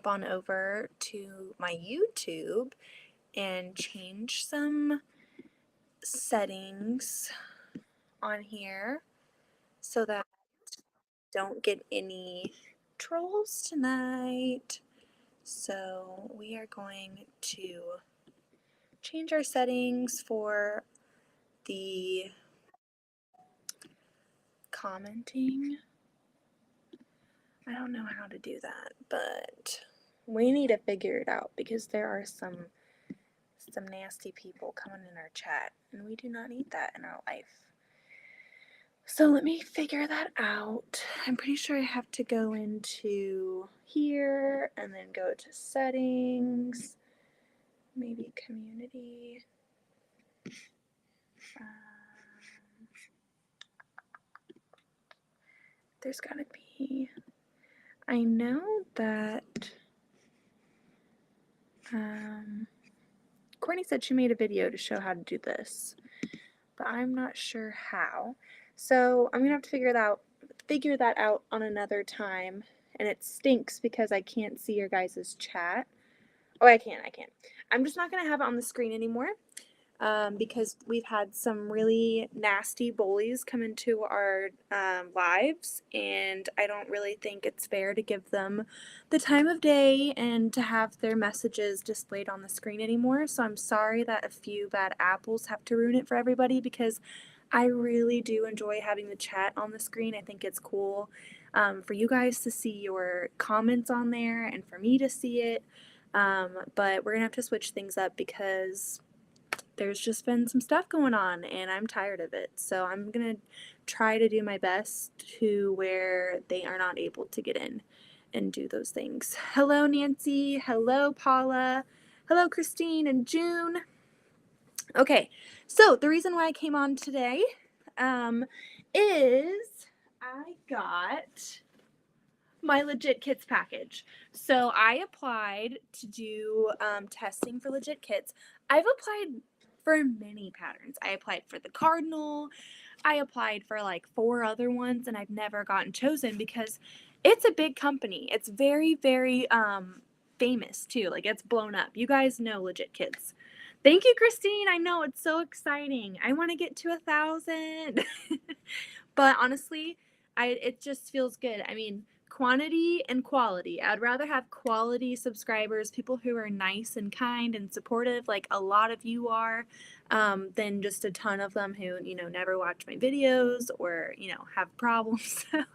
on over to my YouTube and change some settings on here so that I don't get any trolls tonight. So we are going to change our settings for the commenting. I don't know how to do that, but we need to figure it out because there are some nasty people coming in our chat, and we do not need that in our life. So let me figure that out. I'm pretty sure I have to go into here and then go to settings, maybe community. There's gotta be, I know that Courtney said she made a video to show how to do this, but I'm not sure how. So I'm gonna have to figure that out on another time. And it stinks because I can't see your guys' chat. Oh, I can. I'm just not gonna have it on the screen anymore. Because we've had some really nasty bullies come into our lives, and I don't really think it's fair to give them the time of day and to have their messages displayed on the screen anymore. So I'm sorry that a few bad apples have to ruin it for everybody, because I really do enjoy having the chat on the screen. I think it's cool for you guys to see your comments on there and for me to see it. But we're gonna have to switch things up because there's just been some stuff going on and I'm tired of it. So I'm going to try to do my best to where they are not able to get in and do those things. Hello, Nancy. Hello, Paula. Hello, Christine and June. Okay, so the reason why I came on today is I got my Legit Kits package. So I applied to do testing for Legit Kits. I've applied for many patterns. I applied for the Cardinal. I applied for like 4 other ones, and I've never gotten chosen because it's a big company. It's very, very famous too. Like, it's blown up. You guys know Legit Kits. Thank you, Christine. I know, it's so exciting. I want to get to 1,000. But honestly, it just feels good. I mean, quantity and quality. I'd rather have quality subscribers, people who are nice and kind and supportive, like a lot of you are, than just a ton of them who, never watch my videos or, have problems. So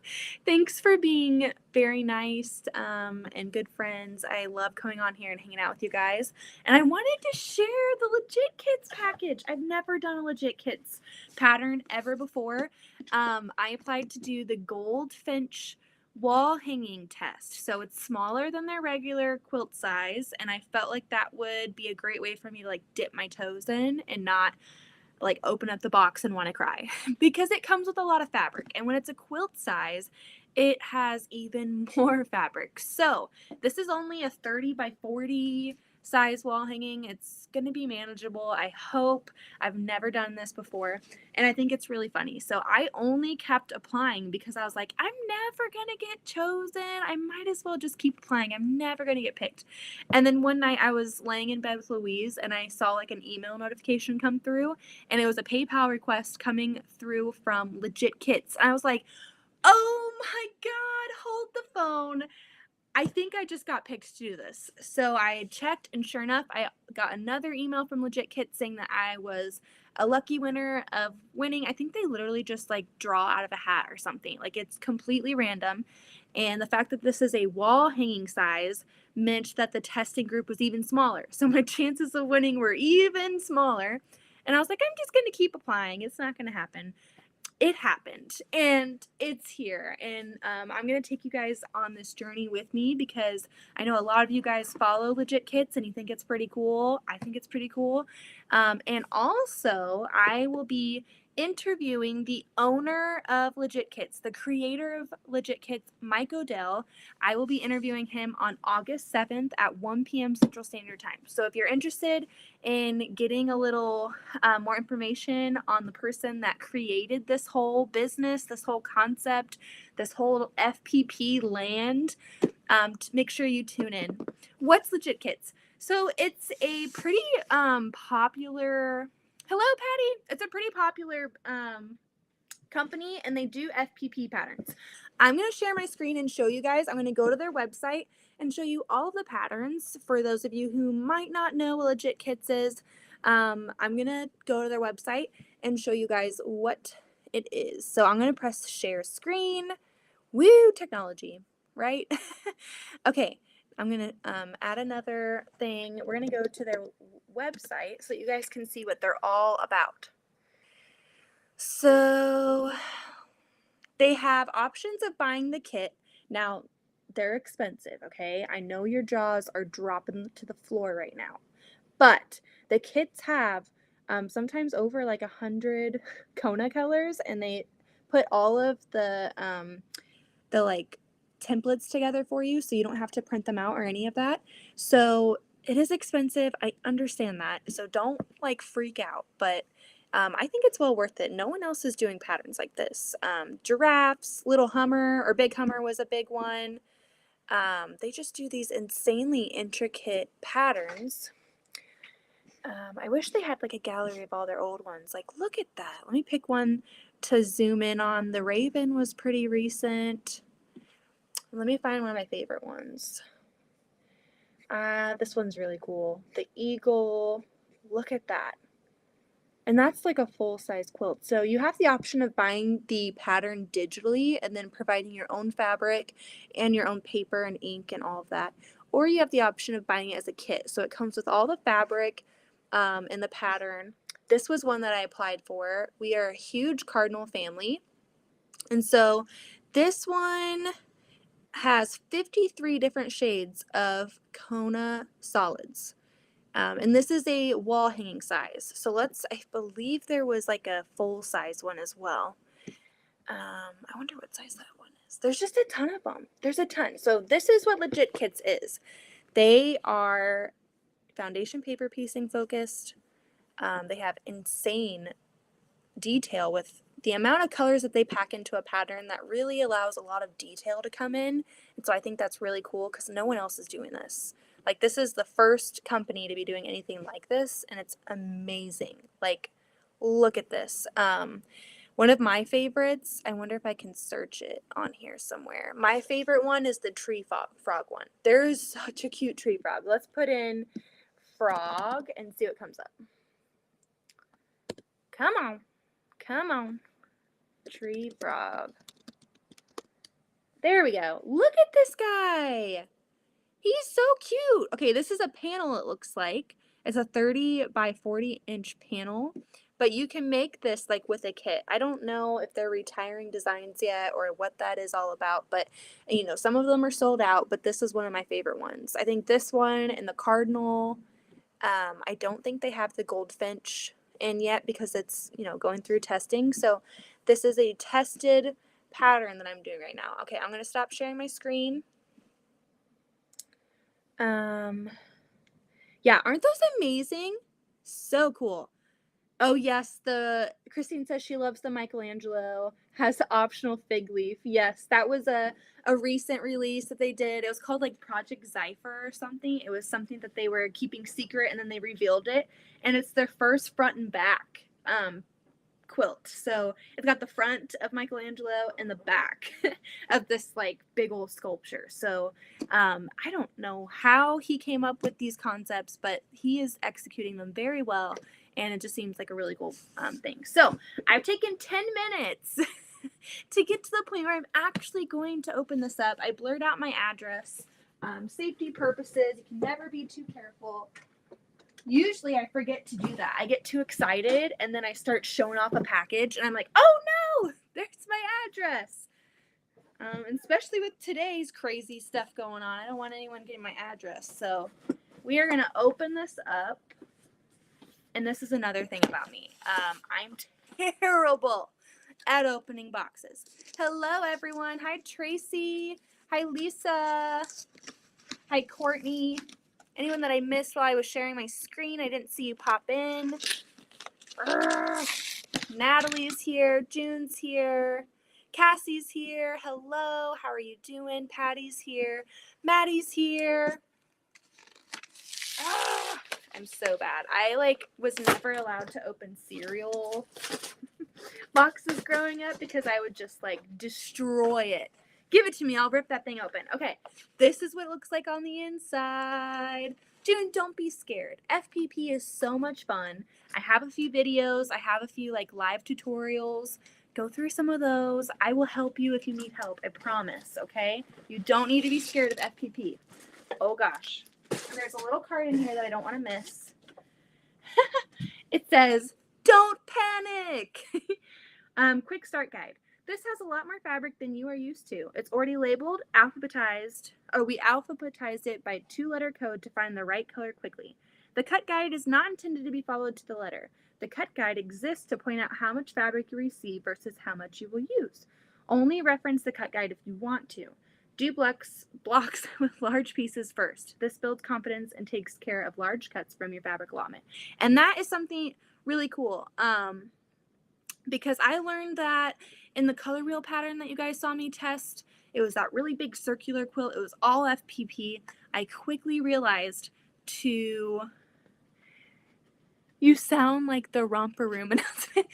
thanks for being very nice and good friends. I love coming on here and hanging out with you guys. And I wanted to share the Legit Kits package. I've never done a Legit Kits pattern ever before. I applied to do the Goldfinch wall hanging test. So it's smaller than their regular quilt size, and I felt like that would be a great way for me to like dip my toes in and not like open up the box and want to cry because it comes with a lot of fabric, and when it's a quilt size it has even more fabric. So this is only a 30 by 40 size wall hanging. It's going to be manageable, I hope. I've never done this before, and I think it's really funny. So I only kept applying because I was like, I'm never going to get chosen. I might as well just keep applying. I'm never going to get picked. And then one night I was laying in bed with Louise and I saw like an email notification come through, and it was a PayPal request coming through from Legit Kits. And I was like, oh my God, hold the phone. I think I just got picked to do this. So I checked, and sure enough, I got another email from Legit Kits saying that I was a lucky winner of winning. I think they literally just like draw out of a hat or something. Like, it's completely random. And the fact that this is a wall hanging size meant that the testing group was even smaller. So my chances of winning were even smaller. And I was like, I'm just going to keep applying. It's not going to happen. It happened, and it's here, and I'm going to take you guys on this journey with me because I know a lot of you guys follow Legit Kits and you think it's pretty cool. I think it's pretty cool. And also, I will be interviewing the owner of Legit Kits, the creator of Legit Kits, Mike Odell. I will be interviewing him on August 7th at 1 p.m. Central Standard Time. So if you're interested in getting a little more information on the person that created this whole business, this whole concept, this whole FPP land, to make sure you tune in. What's Legit Kits? So it's a pretty popular. Hello, Patty. It's a pretty popular company, and they do FPP patterns. I'm going to share my screen and show you guys. I'm going to go to their website and show you all of the patterns for those of you who might not know what Legit Kits is. I'm going to go to their website and show you guys what it is. So I'm going to press share screen. Woo, technology, right? Okay, I'm going to add another thing. We're going to go to their website so that you guys can see what they're all about. So they have options of buying the kit. Now, they're expensive, okay? I know your jaws are dropping to the floor right now. But the kits have sometimes over like 100 Kona colors, and they put all of the like templates together for you, so you don't have to print them out or any of that. So it is expensive. I understand that. So don't like freak out, but I think it's well worth it. No one else is doing patterns like this. Giraffes, Little Hummer or Big Hummer was a big one. They just do these insanely intricate patterns. I wish they had like a gallery of all their old ones. Like, look at that. Let me pick one to zoom in on. The Raven was pretty recent. Let me find one of my favorite ones. This one's really cool. The Eagle. Look at that. And that's like a full-size quilt. So you have the option of buying the pattern digitally and then providing your own fabric and your own paper and ink and all of that. Or you have the option of buying it as a kit. So it comes with all the fabric and the pattern. This was one that I applied for. We are a huge cardinal family. And so this one has 53 different shades of Kona solids. And this is a wall hanging size. So I believe there was like a full size one as well. I wonder what size that one is. There's just a ton of them. There's a ton. So this is what Legit Kits is. They are foundation paper piecing focused. They have insane detail with the amount of colors that they pack into a pattern that really allows a lot of detail to come in. And so I think that's really cool because no one else is doing this. Like, this is the first company to be doing anything like this, and it's amazing. Like, look at this. One of my favorites, I wonder if I can search it on here somewhere. My favorite one is the tree frog one. There's such a cute tree frog. Let's put in frog and see what comes up. Come on. Come on. Tree frog. There we go. Look at this guy. He's so cute. Okay, this is a panel, it looks like. It's a 30 by 40 inch panel, but you can make this like with a kit. I don't know if they're retiring designs yet or what that is all about, but you know, some of them are sold out, but this is one of my favorite ones. I think this one and the cardinal, I don't think they have the goldfinch in yet because it's, you know, going through testing. So this is a tested pattern that I'm doing right now. Okay, I'm going to stop sharing my screen. Yeah, aren't those amazing? So cool. Oh yes, Christine says she loves the Michelangelo, has the optional fig leaf. Yes, that was a recent release that they did. It was called like Project Zypher or something. It was something that they were keeping secret and then they revealed it. And it's their first front and back quilt. So it's got the front of Michelangelo and the back of this like big old sculpture. So I don't know how he came up with these concepts, but he is executing them very well. And it just seems like a really cool thing. So I've taken 10 minutes to get to the point where I'm actually going to open this up. I blurred out my address. Safety purposes, you can never be too careful. Usually I forget to do that. I get too excited and then I start showing off a package and I'm like, oh no, there's my address. And especially with today's crazy stuff going on, I don't want anyone getting my address. So we are going to open this up. And this is another thing about me. I'm terrible at opening boxes. Hello, everyone. Hi, Tracy. Hi, Lisa. Hi, Courtney. Anyone that I missed while I was sharing my screen, I didn't see you pop in. Natalie's here. June's here. Cassie's here. Hello. How are you doing? Patty's here. Maddie's here. Ah, I'm so bad. I was never allowed to open cereal boxes growing up because I would just destroy it. Give it to me. I'll rip that thing open. Okay. This is what it looks like on the inside. June, don't be scared. FPP is so much fun. I have a few videos. I have a few live tutorials. Go through some of those. I will help you if you need help. I promise. Okay. You don't need to be scared of FPP. Oh gosh. There's a little card in here that I don't want to miss. It says, "Don't panic." Quick start guide. This has a lot more fabric than you are used to. It's already labeled, alphabetized. We alphabetized it by 2-letter code to find the right color quickly. The cut guide is not intended to be followed to the letter. The cut guide exists to point out how much fabric you receive versus how much you will use. Only reference the cut guide if you want to. Do blocks with large pieces first. This builds confidence and takes care of large cuts from your fabric allotment. And that is something really cool. Because I learned that in the color wheel pattern that you guys saw me test, it was that really big circular quilt. It was all FPP. I quickly realized you sound like the romper room announcement.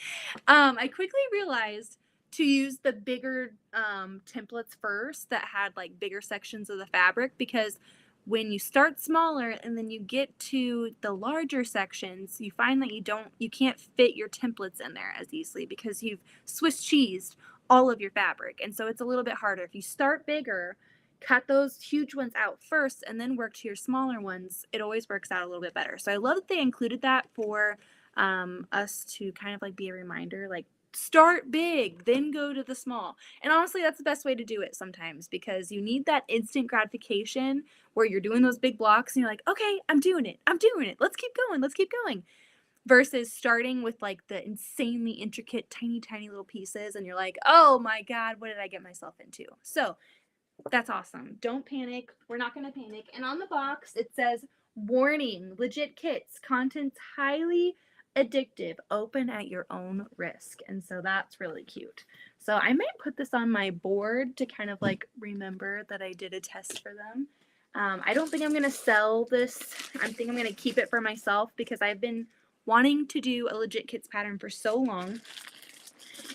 I quickly realized to use the bigger templates first that had bigger sections of the fabric, because when you start smaller and then you get to the larger sections, you find that you can't fit your templates in there as easily because you've Swiss cheesed all of your fabric. And so it's a little bit harder. If you start bigger, cut those huge ones out first and then work to your smaller ones, it always works out a little bit better. So I love that they included that for us to kind of be a reminder, start big, then go to the small. And honestly, that's the best way to do it sometimes, because you need that instant gratification where you're doing those big blocks and you're like, okay, I'm doing it. Let's keep going. Versus starting with the insanely intricate, tiny little pieces and you're like, oh my God, what did I get myself into? So that's awesome. Don't panic. We're not going to panic. And on the box, it says, "Warning, legit kits, contents highly addictive, open at your own risk." And so that's really cute. So I might put this on my board to kind of remember that I did a test for them. I don't think I'm going to sell this. I think I'm going to keep it for myself because I've been wanting to do a legit kits pattern for so long.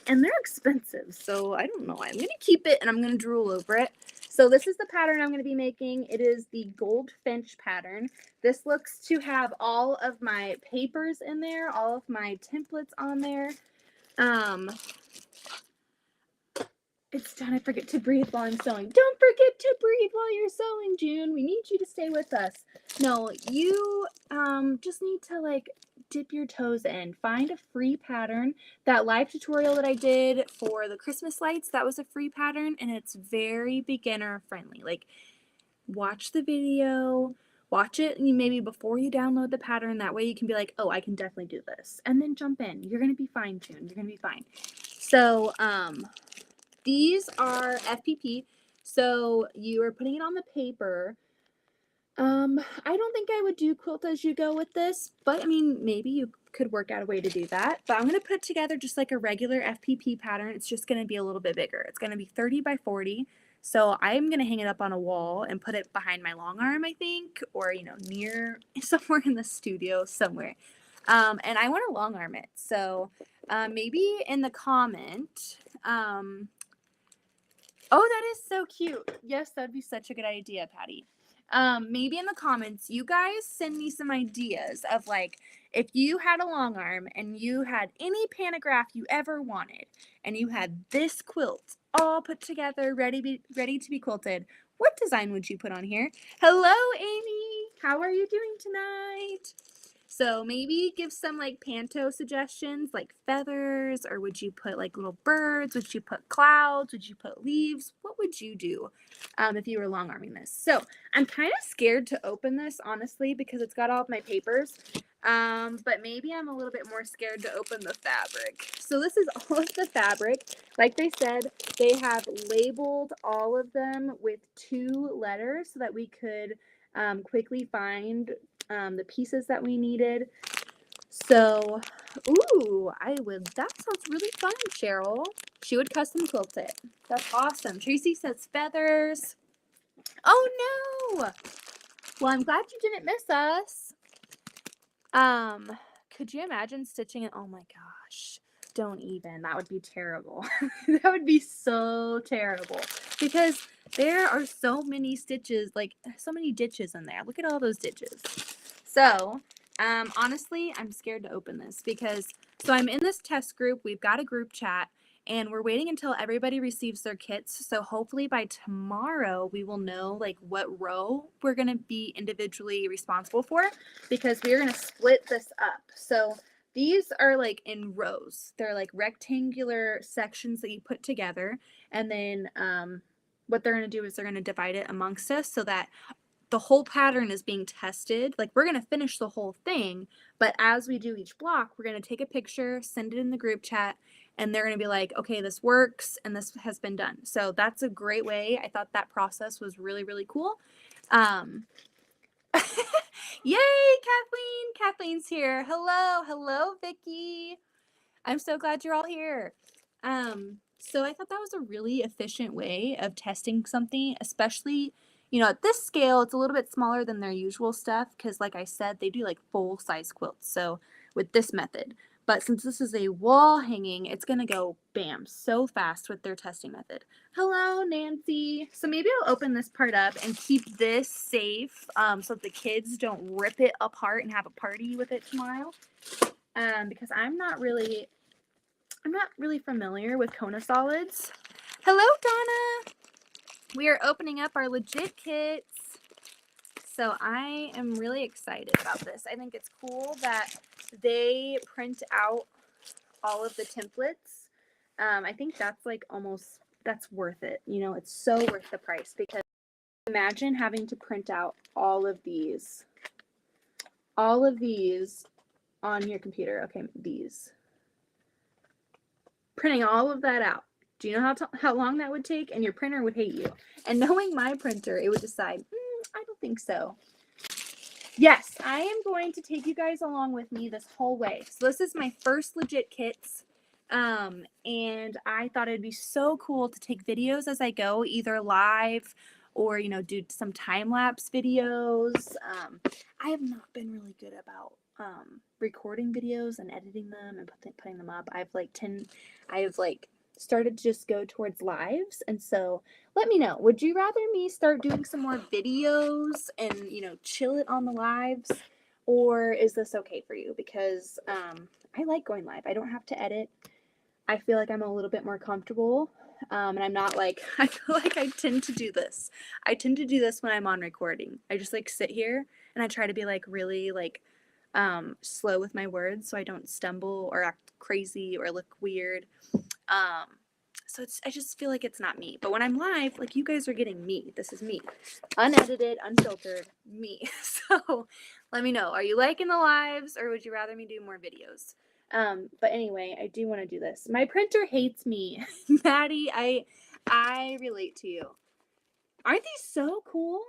And they're expensive, so I don't know. I'm going to keep it and I'm going to drool over it. So this is the pattern I'm going to be making. It is the Goldfinch pattern. This looks to have all of my papers in there, all of my templates on there. It's done. I forget to breathe while I'm sewing. Don't forget to breathe while you're sewing, June. We need you to stay with us. No, you just need to dip your toes in. Find a free pattern. That live tutorial that I did for the Christmas lights, that was a free pattern, and it's very beginner friendly. Watch the video, watch it maybe before you download the pattern. That way you can be like, oh, I can definitely do this. And then jump in. You're going to be fine, June. You're going to be fine. So, these are FPP, so you are putting it on the paper. I don't think I would do quilt as you go with this, but I mean, maybe you could work out a way to do that. But I'm going to put together just a regular FPP pattern. It's just going to be a little bit bigger. It's going to be 30 by 40. So I'm going to hang it up on a wall and put it behind my long arm, I think, or, near somewhere in the studio somewhere. And I want to long arm it. So maybe in the comment, oh, that is so cute. Yes, that'd be such a good idea, Patty. Maybe in the comments, you guys send me some ideas of if you had a long arm and you had any pantograph you ever wanted and you had this quilt all put together, ready to be quilted, what design would you put on here? Hello, Amy. How are you doing tonight? So maybe give some panto suggestions, like feathers, or would you put little birds? Would you put clouds? Would you put leaves? What would you do if you were long arming this? So I'm kind of scared to open this, honestly, because it's got all of my papers. But maybe I'm a little bit more scared to open the fabric. So this is all of the fabric. Like they said, they have labeled all of them with 2 letters so that we could quickly find the pieces that we needed. So, ooh, that sounds really fun, Cheryl. She would custom quilt it. That's awesome. Tracy says feathers. Oh no! Well, I'm glad you didn't miss us. Could you imagine stitching it? Oh my gosh. Don't even. That would be terrible. That would be so terrible. Because there are so many stitches, like so many ditches in there. Look at all those ditches. So, honestly, I'm scared to open this because, so I'm in this test group. We've got a group chat and we're waiting until everybody receives their kits. So hopefully by tomorrow we will know like what row we're going to be individually responsible for, because we're going to split this up. So these are like in rows. They're like rectangular sections that you put together, and then what they're going to do is they're going to divide it amongst us so that the whole pattern is being tested. Like, we're going to finish the whole thing, but as we do each block, we're going to take a picture, send it in the group chat, and they're going to be like, okay, this works and this has been done. So that's a great way. I thought that process was really, really cool. Yay, Kathleen. Kathleen's here. Hello, Vicky. I'm so glad you're all here. So I thought that was a really efficient way of testing something, especially, at this scale, it's a little bit smaller than their usual stuff because, like I said, they do like full-size quilts. So with this method, but since this is a wall hanging, it's going to go bam so fast with their testing method. Hello, Nancy. So maybe I'll open this part up and keep this safe so the kids don't rip it apart and have a party with it tomorrow. Because I'm not really familiar with Kona solids. Hello, Donna. We are opening up our legit kits. So I am really excited about this. I think it's cool that they print out all of the templates. I think that's like that's worth it. It's so worth the price, because imagine having to print out all of these on your computer. Okay, these. Printing all of that out. Do you know how long that would take? And your printer would hate you. And knowing my printer, it would decide, I don't think so. Yes, I am going to take you guys along with me this whole way. So this is my first legit kits. And I thought it'd be so cool to take videos as I go, either live or, do some time-lapse videos. I have not been really good about recording videos and editing them and putting them up. I've started to just go towards lives, and so let me know, would you rather me start doing some more videos and chill it on the lives, or is this okay for you? Because I like going live. I don't have to edit. I feel like I'm a little bit more comfortable, and I'm not like, I feel like I tend to do this when I'm on recording. I just like sit here and I try to be like really like slow with my words so I don't stumble or act crazy or look weird. So I just feel like it's not me. But when I'm live, like, you guys are getting me. This is me. Unedited, unfiltered, me. So let me know. Are you liking the lives, or would you rather me do more videos? But anyway, I do want to do this. My printer hates me. Maddie, I relate to you. Aren't these so cool?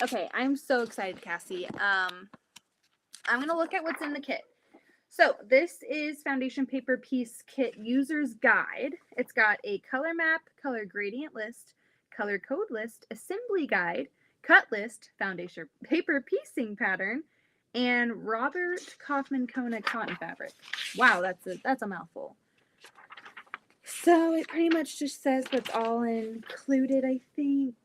Okay, I'm so excited, Cassie. I'm going to look at what's in the kit. So this is Foundation Paper Piece Kit User's Guide. It's got a color map, color gradient list, color code list, assembly guide, cut list, foundation paper piecing pattern, and Robert Kaufman Kona cotton fabric. Wow, that's a mouthful. So it pretty much just says what's all included, I think.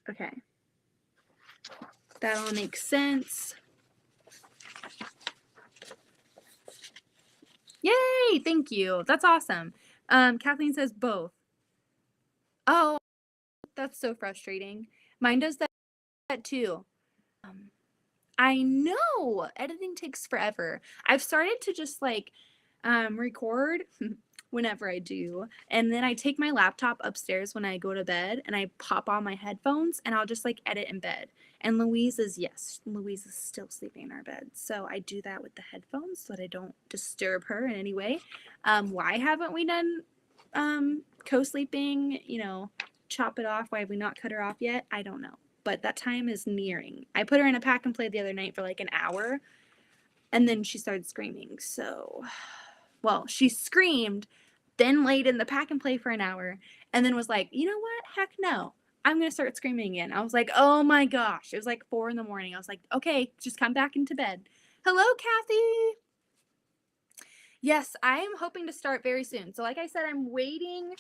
Okay. That all makes sense. Yay! Thank you. That's awesome. Kathleen says both. Oh, that's so frustrating. Mine does that too. I know editing takes forever. I've started to just like record whenever I do, and then I take my laptop upstairs when I go to bed and I pop on my headphones and I'll just like edit in bed. And Louise is still sleeping in our bed, so I do that with the headphones so that I don't disturb her in any way. Why haven't we done co-sleeping, chop it off? Why have we not cut her off yet? I don't know. But that time is nearing. I put her in a pack and play the other night for like an hour, and then she started screaming. So, well, she screamed, then laid in the pack and play for an hour, and then was like, you know what? Heck no. I'm going to start screaming again. I was like, oh my gosh. It was like 4 a.m. I was like, okay, just come back into bed. Hello, Kathy. Yes, I am hoping to start very soon. So like I said, I'm waiting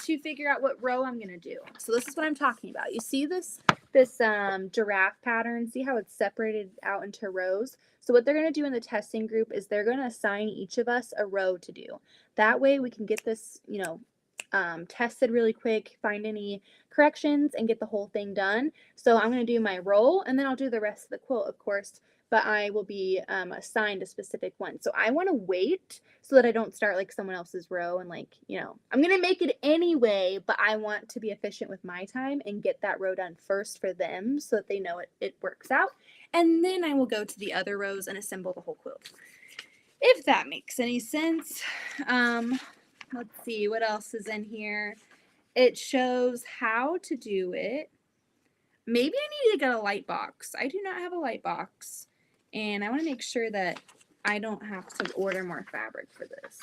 to figure out what row I'm going to do. So this is what I'm talking about. You see this giraffe pattern? See how it's separated out into rows? So what they're going to do in the testing group is they're going to assign each of us a row to do. That way we can get this, tested really quick, find any corrections, and get the whole thing done. So I'm going to do my roll, and then I'll do the rest of the quilt, of course, but I will be assigned a specific one. So I want to wait so that I don't start like someone else's row and I'm going to make it anyway, but I want to be efficient with my time and get that row done first for them so that they know it works out. And then I will go to the other rows and assemble the whole quilt. If that makes any sense. Let's see what else is in here. It shows how to do it. Maybe I need to get a light box. I do not have a light box. And I want to make sure that I don't have to order more fabric for this.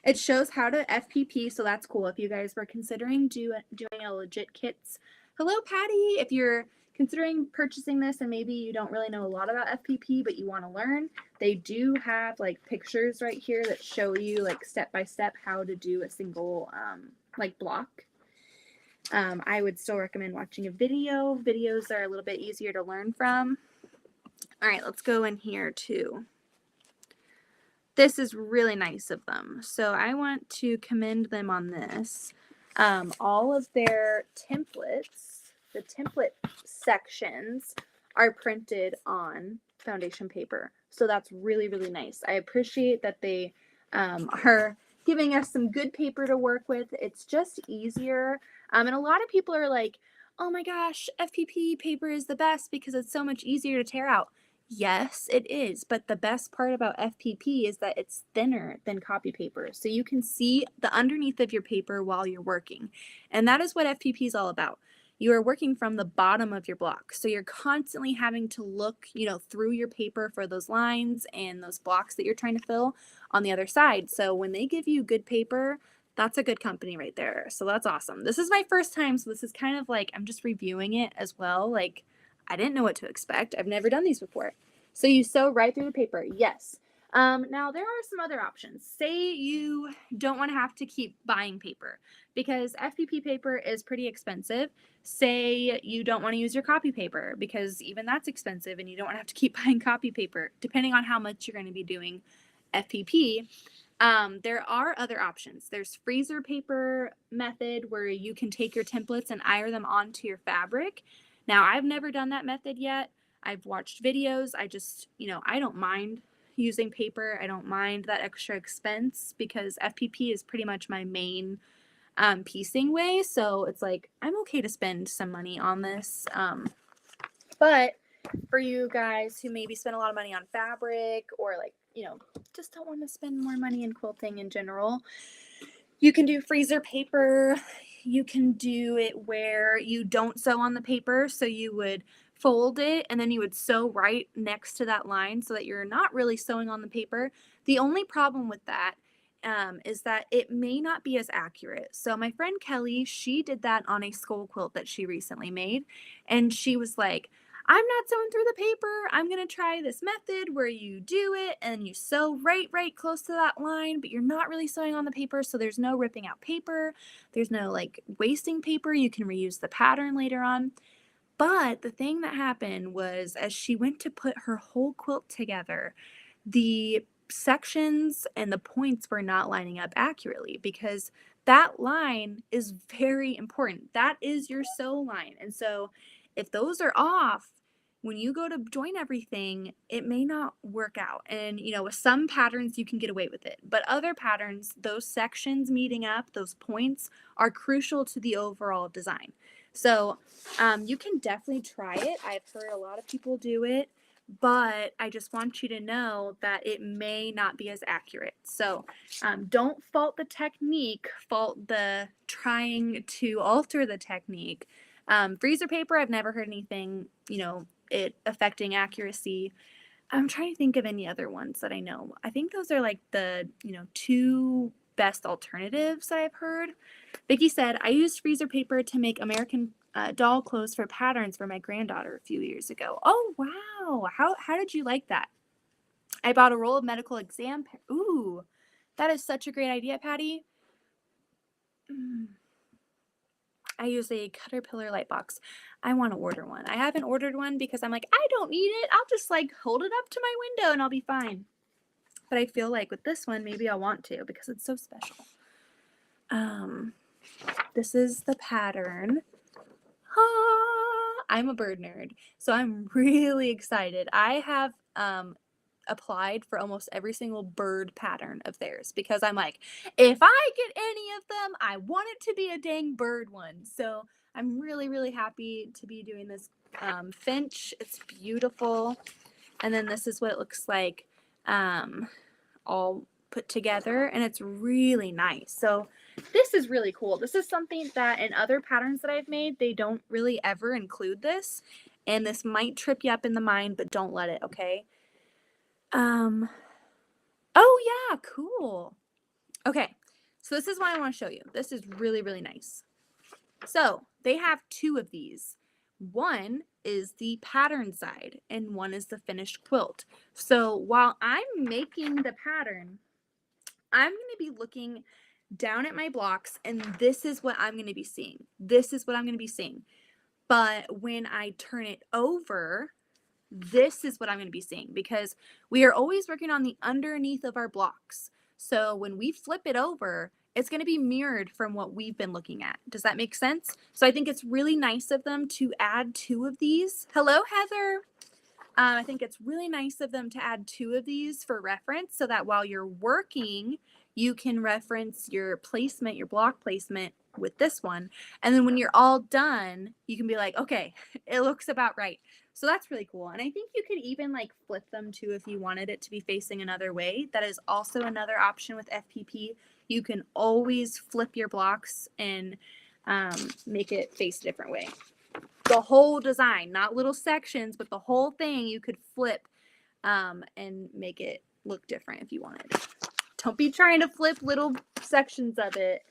It shows how to FPP, so that's cool. If you guys were considering doing a legit kits. Hello, Patty. If you're considering purchasing this and maybe you don't really know a lot about FPP, but you want to learn, they do have like pictures right here that show you like step by step how to do a single like block. I would still recommend watching a video. Videos are a little bit easier to learn from. All right, let's go in here too. This is really nice of them. So I want to commend them on this. All of their templates, the template sections are printed on foundation paper. So that's really, really nice. I appreciate that they are giving us some good paper to work with. It's just easier. And a lot of people are like, oh my gosh, FPP paper is the best because it's so much easier to tear out. Yes, it is. But the best part about FPP is that it's thinner than copy paper. So you can see the underneath of your paper while you're working. And that is what FPP is all about. You are working from the bottom of your block. So you're constantly having to look, through your paper for those lines and those blocks that you're trying to fill on the other side. So when they give you good paper, that's a good company right there. So that's awesome. This is my first time, so this is kind of like I'm just reviewing it as well. Like I didn't know what to expect. I've never done these before. So you sew right through the paper. Yes. Now there are some other options. Say you don't want to have to keep buying paper because FPP paper is pretty expensive. Say you don't want to use your copy paper because even that's expensive and you don't want to have to keep buying copy paper. Depending on how much you're going to be doing FPP, there are other options. There's freezer paper method where you can take your templates and iron them onto your fabric. Now, I've never done that method yet. I've watched videos. I just, I don't mind using paper. I don't mind that extra expense because FPP is pretty much my main piecing way. So it's like, I'm okay to spend some money on this. But for you guys who maybe spend a lot of money on fabric or just don't want to spend more money in quilting in general, you can do freezer paper. You can do it where you don't sew on the paper. So you would fold it and then you would sew right next to that line so that you're not really sewing on the paper. The only problem with that is that it may not be as accurate. So my friend Kelly, she did that on a skull quilt that she recently made. And she was like, I'm not sewing through the paper. I'm going to try this method where you do it and you sew right close to that line, but you're not really sewing on the paper. So there's no ripping out paper. There's no wasting paper. You can reuse the pattern later on. But the thing that happened was as she went to put her whole quilt together, the sections and the points were not lining up accurately because that line is very important. That is your sew line. And so if those are off, when you go to join everything, it may not work out. And, with some patterns, you can get away with it. But other patterns, those sections meeting up, those points are crucial to the overall design. So you can definitely try it. I've heard a lot of people do it. but I just want you to know that it may not be as accurate. So don't fault the technique, fault the trying to alter the technique. Freezer paper, I've never heard anything, it affecting accuracy. I'm trying to think of any other ones that I know. I think those are like the, two best alternatives that I've heard. Vicky said, I used freezer paper to make American doll clothes for patterns for my granddaughter a few years ago. Oh, wow. How did you like that? I bought a roll of medical exam. Ooh, that is such a great idea, Patty. I use a Caterpillar light box. I want to order one. I haven't ordered one because I'm like, I don't need it. I'll just like hold it up to my window and I'll be fine. But I feel like with this one, maybe I'll want to because it's so special. This is the pattern. I'm a bird nerd, so I'm really excited. I have applied for almost every single bird pattern of theirs because I'm like, if I get any of them, I want it to be a dang bird one. So I'm really, really happy to be doing this finch. It's beautiful. And then this is what it looks like all put together, and it's really nice. So this is really cool. This is something that in other patterns that I've made, they don't really ever include this, and this might trip you up in the mind, but don't let it, okay? Oh yeah, cool. Okay, so this is what I want to show you. This is really, really nice. So they have two of these. One is the pattern side and one is the finished quilt. So while I'm making the pattern, I'm going to be looking down at my blocks and this is what I'm going to be seeing. This is what I'm going to be seeing. But when I turn it over, this is what I'm going to be seeing because we are always working on the underneath of our blocks. So when we flip it over, it's going to be mirrored from what we've been looking at. Does that make sense? So I think it's really nice of them to add two of these. Hello, Heather. I think it's really nice of them to add two of these for reference so that while you're working, you can reference your placement, your block placement with this one. And then when you're all done, you can be like, okay, it looks about right. So that's really cool. And I think you could even like flip them too if you wanted it to be facing another way. That is also another option with FPP. You can always flip your blocks and make it face a different way. The whole design, not little sections, but the whole thing you could flip and make it look different if you wanted. Don't be trying to flip little sections of it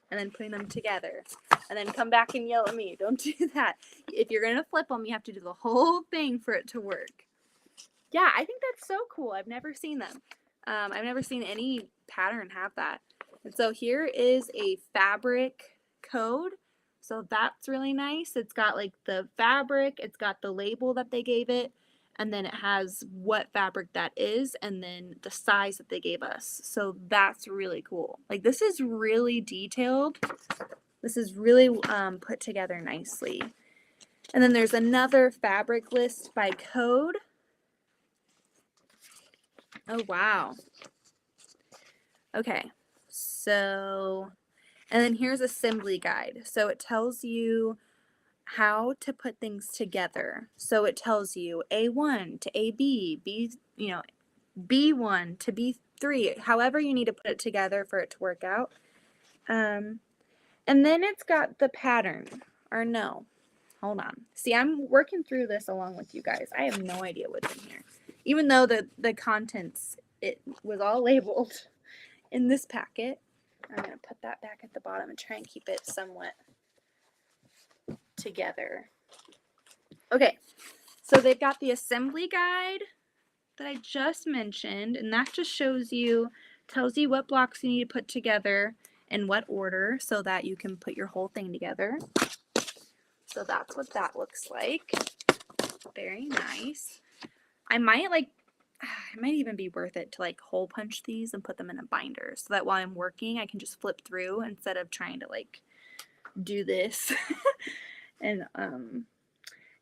and then putting them together and then come back and yell at me. Don't do that. If you're going to flip them, you have to do the whole thing for it to work. Yeah, I think that's so cool. I've never seen them. I've never seen any pattern have that. And so here is a fabric code. So that's really nice. It's got like the fabric, it's got the label that they gave it, and then it has what fabric that is, and then the size that they gave us. So that's really cool. Like this is really detailed. This is really put together nicely. And then there's another fabric list by code. Oh, wow. Okay, so, and then here's assembly guide. So it tells you how to put things together. So it tells you A1 to AB, B1 to B3, however you need to put it together for it to work out. And then it's got the pattern, or no, hold on. See, I'm working through this along with you guys. I have no idea what's in here. Even though the contents, it was all labeled in this packet. I'm going to put that back at the bottom and try and keep it somewhat together. Okay, so they've got the assembly guide that I just mentioned, and that just tells you what blocks you need to put together in what order so that you can put your whole thing together. So that's what that looks like. Very nice. I might even be worth it to like hole punch these and put them in a binder so that while I'm working, I can just flip through instead of trying to like do this. And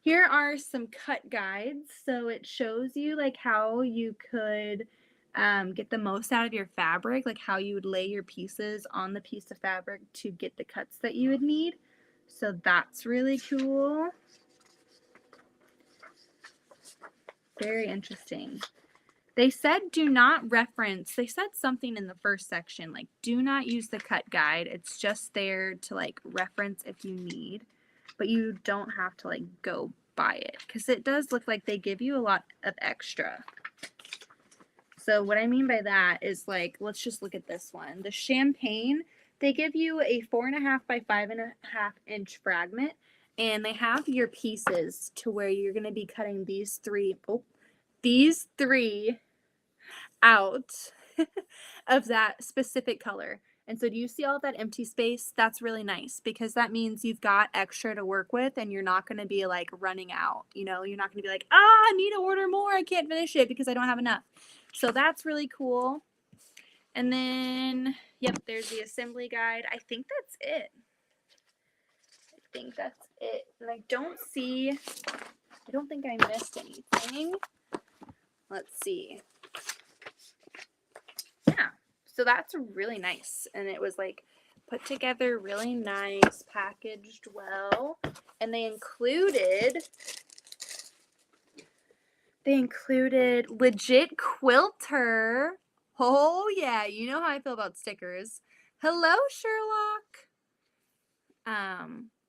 here are some cut guides. So it shows you like how you could get the most out of your fabric, like how you would lay your pieces on the piece of fabric to get the cuts that you would need. So that's really cool. Very interesting. They said do not reference, they said something in the first section, like do not use the cut guide. It's just there to like reference if you need, but you don't have to like go buy it because it does look like they give you a lot of extra. So what I mean by that is like, let's just look at this one. The champagne, they give you a 4.5 by 5.5 inch fragment, and they have your pieces to where you're going to be cutting these three out of that specific color. And so do you see all that empty space? That's really nice because that means you've got extra to work with and you're not going to be like running out. You know, you're not going to be like, I need to order more. I can't finish it because I don't have enough. So that's really cool. And then, yep, there's the assembly guide. I think that's it. And I don't think I missed anything. Let's see. Yeah, so that's really nice. And it was like put together really nice, packaged well. And they included legit quilter. Oh yeah, you know how I feel about stickers. Hello, Sherlock.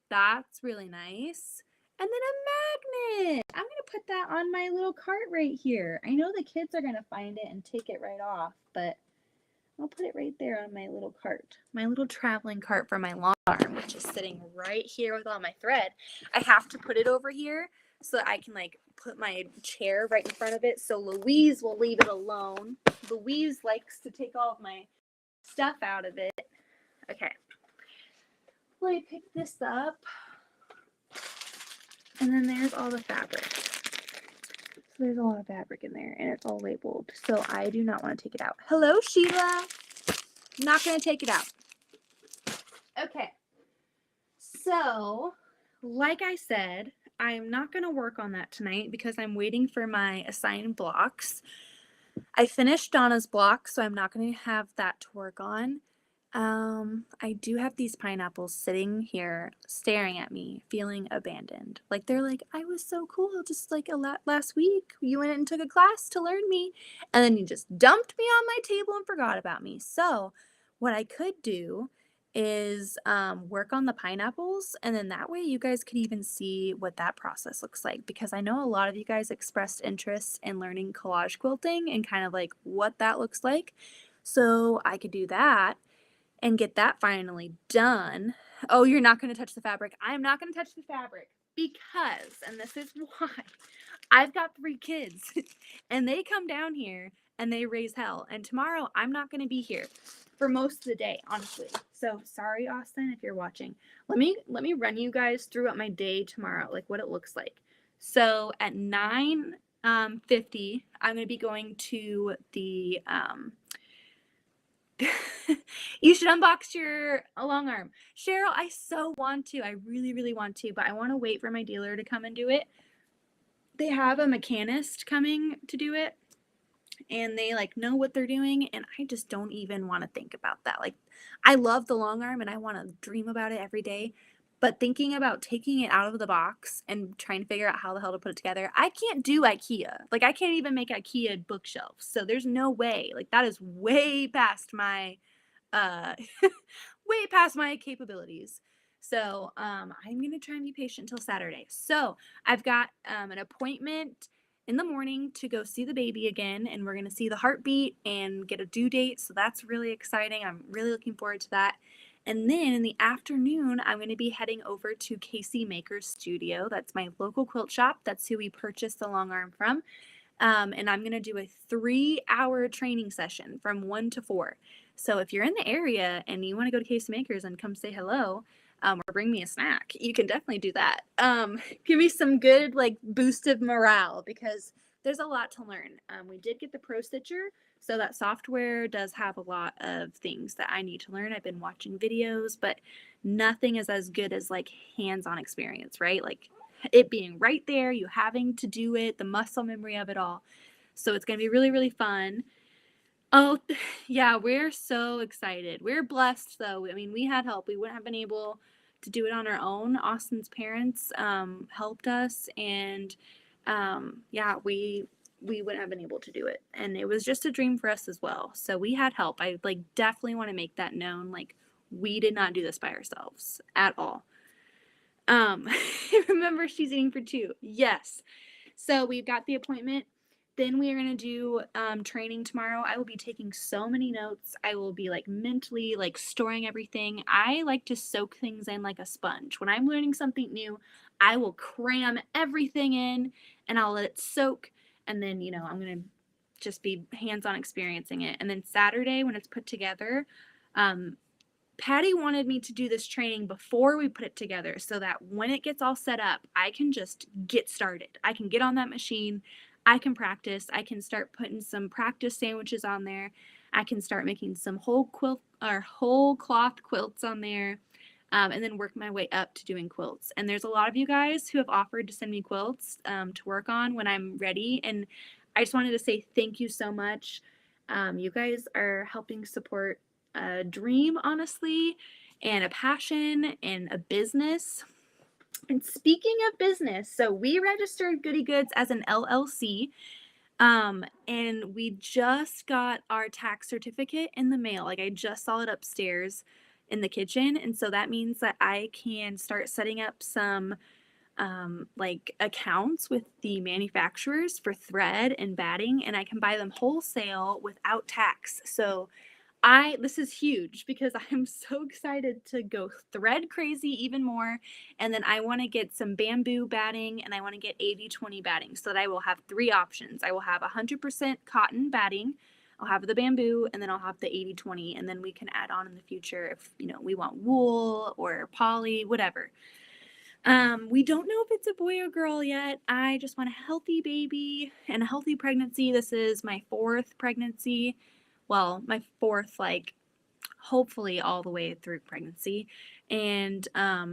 That's really nice. And then a magnet. I'm going to put that on my little cart right here. I know the kids are going to find it and take it right off, but I'll put it right there on my little cart. My little traveling cart for my long arm, which is sitting right here with all my thread. I have to put it over here so that I can like put my chair right in front of it so Louise will leave it alone. Louise likes to take all of my stuff out of it. Okay. Let me pick this up. And then there's all the fabric. So there's a lot of fabric in there and it's all labeled. So I do not want to take it out. Hello, Sheila. I'm not going to take it out. Okay. So, like I said, I'm not going to work on that tonight because I'm waiting for my assigned blocks. I finished Donna's block, so I'm not going to have that to work on. I do have these pineapples sitting here staring at me, feeling abandoned. Like they're like, I was so cool just like last week. You went and took a class to learn me, and then you just dumped me on my table and forgot about me. So what I could do is work on the pineapples, and then that way you guys could even see what that process looks like, because I know a lot of you guys expressed interest in learning collage quilting and kind of like what that looks like. So I could do that and get that finally done. Oh, you're not going to touch the fabric. I'm not going to touch the fabric because, and this is why, I've got 3 kids and they come down here and they raise hell. And tomorrow I'm not going to be here for most of the day, honestly. So sorry, Austin, if you're watching. Let me run you guys through what my day tomorrow, like what it looks like. So at 9:50, I'm going to be going to the you should unbox your long arm. Cheryl, I so want to. I really, really want to, but I want to wait for my dealer to come and do it. They have a mechanist coming to do it, and they like know what they're doing, and I just don't even want to think about that. Like, I love the long arm and I want to dream about it every day, but thinking about taking it out of the box and trying to figure out how the hell to put it together, I can't do IKEA. Like, I can't even make IKEA bookshelves. So there's no way. Like, that is way past my way past my capabilities. So I'm gonna try and be patient until Saturday. So I've got an appointment in the morning to go see the baby again, and we're gonna see the heartbeat and get a due date. So that's really exciting. I'm really looking forward to that. And then in the afternoon, I'm going to be heading over to Casey Maker's studio. That's my local quilt shop. That's who we purchased the long arm from. And I'm going to do a 3-hour training session from 1 to 4. So if you're in the area and you want to go to Casey Maker's and come say hello, or bring me a snack, you can definitely do that. Give me some good like boost of morale because there's a lot to learn. We did get the Pro Stitcher, so that software does have a lot of things that I need to learn. I've been watching videos, but nothing is as good as like hands-on experience, right? Like it being right there, you having to do it, the muscle memory of it all. So it's going to be really, really fun. Oh, yeah, we're so excited. We're blessed, though. I mean, we had help. We wouldn't have been able to do it on our own. Austin's parents helped us, and yeah, we we wouldn't have been able to do it. And it was just a dream for us as well. So we had help. I like definitely want to make that known. Like, we did not do this by ourselves at all. Remember, she's eating for two. Yes. So we've got the appointment. Then we are going to do training tomorrow. I will be taking so many notes. I will be like mentally like storing everything. I like to soak things in like a sponge. When I'm learning something new, I will cram everything in and I'll let it soak. And then, you know, I'm going to just be hands-on experiencing it. And then Saturday when it's put together, Patty wanted me to do this training before we put it together so that when it gets all set up, I can just get started. I can get on that machine. I can practice. I can start putting some practice sandwiches on there. I can start making some whole cloth quilts on there, and then work my way up to doing quilts. And there's a lot of you guys who have offered to send me quilts to work on when I'm ready. And I just wanted to say thank you so much. You guys are helping support a dream, honestly, and a passion and a business. And speaking of business, so we registered Goody Goods as an LLC, and we just got our tax certificate in the mail. Like, I just saw it upstairs in the kitchen, and so that means that I can start setting up some like accounts with the manufacturers for thread and batting, and I can buy them wholesale without tax. So this is huge because I'm so excited to go thread crazy even more. And then I want to get some bamboo batting and I want to get 80-20 batting so that I will have 3 options. I will have 100% cotton batting, I'll have the bamboo, and then I'll have the 80-20. And then we can add on in the future if, you know, we want wool or poly, whatever. We don't know if it's a boy or girl yet. I just want a healthy baby and a healthy pregnancy. This is my 4th pregnancy. Well, my 4th, like, hopefully all the way through pregnancy, and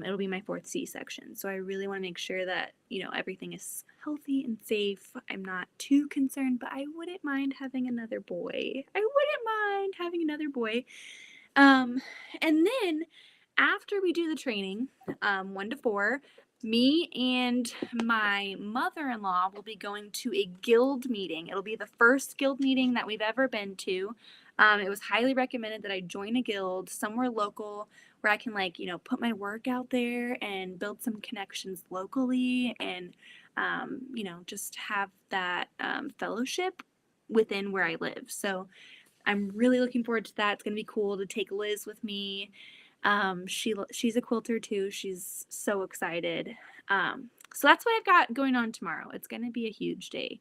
it'll be my 4th C-section. So I really want to make sure that, you know, everything is healthy and safe. I'm not too concerned, but I wouldn't mind having another boy. And then after we do the training, 1 to 4, me and my mother-in-law will be going to a guild meeting. It'll be the first guild meeting that we've ever been to. It was highly recommended that I join a guild somewhere local where I can, like, you know, put my work out there and build some connections locally and, you know, just have that fellowship within where I live. So I'm really looking forward to that. It's going to be cool to take Liz with me. She's a quilter too. She's so excited. So that's what I've got going on tomorrow. It's going to be a huge day,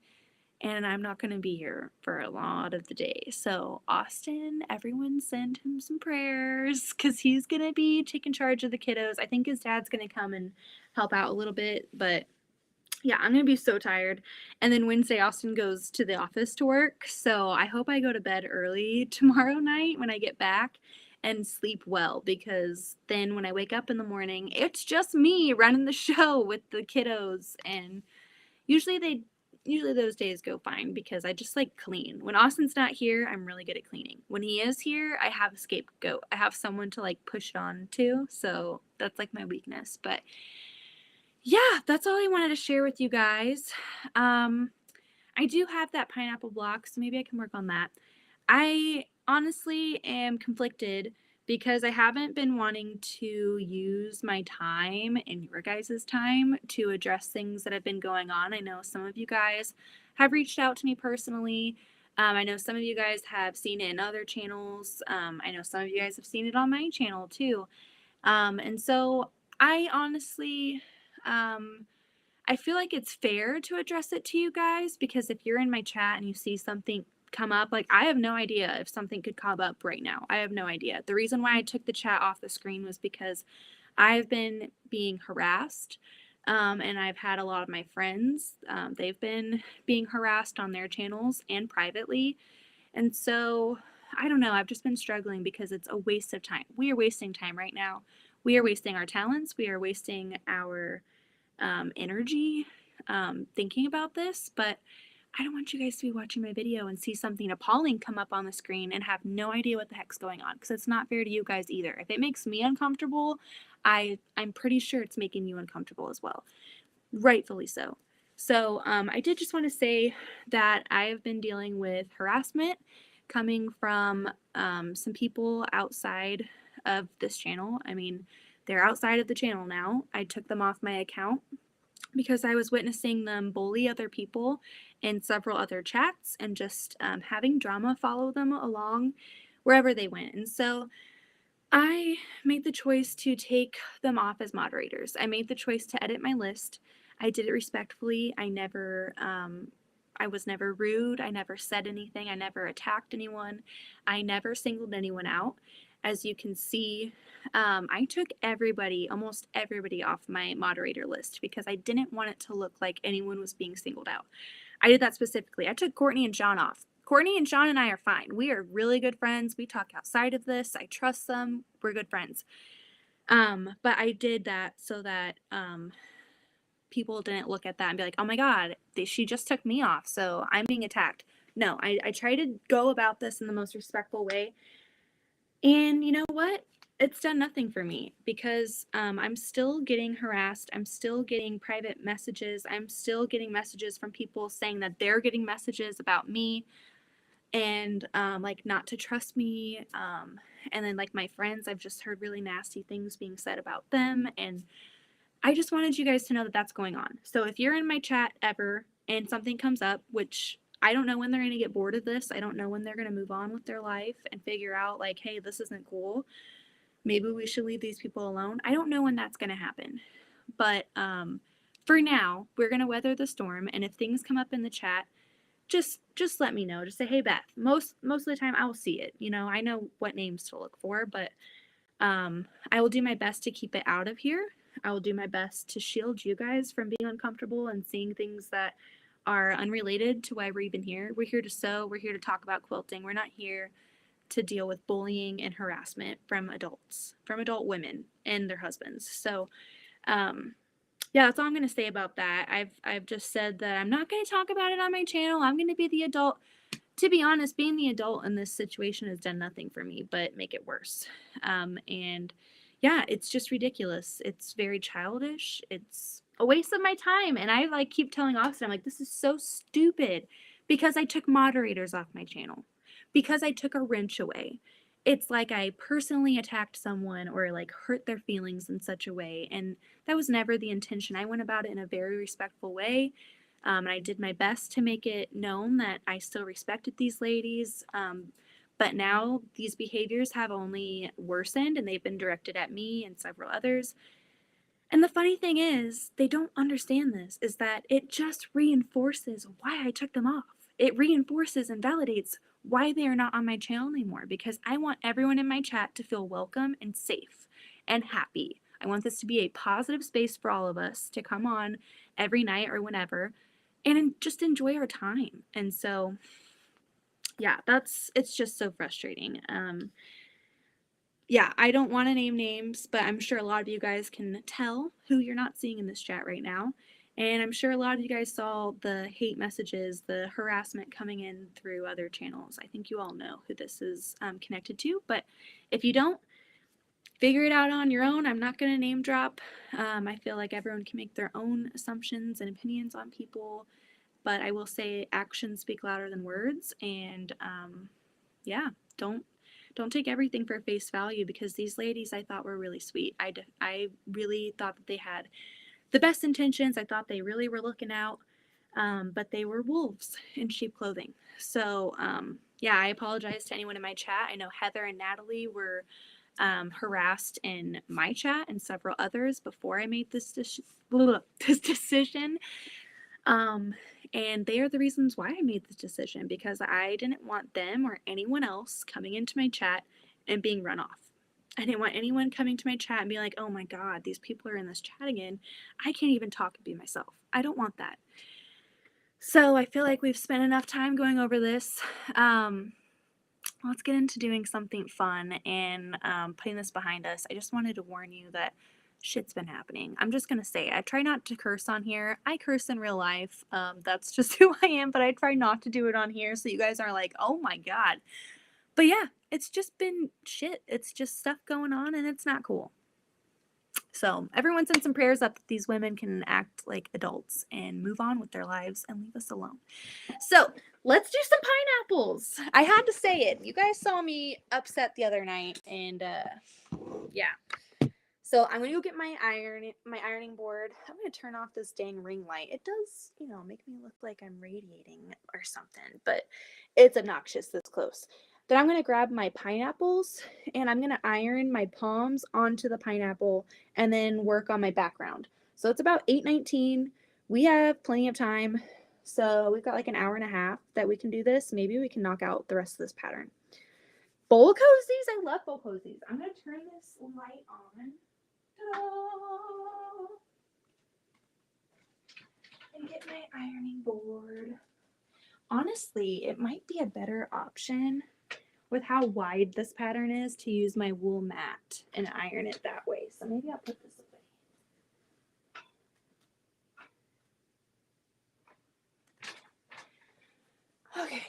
and I'm not going to be here for a lot of the day. So Austin, everyone send him some prayers because he's going to be taking charge of the kiddos. I think his dad's going to come and help out a little bit, but yeah, I'm going to be so tired. And then Wednesday, Austin goes to the office to work. So I hope I go to bed early tomorrow night when I get back and sleep well, because then when I wake up in the morning, it's just me running the show with the kiddos. And usually those days go fine because I just like clean. When Austin's not here, I'm really good at cleaning. When he is here, I have a scapegoat. I have someone to like push it on to. So that's like my weakness. But yeah, that's all I wanted to share with you guys. I do have that pineapple block, so maybe I can work on that. I honestly am conflicted because I haven't been wanting to use my time and your guys' time to address things that have been going on. I know some of you guys have reached out to me personally. I know some of you guys have seen it in other channels. I know some of you guys have seen it on my channel too. And so I honestly, I feel like it's fair to address it to you guys, because if you're in my chat and you see something come up, like, I have no idea if something could come up right now. I have no idea. The reason why I took the chat off the screen was because I've been being harassed, and I've had a lot of my friends, they've been being harassed on their channels and privately. And so I don't know, I've just been struggling because it's a waste of time. We are wasting time right now. We are wasting our talents. We are wasting our energy thinking about this, but I don't want you guys to be watching my video and see something appalling come up on the screen and have no idea what the heck's going on, because it's not fair to you guys either. If it makes me uncomfortable, I'm pretty sure it's making you uncomfortable as well. Rightfully so. So I did just want to say that I have been dealing with harassment coming from some people outside of this channel. I mean, they're outside of the channel now. I took them off my account because I was witnessing them bully other people in several other chats and just having drama follow them along wherever they went. And so I made the choice to take them off as moderators. I made the choice to edit my list. I did it respectfully. I was never rude. I never said anything. I never attacked anyone. I never singled anyone out. As you can see, I took almost everybody off my moderator list because I didn't want it to look like anyone was being singled out. I did that specifically. I took Courtney and Sean off. Courtney and Sean and I are fine. We are really good friends. We talk outside of this. I trust them. We're good friends. But I did that so that people didn't look at that and be like, oh my God, she just took me off, so I'm being attacked. No, I try to go about this in the most respectful way. And you know what? It's done nothing for me because I'm still getting harassed. I'm still getting private messages. I'm still getting messages from people saying that they're getting messages about me and like not to trust me. And then like my friends, I've just heard really nasty things being said about them. And I just wanted you guys to know that that's going on. So if you're in my chat ever and something comes up, which I don't know when they're going to get bored of this. I don't know when they're going to move on with their life and figure out like, hey, this isn't cool. Maybe we should leave these people alone. I don't know when that's going to happen. But for now, we're going to weather the storm. And if things come up in the chat, just let me know. Just say, hey, Beth. Most of the time I will see it. You know, I know what names to look for, but I will do my best to keep it out of here. I will do my best to shield you guys from being uncomfortable and seeing things that are unrelated to why we're even here. We're here to sew. We're here to talk about quilting. We're not here to deal with bullying and harassment from adults, from adult women and their husbands. So, yeah, that's all I'm going to say about that. I've just said that I'm not going to talk about it on my channel. I'm going to be the adult. To be honest, being the adult in this situation has done nothing for me but make it worse. And yeah, it's just ridiculous. It's very childish. It's a waste of my time. And I like keep telling Austin, I'm like, this is so stupid because I took moderators off my channel, because I took a wrench away. It's like I personally attacked someone or like hurt their feelings in such a way. And that was never the intention. I went about it in a very respectful way. And I did my best to make it known that I still respected these ladies. But now these behaviors have only worsened and they've been directed at me and several others. And the funny thing is, they don't understand this, is that it just reinforces why I took them off. It reinforces and validates why they are not on my channel anymore, because I want everyone in my chat to feel welcome and safe and happy. I want this to be a positive space for all of us to come on every night or whenever and just enjoy our time. And so, yeah, it's just so frustrating. Yeah, I don't want to name names, but I'm sure a lot of you guys can tell who you're not seeing in this chat right now. And I'm sure a lot of you guys saw the hate messages, the harassment coming in through other channels. I think you all know who this is connected to. But if you don't, figure it out on your own. I'm not going to name drop. I feel like everyone can make their own assumptions and opinions on people. But I will say actions speak louder than words. And yeah, don't take everything for face value, because these ladies I thought were really sweet. I really thought that they had the best intentions. I thought they really were looking out, but they were wolves in sheep clothing. So yeah, I apologize to anyone in my chat. I know Heather and Natalie were harassed in my chat and several others before I made this decision. And they are the reasons why I made this decision, because I didn't want them or anyone else coming into my chat and being run off. I didn't want anyone coming to my chat and being like, oh my God, these people are in this chat again. I can't even talk and be myself. I don't want that. So I feel like we've spent enough time going over this. Let's get into doing something fun and putting this behind us. I just wanted to warn you that shit's been happening. I'm just gonna say, I try not to curse on here. I curse in real life. That's just who I am, but I try not to do it on here so you guys aren't like, oh my God. But yeah, it's just been shit. It's just stuff going on and it's not cool. So everyone send some prayers up that these women can act like adults and move on with their lives and leave us alone. So let's do some pineapples. I had to say it. You guys saw me upset the other night, and yeah. So I'm gonna go get my ironing board. I'm gonna turn off this dang ring light. It does, make me look like I'm radiating or something, but it's obnoxious this close. Then I'm gonna grab my pineapples and I'm gonna iron my palms onto the pineapple and then work on my background. So it's about 8:19. We have plenty of time. So we've got like an hour and a half that we can do this. Maybe we can knock out the rest of this pattern. Bowl cozies. I love bowl cozies. I'm gonna turn this light on. And get my ironing board. Honestly, it might be a better option with how wide this pattern is to use my wool mat and iron it that way. So maybe I'll put this away. Okay.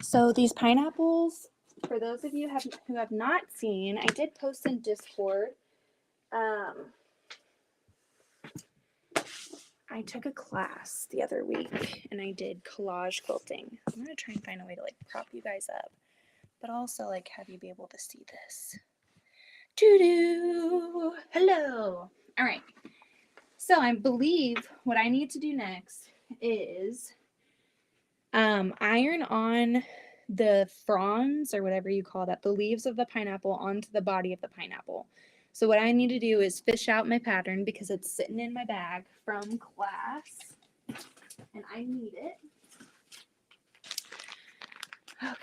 So these pineapples, for those of you who have not seen, I did post in Discord. I took a class the other week and I did collage quilting. I'm gonna try and find a way to like prop you guys up, but also like have you be able to see this. Doo-doo! Hello! Alright, so I believe what I need to do next is iron on the fronds or whatever you call that, the leaves of the pineapple onto the body of the pineapple. So what I need to do is fish out my pattern because it's sitting in my bag from class and I need it. Okay,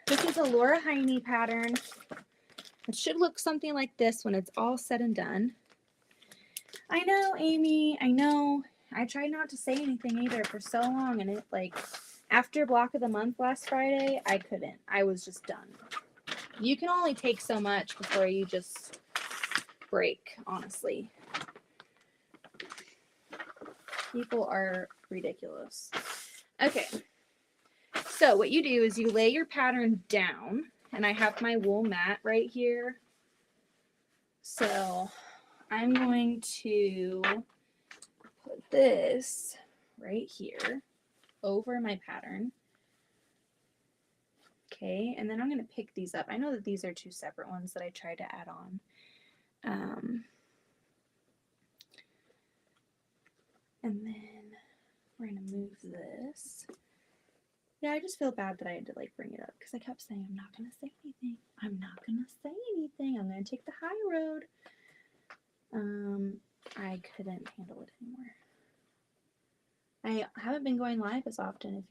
this is a Laura Heine pattern. It should look something like this when it's all said and done. I know, Amy, I know. I tried not to say anything either for so long, and it like after block of the month last Friday, I couldn't. I was just done. You can only take so much before you just break, honestly. People are ridiculous. Okay. So what you do is you lay your pattern down, and I have my wool mat right here. So I'm going to put this right here over my pattern. Okay, and then I'm going to pick these up. I know that these are two separate ones that I tried to add on. And then we're going to move this. Yeah, I just feel bad that I had to like bring it up because I kept saying I'm not going to say anything. I'm not going to say anything. I'm going to take the high road. I couldn't handle it anymore. I haven't been going live as often,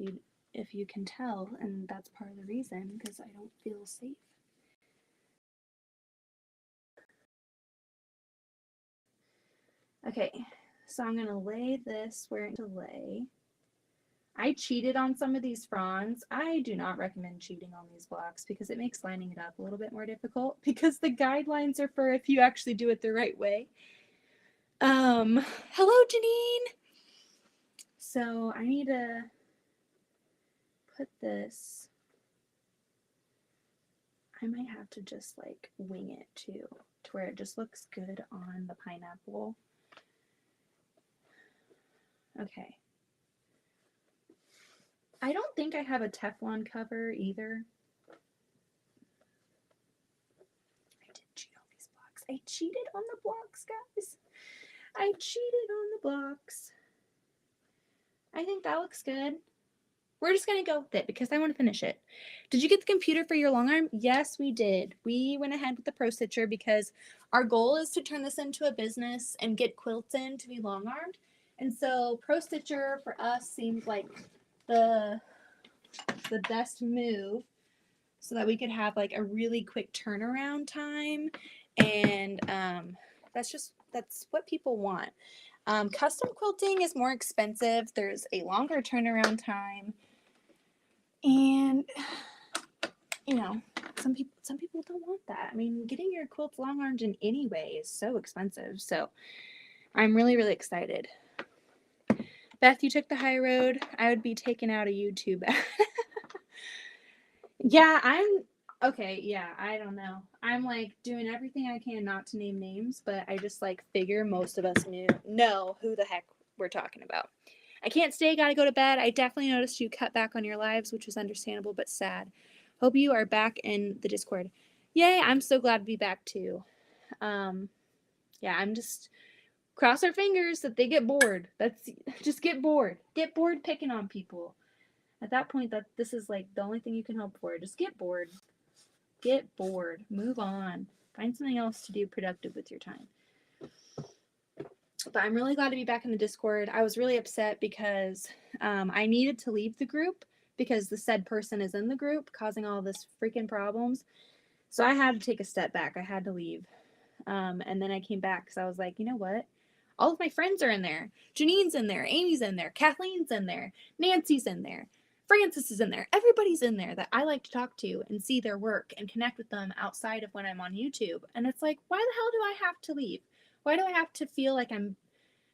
if you can tell, and that's part of the reason because I don't feel safe. Okay, so I'm gonna lay this where it to lay. I cheated on some of these fronds. I do not recommend cheating on these blocks because it makes lining it up a little bit more difficult because the guidelines are for if you actually do it the right way. Hello, Janine. So I need to put this. I might have to just like wing it too, to where it just looks good on the pineapple. Okay. I don't think I have a Teflon cover either. I did cheat on these blocks. I cheated on the blocks, guys. I cheated on the blocks. I think that looks good. We're just going to go with it because I want to finish it. Did you get the computer for your long arm? Yes, we did. We went ahead with the Pro Stitcher because our goal is to turn this into a business and get quilts in to be long armed. And so Pro Stitcher for us seemed like the best move so that we could have like a really quick turnaround time. And that's what people want. Custom quilting is more expensive. There's a longer turnaround time. And some people don't want that. I mean, getting your quilts long armed in any way is so expensive. So I'm really, really excited. Beth, you took the high road. I would be taken out of YouTube. Yeah, Okay, yeah, I don't know. I'm like doing everything I can not to name names, but I just like figure most of us know who the heck we're talking about. I can't stay, gotta go to bed. I definitely noticed you cut back on your lives, which was understandable but sad. Hope you are back in the Discord. Yay, I'm so glad to be back too. Yeah, I'm just cross our fingers that they get bored. That's just get bored. Get bored picking on people. At that point, that this is like the only thing you can hope for. Just get bored. Get bored. Move on. Find something else to do productive with your time. But I'm really glad to be back in the Discord. I was really upset because I needed to leave the group because the said person is in the group causing all this freaking problems. So I had to take a step back. I had to leave. And then I came back because I was like, you know what? All of my friends are in there. Janine's in there. Amy's in there. Kathleen's in there. Nancy's in there. Francis is in there. Everybody's in there that I like to talk to and see their work and connect with them outside of when I'm on YouTube. And it's like, why the hell do I have to leave? Why do I have to feel like I'm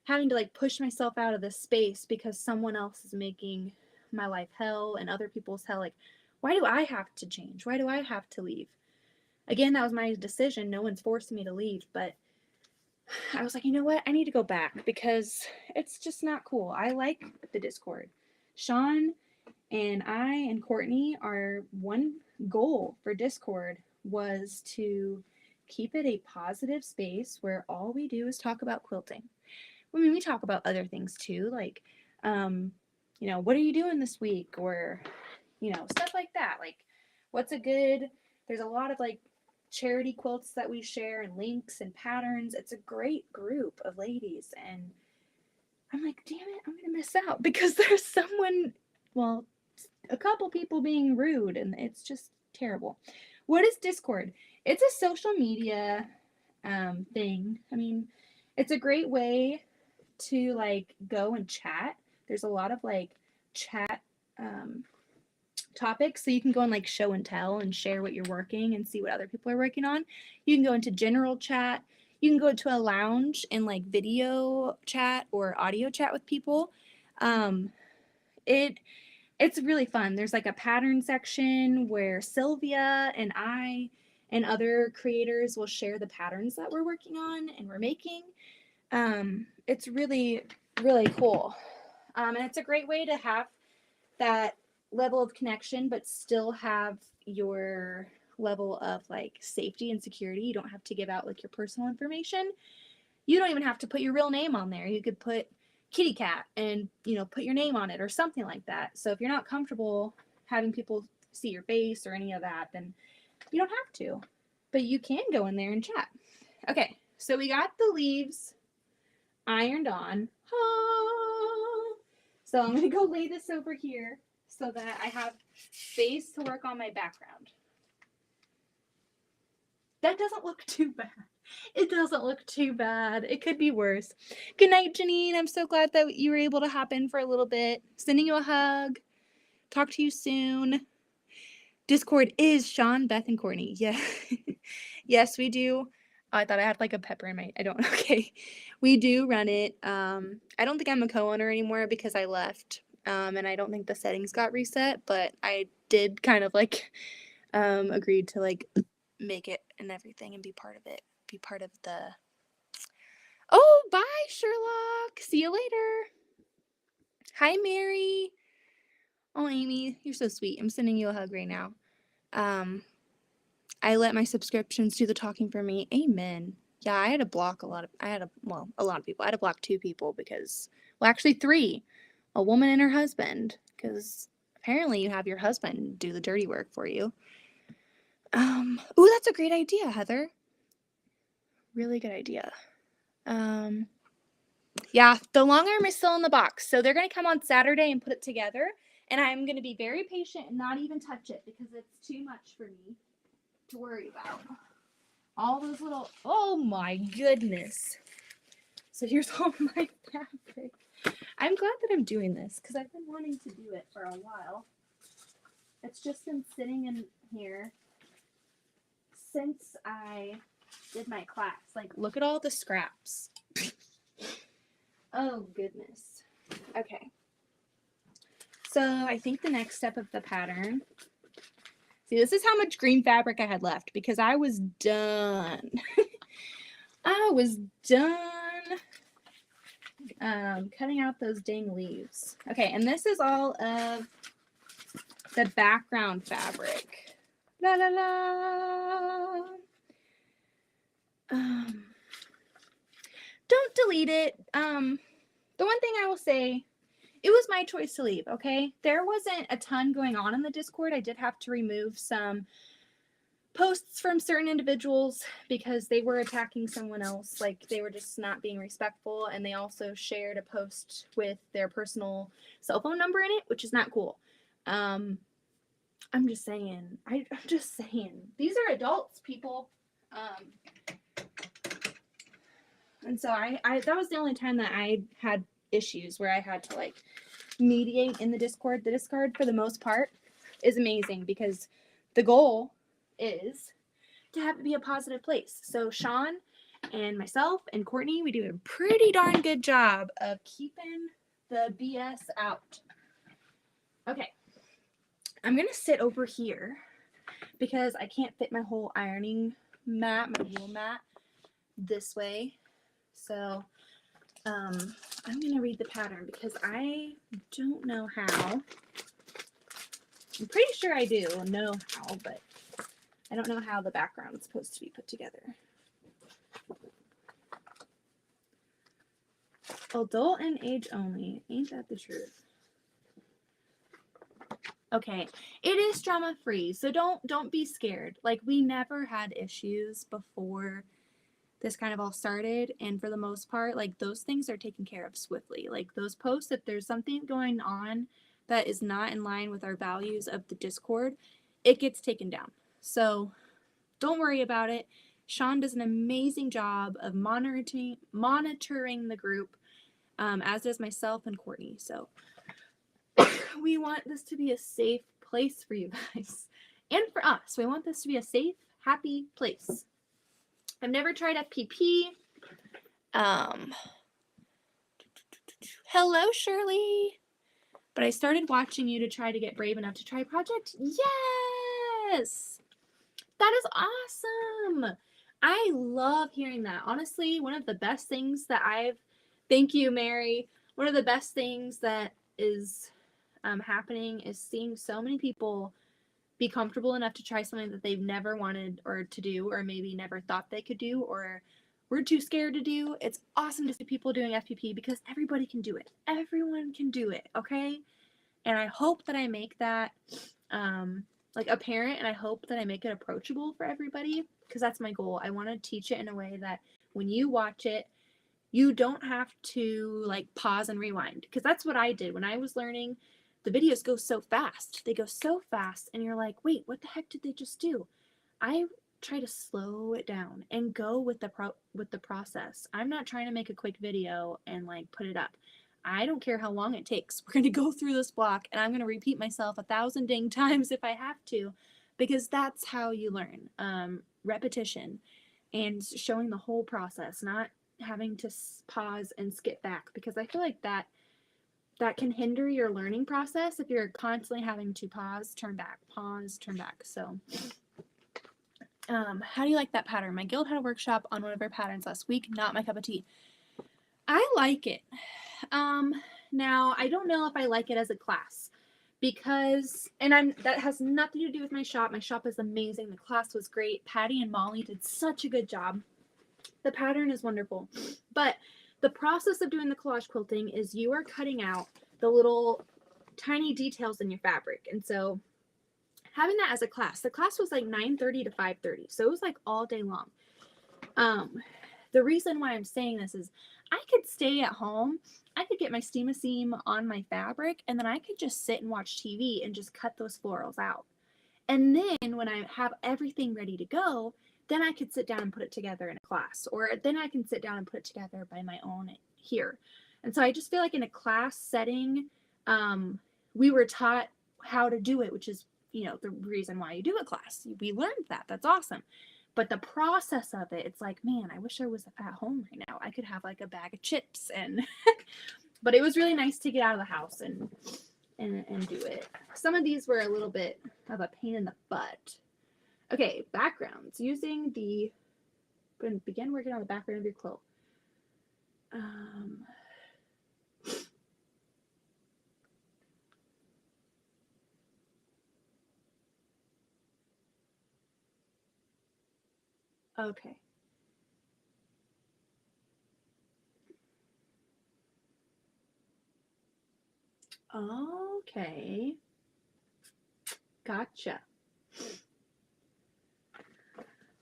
having to like push myself out of this space because someone else is making my life hell and other people's hell? Like, why do I have to change? Why do I have to leave? Again, that was my decision. No one's forcing me to leave, but I was like, you know what? I need to go back because it's just not cool. I like the Discord. Sean and I and Courtney, our one goal for Discord was to keep it a positive space where all we do is talk about quilting. I mean, we talk about other things too, like, what are you doing this week? Or, stuff like that. Like, there's a lot of like charity quilts that we share and links and patterns. It's a great group of ladies. And I'm like, damn it, I'm going to miss out because there's a couple people being rude and it's just terrible. What is Discord? It's a social media thing. I mean, it's a great way to like go and chat. There's a lot of like chat topics, so you can go and like show and tell and share what you're working and see what other people are working on. You can go into general chat. You can go to a lounge and like video chat or audio chat with people. It's really fun. There's like a pattern section where Sylvia and I and other creators will share the patterns that we're working on and we're making. It's really, really cool. And it's a great way to have that level of connection, but still have your level of like safety and security. You don't have to give out like your personal information. You don't even have to put your real name on there. You could put kitty cat and, put your name on it or something like that. So if you're not comfortable having people see your face or any of that, then you don't have to. But you can go in there and chat. Okay, so we got the leaves ironed on. So I'm going to go lay this over here so that I have space to work on my background. That doesn't look too bad. It doesn't look too bad. It could be worse. Good night, Janine. I'm so glad that you were able to hop in for a little bit. Sending you a hug. Talk to you soon. Discord is Sean, Beth, and Courtney. Yeah. Yes, we do. Oh, I thought I had like a pepper in my... I don't. Okay. We do run it. I don't think I'm a co-owner anymore because I left. And I don't think the settings got reset, but I did kind of like agreed to like make it and everything and be part of it. Be part of the... Oh, bye, Sherlock. See you later. Hi, Mary. Oh, Amy, you're so sweet. I'm sending you a hug right now. I let my subscriptions do the talking for me. Amen. Yeah, I had to block a lot of people. I had to block 2 people because, actually 3. A woman and her husband, because apparently you have your husband do the dirty work for you. Ooh, that's a great idea, Heather. Really good idea. Yeah, the long arm is still in the box. So they're going to come on Saturday and put it together. And I'm going to be very patient and not even touch it because it's too much for me to worry about. All those little, oh my goodness. So here's all my fabric. I'm glad that I'm doing this because I've been wanting to do it for a while. It's just been sitting in here since I did my class. Like, look at all the scraps. Oh, goodness. Okay. So I think the next step of the pattern, See, this is how much green fabric I had left because I was done. I was done cutting out those dang leaves. Okay, and this is all of the background fabric. La la la. Don't delete it. The one thing I will say, it was my choice to leave, okay? There wasn't a ton going on in the Discord. I did have to remove some posts from certain individuals because they were attacking someone else. Like, they were just not being respectful, and they also shared a post with their personal cell phone number in it, which is not cool. I'm just saying. I'm just saying. These are adults, people. And so I that was the only time that I had issues where I had to like mediate in the Discord. The Discord, for the most part, is amazing because the goal is to have it be a positive place. So Sean and myself and Courtney, we do a pretty darn good job of keeping the BS out. Okay, I'm gonna sit over here because I can't fit my whole ironing mat, my wool mat, this way. So I'm going to read the pattern because I don't know how. I'm pretty sure I do know how, but I don't know how the background is supposed to be put together. Adult and age only. Ain't that the truth? Okay, it is drama free, so don't be scared. Like, we never had issues before this kind of all started, and for the most part, like, those things are taken care of swiftly. Like, those posts, if there's something going on that is not in line with our values of the Discord, it gets taken down. So don't worry about it. Sean does an amazing job of monitoring the group, as does myself and Courtney. So we want this to be a safe place for you guys and for us. We want this to be a safe, happy place. I've never tried FPP. Hello, Shirley. But I started watching you to try to get brave enough to try Project. Yes! That is awesome. I love hearing that. Honestly, one of the best things that thank you, Mary. One of the best things that is happening is seeing so many people be comfortable enough to try something that they've never wanted or to do, or maybe never thought they could do, or were too scared to do. It's awesome to see people doing FPP because everybody can do it. Everyone can do it, okay? And I hope that I make that like apparent, and I hope that I make it approachable for everybody because that's my goal. I want to teach it in a way that when you watch it, you don't have to like pause and rewind, because that's what I did when I was learning. The videos go so fast. They go so fast, and you're like, wait, what the heck did they just do? I try to slow it down and go with the process. I'm not trying to make a quick video and like put it up. I don't care how long it takes. We're going to go through this block, and I'm going to repeat myself 1,000 dang times if I have to, because that's how you learn. Repetition and showing the whole process, not having to pause and skip back, because I feel like that can hinder your learning process if you're constantly having to pause, turn back, pause, turn back. So how do you like that pattern? My guild had a workshop on one of our patterns last week. Not my cup of tea. I like it. Now I don't know if I like it as a class, because, and that has nothing to do with my shop. My shop is amazing. The class was great. Patty and Molly did such a good job. The pattern is wonderful, but the process of doing the collage quilting is you are cutting out the little tiny details in your fabric. And so having that as a class, the class was like 9:30 to 5:30. So it was like all day long. The reason why I'm saying this is I could stay at home. I could get my Steam-A-Seam on my fabric, and then I could just sit and watch TV and just cut those florals out. And then when I have everything ready to go, then I could sit down and put it together in a class, or then I can sit down and put it together by my own here. And so I just feel like in a class setting, we were taught how to do it, which is, you know, the reason why you do a class. We learned that. That's awesome. But the process of it, it's like, man, I wish I was at home right now. I could have like a bag of chips and, but it was really nice to get out of the house and do it. Some of these were a little bit of a pain in the butt. Okay, backgrounds. Using the, begin working on the background of your quilt. Okay. Okay. Gotcha.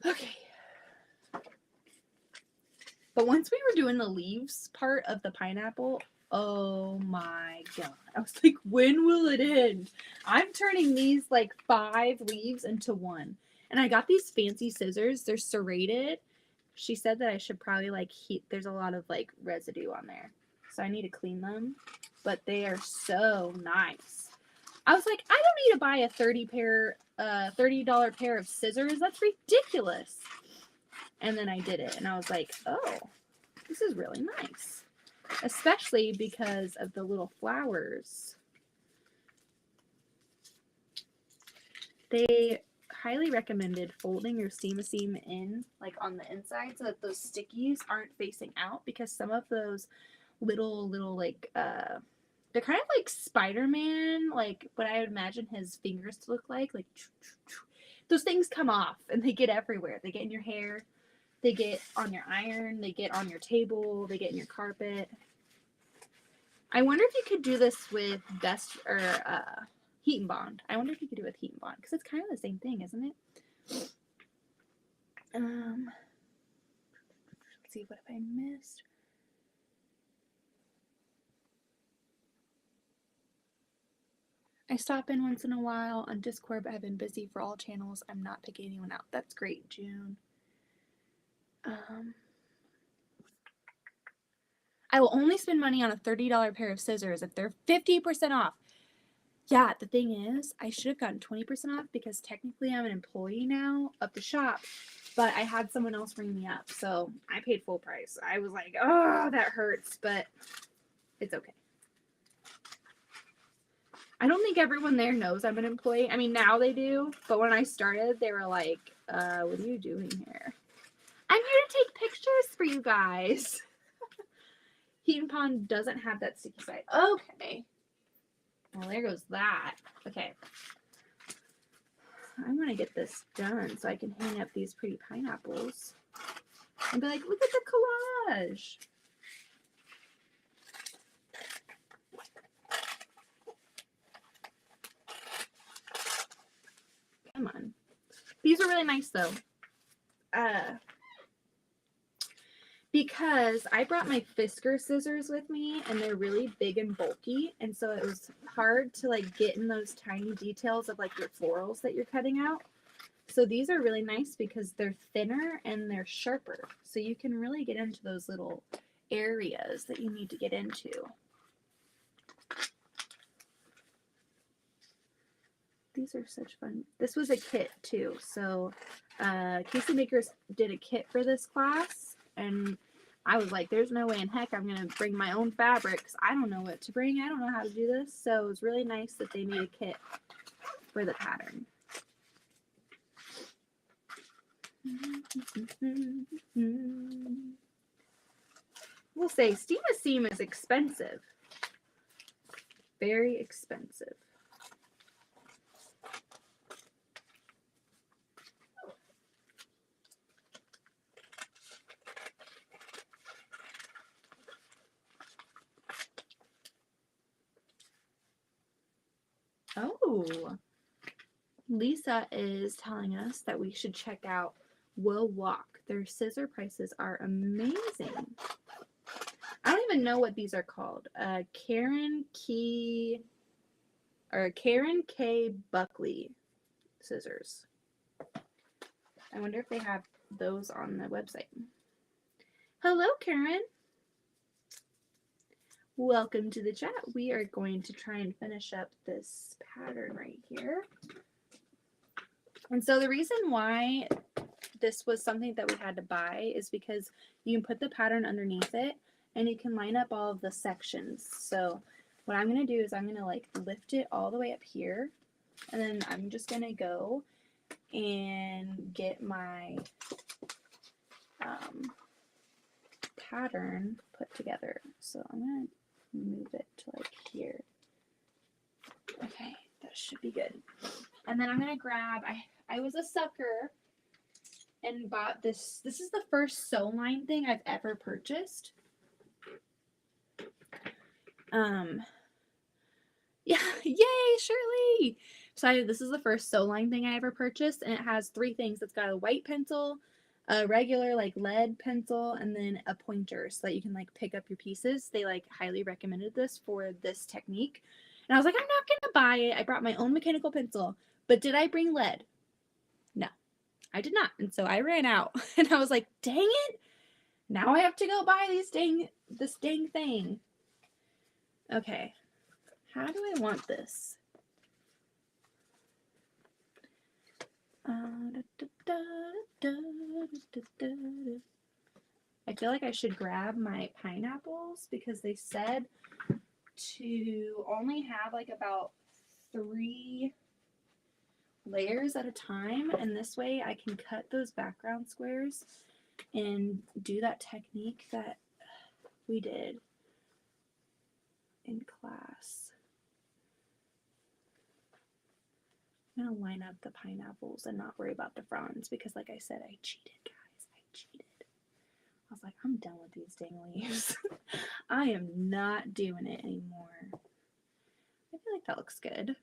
Okay. But once we were doing the leaves part of the pineapple, oh my god. I was like, when will it end? I'm turning these like 5 leaves into one. And I got these fancy scissors. They're serrated. She said that I should probably like heat. There's a lot of like residue on there. So I need to clean them. But they are so nice. I was like, I don't need to buy a $30 pair of scissors. That's ridiculous. And then I did it, and I was like, oh, this is really nice. Especially because of the little flowers. They highly recommended folding your seam in, like on the inside, so that those stickies aren't facing out, because some of those little like, they're kind of like Spider-Man, like what I would imagine his fingers to look like those things come off, and they get everywhere. They get in your hair. They get on your iron, they get on your table, they get in your carpet. I wonder if you could do this with Heat and Bond. I wonder if you could do it with Heat and Bond, because it's kind of the same thing, isn't it? Let's see, what have I missed? I stop in once in a while on Discord, but I've been busy for all channels. I'm not picking anyone out. That's great, June. I will only spend money on a $30 pair of scissors if they're 50% off. Yeah, the thing is, I should have gotten 20% off, because technically I'm an employee now of the shop, but I had someone else ring me up, so I paid full price. I was like, oh, that hurts, but it's okay. I don't think everyone there knows I'm an employee. I mean, now they do, but when I started, they were like, what are you doing here? I'm here to take pictures for you guys. Heat and Bond doesn't have that sticky side. Okay. Well, there goes that. Okay. I'm going to get this done so I can hang up these pretty pineapples. And be like, look at the collage. Come on. These are really nice, though. Because I brought my Fisker scissors with me, and they're really big and bulky, and so it was hard to like get in those tiny details of like your florals that you're cutting out. So these are really nice because they're thinner and they're sharper, so you can really get into those little areas that you need to get into. These are such fun. This was a kit too, so Casey Makers did a kit for this class, and I was like, there's no way in heck I'm going to bring my own fabrics. I don't know what to bring. I don't know how to do this. So it was really nice that they made a kit for the pattern. We'll say Steam a Seam is expensive. Very expensive. Oh, Lisa is telling us that we should check out Will Walk. Their scissor prices are amazing. I don't even know what these are called. Karen K. Buckley scissors. I wonder if they have those on the website. Hello, Karen. Welcome to the chat. We are going to try and finish up this pattern right here. And so the reason why this was something that we had to buy is because you can put the pattern underneath it and you can line up all of the sections. So what I'm going to do is I'm going to like lift it all the way up here And then I'm just going to go and get my pattern put together. So I'm going to move it to like here. Okay, that should be good. And then I'm going to grab, I was a sucker and bought this. This is the first sew line thing I've ever purchased. Yeah, yay, Shirley! So this is the first sew line thing I ever purchased, and it has 3 things. It's got a white pencil, a regular like lead pencil, and then a pointer so that you can like pick up your pieces. They like highly recommended this for this technique. And I was like, I'm not gonna buy it. I brought my own mechanical pencil. But did I bring lead? No, I did not. And so I ran out. And I was like, dang it! Now I have to go buy this dang thing. Okay. How do I want this? I feel like I should grab my pineapples because they said to only have like about 3 layers at a time, and this way I can cut those background squares and do that technique that we did in class. I'm going to line up the pineapples and not worry about the fronds because like I said, I cheated, guys. I cheated. I was like, I'm done with these dang leaves. I am not doing it anymore. I feel like that looks good.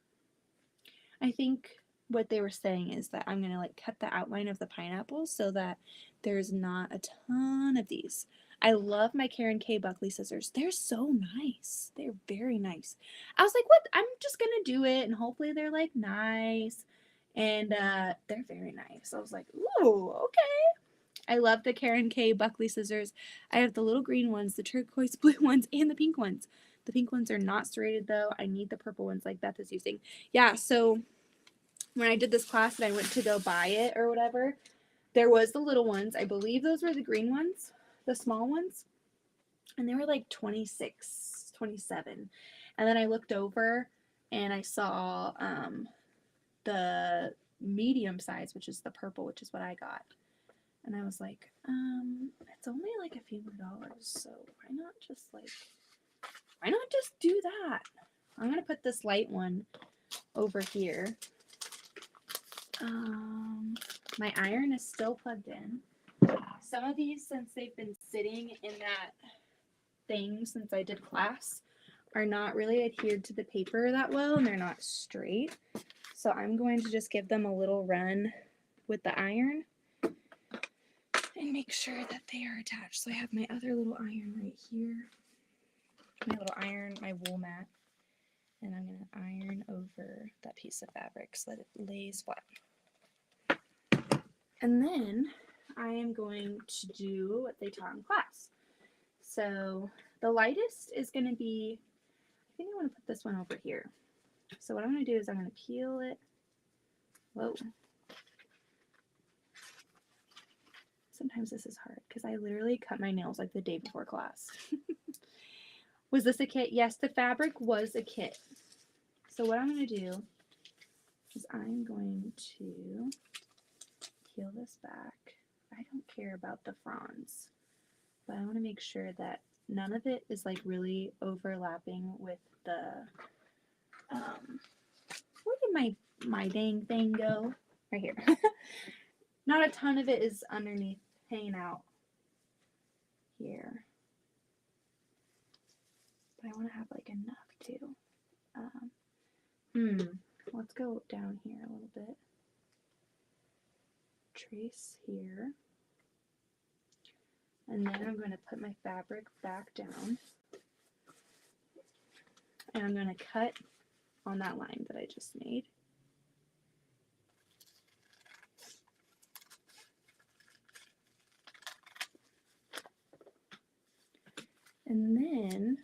I think what they were saying is that I'm going to like cut the outline of the pineapples so that there's not a ton of these. I love my Karen K Buckley scissors. They're so nice. They're very nice. I was like, what? I'm just going to do it and hopefully they're like nice. And they're very nice. I was like, ooh, okay. I love the Karen K Buckley scissors. I have the little green ones, the turquoise blue ones, and the pink ones. The pink ones are not serrated though. I need the purple ones like Beth is using. Yeah, so when I did this class and I went to go buy it or whatever, there was the little ones. I believe those were the green ones, the small ones. And they were like 26, 27. And then I looked over and I saw the medium size, which is the purple, which is what I got. And I was like, it's only like a few more dollars, so why not just do that? I'm gonna put this light one over here. My iron is still plugged in. Some of these, since they've been sitting in that thing since I did class, are not really adhered to the paper that well, and they're not straight. So I'm going to just give them a little run with the iron and make sure that they are attached. So I have my other little iron right here. My little iron, my wool mat. And I'm going to iron over that piece of fabric so that it lays flat. And then I am going to do what they taught in class. So the lightest is going to be, I think I want to put this one over here. So what I'm going to do is I'm going to peel it. Whoa. Sometimes this is hard because I literally cut my nails like the day before class. Was this a kit? Yes, the fabric was a kit. So what I'm going to do is I'm going to peel this back. I don't care about the fronds, but I want to make sure that none of it is like really overlapping with the, where did my dang thing go? Right here. Not a ton of it is underneath, hanging out here. But I want to have like enough too. Let's go down here a little bit. Trace here. And then I'm going to put my fabric back down. And I'm going to cut on that line that I just made. And then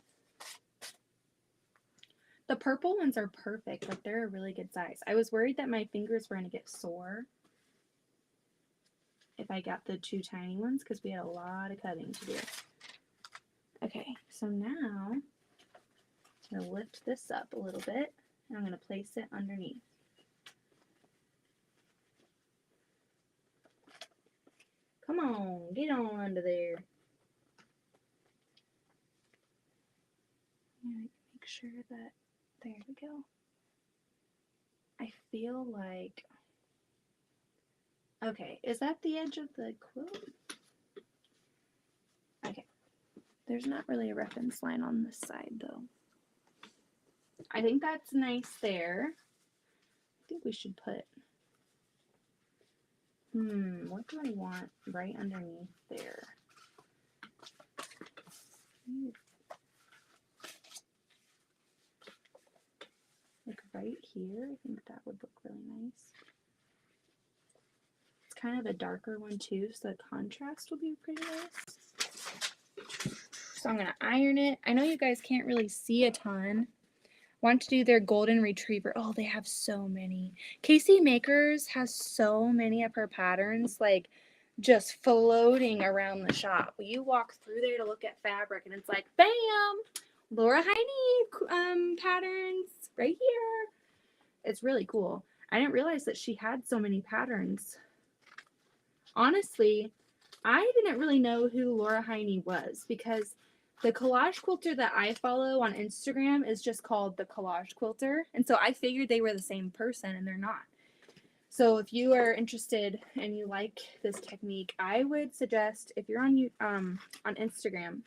the purple ones are perfect. Like they're a really good size. I was worried that my fingers were going to get sore if I got the 2 tiny ones because we had a lot of cutting to do. Okay, so now I'm going to lift this up a little bit and I'm going to place it underneath. Come on, get on under there. Yeah, make sure that, there we go. I feel like, okay, is that the edge of the quilt? Okay, there's not really a reference line on this side though. I think that's nice there. I think we should put, what do I want right underneath there? Like right here, I think that would look really nice. It's kind of a darker one too, so the contrast will be pretty nice. So I'm gonna iron it. I know you guys can't really see a ton. Want to do their golden retriever. Oh, they have so many. Casey Makers has so many of her patterns, like just floating around the shop. You walk through there to look at fabric and it's like, bam, Laura Heine patterns right here. It's really cool. I didn't realize that she had so many patterns. Honestly, I didn't really know who Laura Heine was because the collage quilter that I follow on Instagram is just called the Collage Quilter. And so I figured they were the same person, and they're not. So if you are interested and you like this technique, I would suggest, if you're on Instagram,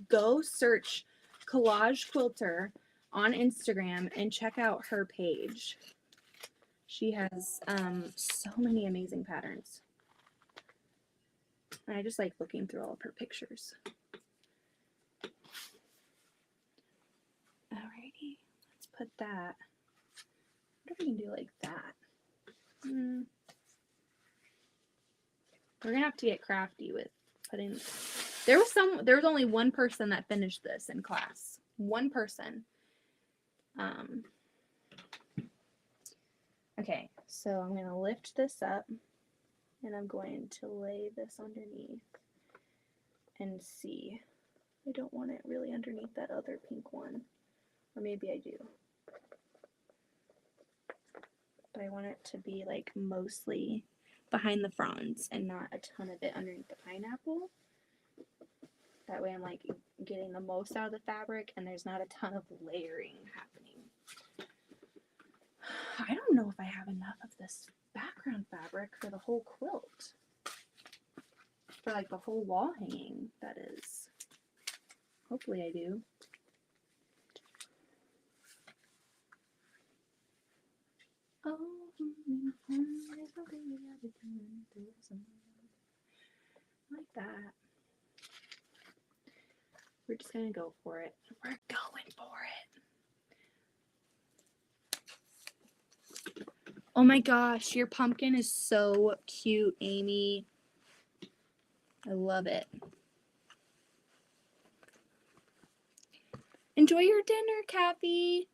go search Collage Quilter on Instagram and check out her page. She has so many amazing patterns. And I just like looking through all of her pictures. Alrighty, let's put that. What if we can do like that? We're gonna have to get crafty with putting. There was only one person that finished this in class. One person. Okay, so I'm gonna lift this up and I'm going to lay this underneath and see. I don't want it really underneath that other pink one. Or maybe I do. But I want it to be like mostly behind the fronds and not a ton of it underneath the pineapple. That way I'm like getting the most out of the fabric and there's not a ton of layering happening. I don't know if I have enough of this background fabric for the whole quilt. For like the whole wall hanging, that is. Hopefully I do. Oh, like that. We're just gonna go for it. We're going for it. Oh my gosh, your pumpkin is so cute, Amy. I love it. Enjoy your dinner, Kathy.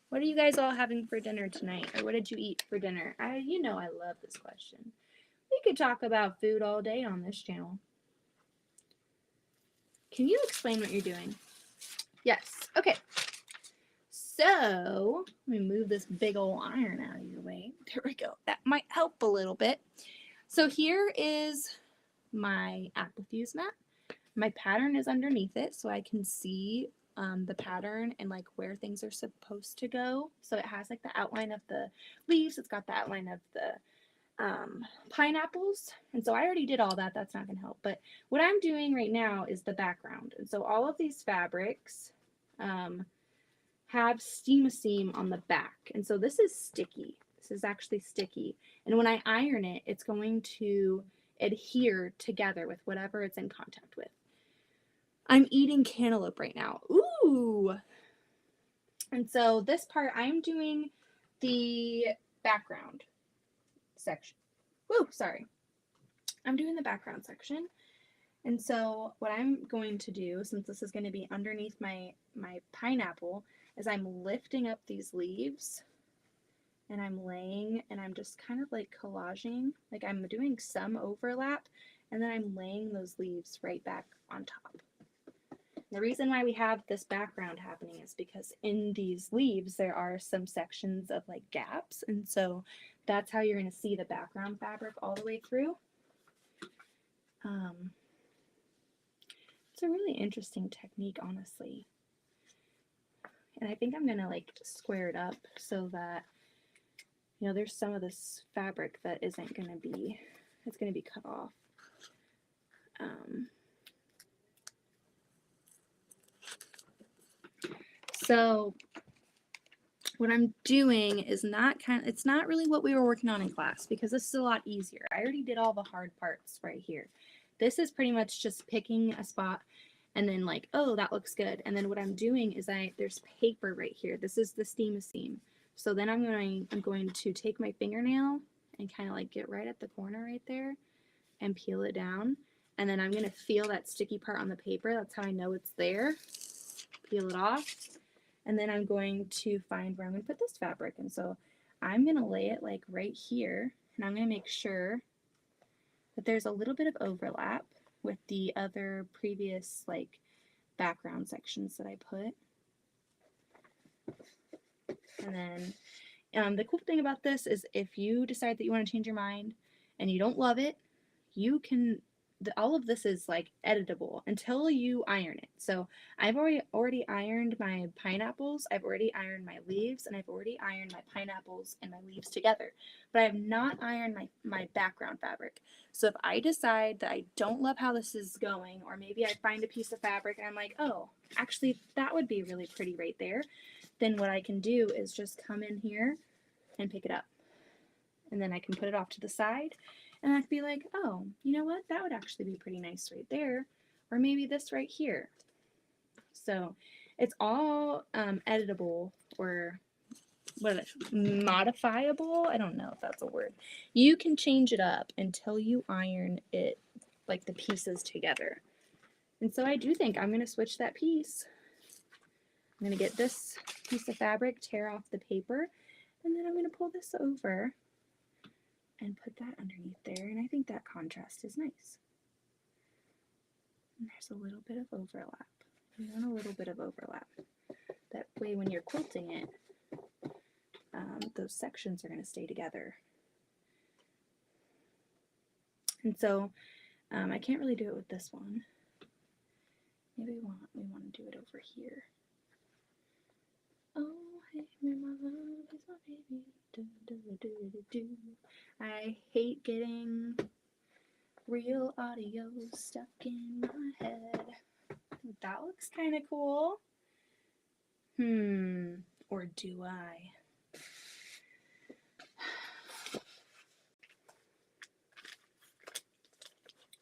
What are you guys all having for dinner tonight? Or what did you eat for dinner? You know I love this question. We could talk about food all day on this channel. Can you explain what you're doing? Yes. Okay. So, let me move this big old iron out of your way. There we go. That might help a little bit. So here is my Applefuse mat. My pattern is underneath it so I can see the pattern and like where things are supposed to go. So it has like the outline of the leaves. It's got the outline of the pineapples. And so I already did all that. That's not going to help. But what I'm doing right now is the background. And so all of these fabrics have steam on the back. And so this is sticky. This is actually sticky. And when I iron it, it's going to adhere together with whatever it's in contact with. I'm eating cantaloupe right now. Ooh! And so this part, I'm doing the background section. Woo, sorry. I'm doing the background section. And so what I'm going to do, since this is going to be underneath my pineapple, is I'm lifting up these leaves and I'm laying and I'm just kind of like collaging. Like I'm doing some overlap and then I'm laying those leaves right back on top. The reason why we have this background happening is because in these leaves there are some sections of like gaps, and so that's how you're going to see the background fabric all the way through. It's a really interesting technique, honestly. And I think I'm gonna like square it up so that, you know, there's some of this fabric that isn't gonna be, it's gonna be cut off. So what I'm doing is it's not really what we were working on in class, because this is a lot easier. I already did all the hard parts right here. This is pretty much just picking a spot and then like, oh, that looks good. And then what I'm doing is there's paper right here. This is the steam seam. So then I'm going to take my fingernail and kind of like get right at the corner right there and peel it down. And then I'm going to feel that sticky part on the paper. That's how I know it's there. Peel it off. And then I'm going to find where I'm going to put this fabric. And so I'm going to lay it like right here. And I'm going to make sure that there's a little bit of overlap with the other previous like background sections that I put. And then the cool thing about this is if you decide that you want to change your mind and you don't love it, you can, all of this is like editable until you iron it. So I've already ironed my pineapples, I've already ironed my leaves, and I've already ironed my pineapples and my leaves together. But I have not ironed my background fabric. So if I decide that I don't love how this is going, or maybe I find a piece of fabric and I'm like, oh, actually that would be really pretty right there, then what I can do is just come in here and pick it up. And then I can put it off to the side. And I could be like, oh, you know what? That would actually be pretty nice right there. Or maybe this right here. So it's all editable, or modifiable. I don't know if that's a word. You can change it up until you iron it, like the pieces together. And so I do think I'm going to switch that piece. I'm going to get this piece of fabric, tear off the paper, and then I'm going to pull this over and put that underneath there, and I think that contrast is nice. And there's a little bit of overlap. You want a little bit of overlap. That way when you're quilting it, those sections are going to stay together. And so I can't really do it with this one. Maybe we want to do it over here. Oh, hey, my love is my baby. Do, do, do, do, do. I hate getting real audio stuck in my head. That looks kind of cool. Or do I?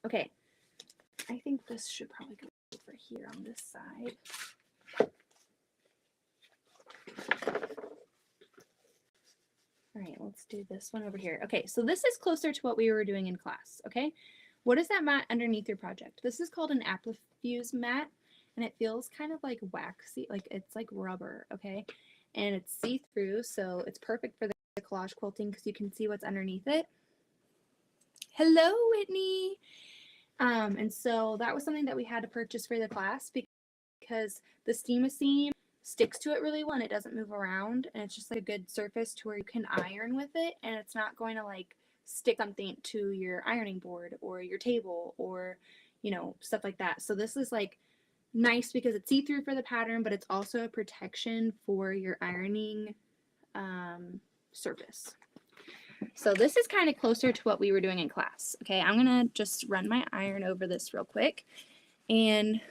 Okay, I think this should probably go over here on this side. All right, let's do this one over here. Okay, so this is closer to what we were doing in class, okay? What is that mat underneath your project? This is called an Applifuse mat, and it feels kind of like waxy, like it's like rubber, okay? And it's see-through, so it's perfect for the collage quilting because you can see what's underneath it. Hello, Whitney! And so that was something that we had to purchase for the class because the steam seam sticks to it really well and it doesn't move around, and it's just like a good surface to where you can iron with it, and it's not going to like stick something to your ironing board or your table or, you know, stuff like that. So this is like nice because it's see-through for the pattern, but it's also a protection for your ironing surface. So this is kind of closer to what we were doing in class. Okay, I'm gonna just run my iron over this real quick, and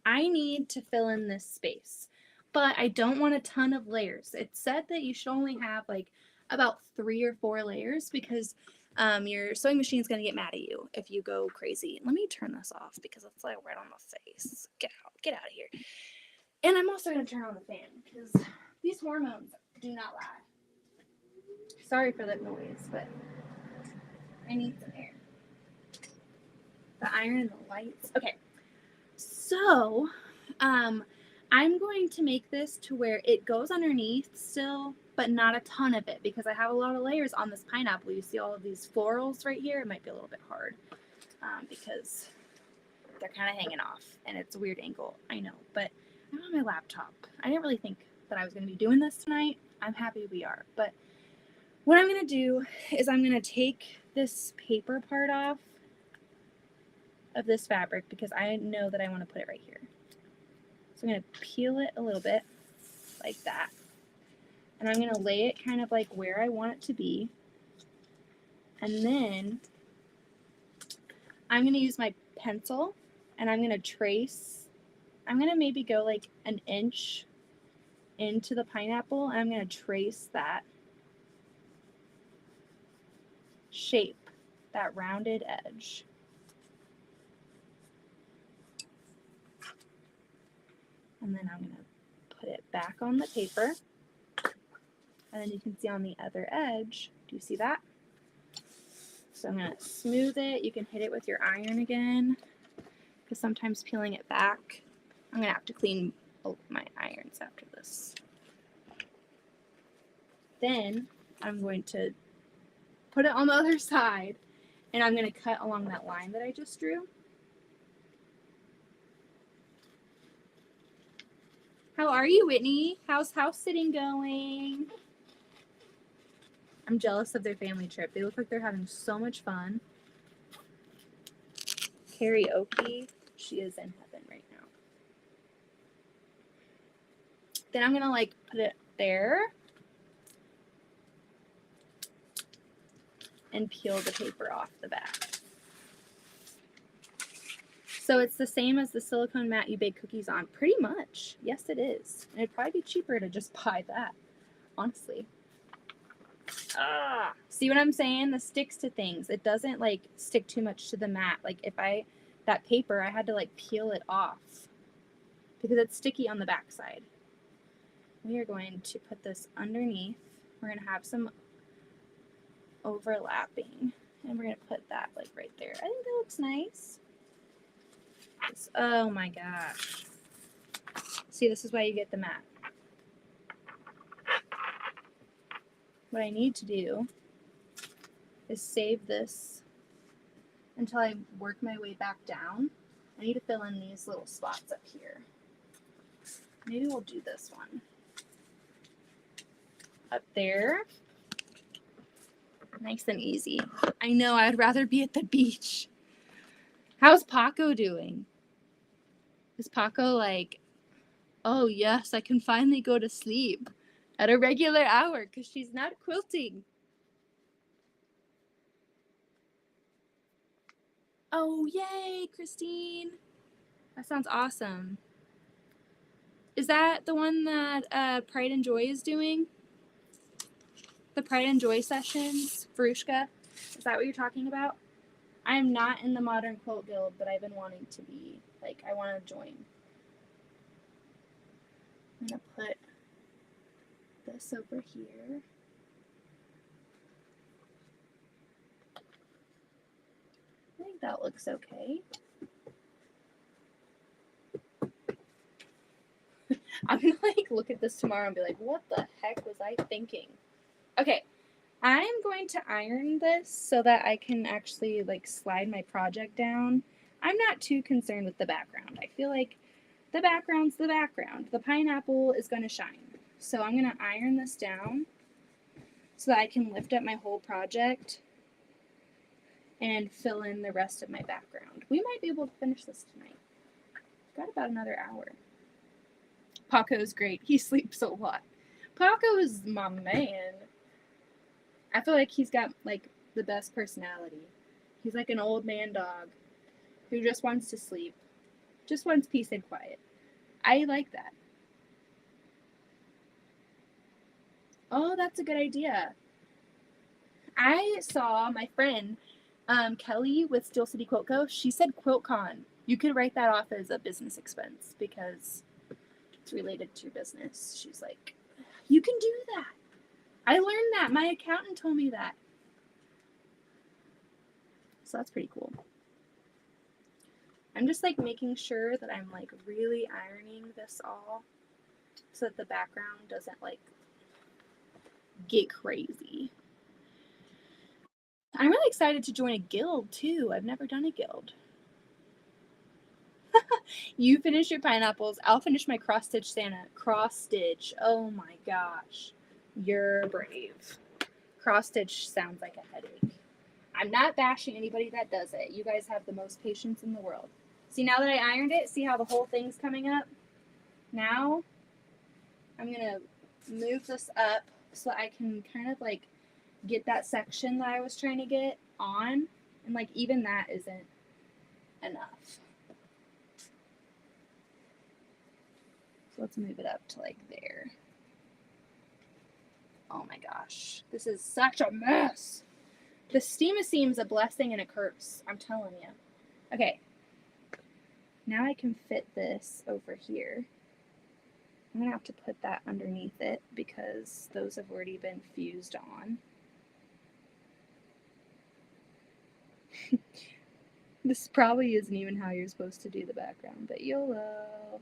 I need to fill in this space, but I don't want a ton of layers. It said that you should only have like about 3 or 4 layers because your sewing machine is going to get mad at you if you go crazy. Let me turn this off because it's like right on the face. Get out of here. And I'm also going to turn on the fan because these hormones do not lie. Sorry for that noise, but I need some air. The iron and the lights. Okay. So, I'm going to make this to where it goes underneath still, but not a ton of it because I have a lot of layers on this pineapple. You see all of these florals right here? It might be a little bit hard because they're kind of hanging off and it's a weird angle. I know, but I'm on my laptop. I didn't really think that I was going to be doing this tonight. I'm happy we are, but what I'm going to do is I'm going to take this paper part off of this fabric because I know that I want to put it right here. So I'm going to peel it a little bit like that. And I'm going to lay it kind of like where I want it to be. And then I'm going to use my pencil and I'm going to trace. I'm going to maybe go like an inch into the pineapple and I'm going to trace that shape, that rounded edge. And then I'm going to put it back on the paper. And then you can see on the other edge, do you see that? So I'm going to smooth it. You can hit it with your iron again, because sometimes peeling it back, I'm going to have to clean my irons after this. Then I'm going to put it on the other side, and I'm going to cut along that line that I just drew. How are you, Whitney? How's house sitting going? I'm jealous of their family trip. They look like they're having so much fun. Karaoke, she is in heaven right now. Then I'm gonna like put it there and peel the paper off the back. So it's the same as the silicone mat you bake cookies on. Pretty much. Yes, it is. And it'd probably be cheaper to just buy that, honestly. See what I'm saying? This sticks to things. It doesn't like stick too much to the mat. Like if that paper, I had to like peel it off because it's sticky on the back side. We are going to put this underneath. We're going to have some overlapping and we're going to put that like right there. I think that looks nice. Oh my gosh. See, this is why you get the mat. What I need to do is save this until I work my way back down. I need to fill in these little spots up here. Maybe we'll do this one. Up there. Nice and easy. I know, I'd rather be at the beach. How's Paco doing? Is Paco like, oh yes, I can finally go to sleep at a regular hour because she's not quilting. Oh, yay, Christine. That sounds awesome. Is that the one that Pride and Joy is doing? The Pride and Joy sessions, Verushka? Is that what you're talking about? I am not in the Modern Quilt Guild, but I've been wanting to be. Like, I want to join. I'm going to put this over here. I think that looks okay. I'm going to like look at this tomorrow and be like, what the heck was I thinking? Okay, I'm going to iron this so that I can actually like slide my project down. I'm not too concerned with the background. I feel like the background's the background. The pineapple is going to shine. So I'm going to iron this down so that I can lift up my whole project and fill in the rest of my background. We might be able to finish this tonight. Got about another hour. Paco's great. He sleeps a lot. Paco is my man. I feel like he's got like the best personality. He's like an old man dog who just wants to sleep. Just wants peace and quiet. I like that. Oh, that's a good idea. I saw my friend Kelly with Steel City Quilt Co. She said QuiltCon. You could write that off as a business expense because it's related to your business. She's like, you can do that. I learned that. My accountant told me that. So that's pretty cool. I'm just like making sure that I'm like really ironing this all so that the background doesn't like get crazy. I'm really excited to join a guild too. I've never done a guild. You finish your pineapples. I'll finish my cross stitch Santa. Cross stitch. Oh my gosh. You're brave. Cross stitch sounds like a headache. I'm not bashing anybody that does it. You guys have the most patience in the world. See, now that I ironed it, see how the whole thing's coming up? Now, I'm going to move this up so I can kind of like get that section that I was trying to get on. And like even that isn't enough. So let's move it up to like there. Oh my gosh, this is such a mess. The steam seems a blessing and a curse, I'm telling you. Okay, now I can fit this over here. I'm gonna have to put that underneath it because those have already been fused on. This probably isn't even how you're supposed to do the background, but YOLO.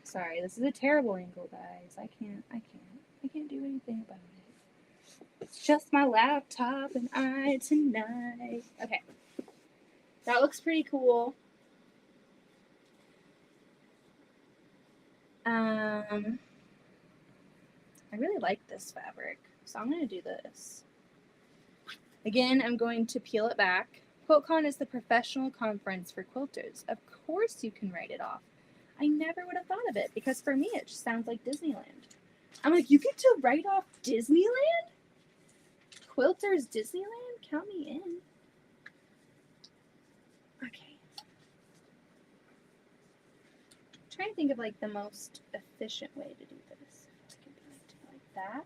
Sorry, this is a terrible angle, guys. I can't do anything about it. It's just my laptop and I tonight. Okay. That looks pretty cool. I really like this fabric, so I'm going to do this. Again, I'm going to peel it back. QuiltCon is the professional conference for quilters. Of course you can write it off. I never would have thought of it because for me it just sounds like Disneyland. I'm like, you get to write off Disneyland? Quilters Disneyland? Count me in. Okay. I'm trying to think of like the most efficient way to do this. It could be like that.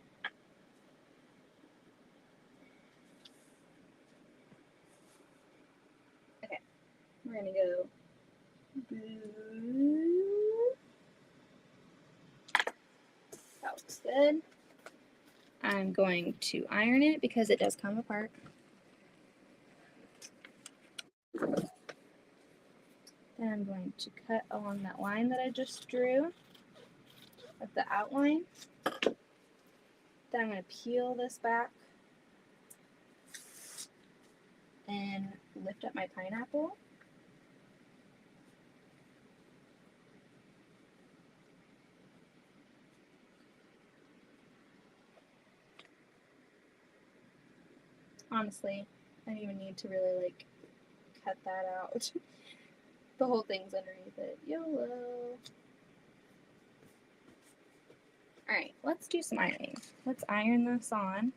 Okay. We're gonna go blue. That looks good. I'm going to iron it because it does come apart. Then I'm going to cut along that line that I just drew of the outline. Then I'm going to peel this back and lift up my pineapple. Honestly, I don't even need to really like cut that out. The whole thing's underneath it. YOLO. Alright, let's do some ironing. Let's iron this on.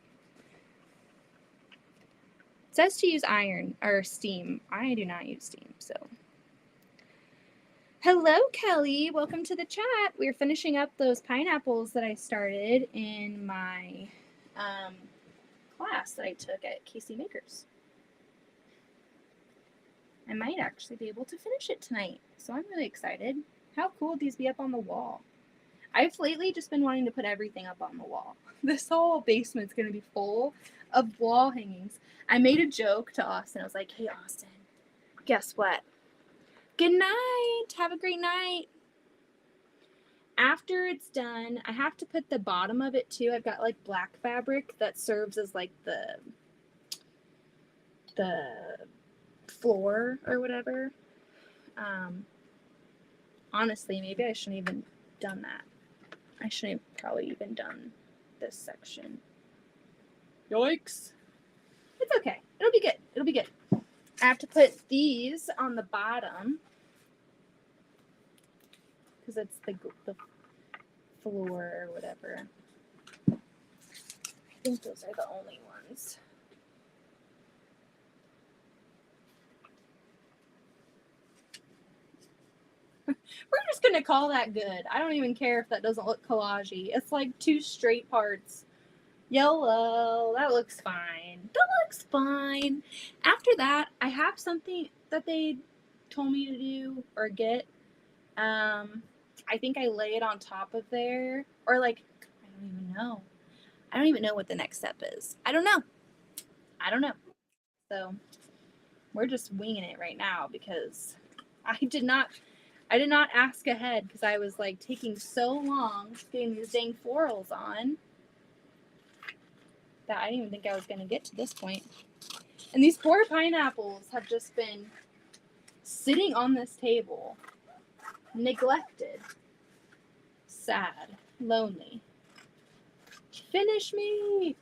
It says to use iron or steam. I do not use steam, so. Hello, Kelly. Welcome to the chat. We're finishing up those pineapples that I started in my class that I took at KC Makers. I might actually be able to finish it tonight, so I'm really excited. How cool would these be up on the wall? I've lately just been wanting to put everything up on the wall. This whole basement's going to be full of wall hangings. I made a joke to Austin. I was like, hey, Austin, guess what? Good night. Have a great night. After it's done, I have to put the bottom of it too. I've got like black fabric that serves as like the floor or whatever. Honestly, maybe I shouldn't even done that. I shouldn't have probably even done this section. Yikes. It's okay. It'll be good. It'll be good. I have to put these on the bottom because it's the floor or whatever. I think those are the only ones. We're just going to call that good. I don't even care if that doesn't look collage-y. It's like two straight parts. YOLO. That looks fine. That looks fine. After that, I have something that they told me to do or get. I think I lay it on top of there. Or like, I don't even know. I don't even know what the next step is. I don't know. So we're just winging it right now because I did not ask ahead because I was like taking so long getting these dang florals on that I didn't even think I was going to get to this point. And these poor pineapples have just been sitting on this table, neglected, sad, lonely. Finish me!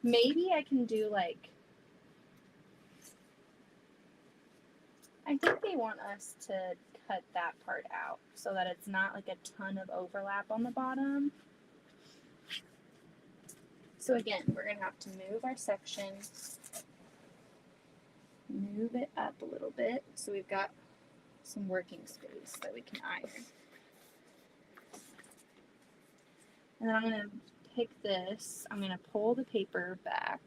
maybe I can do like, I think they want us to cut that part out so that it's not like a ton of overlap on the bottom. So again, we're gonna have to move our section, move it up a little bit so we've got some working space that we can iron. And then I'm gonna pick this, I'm gonna pull the paper back.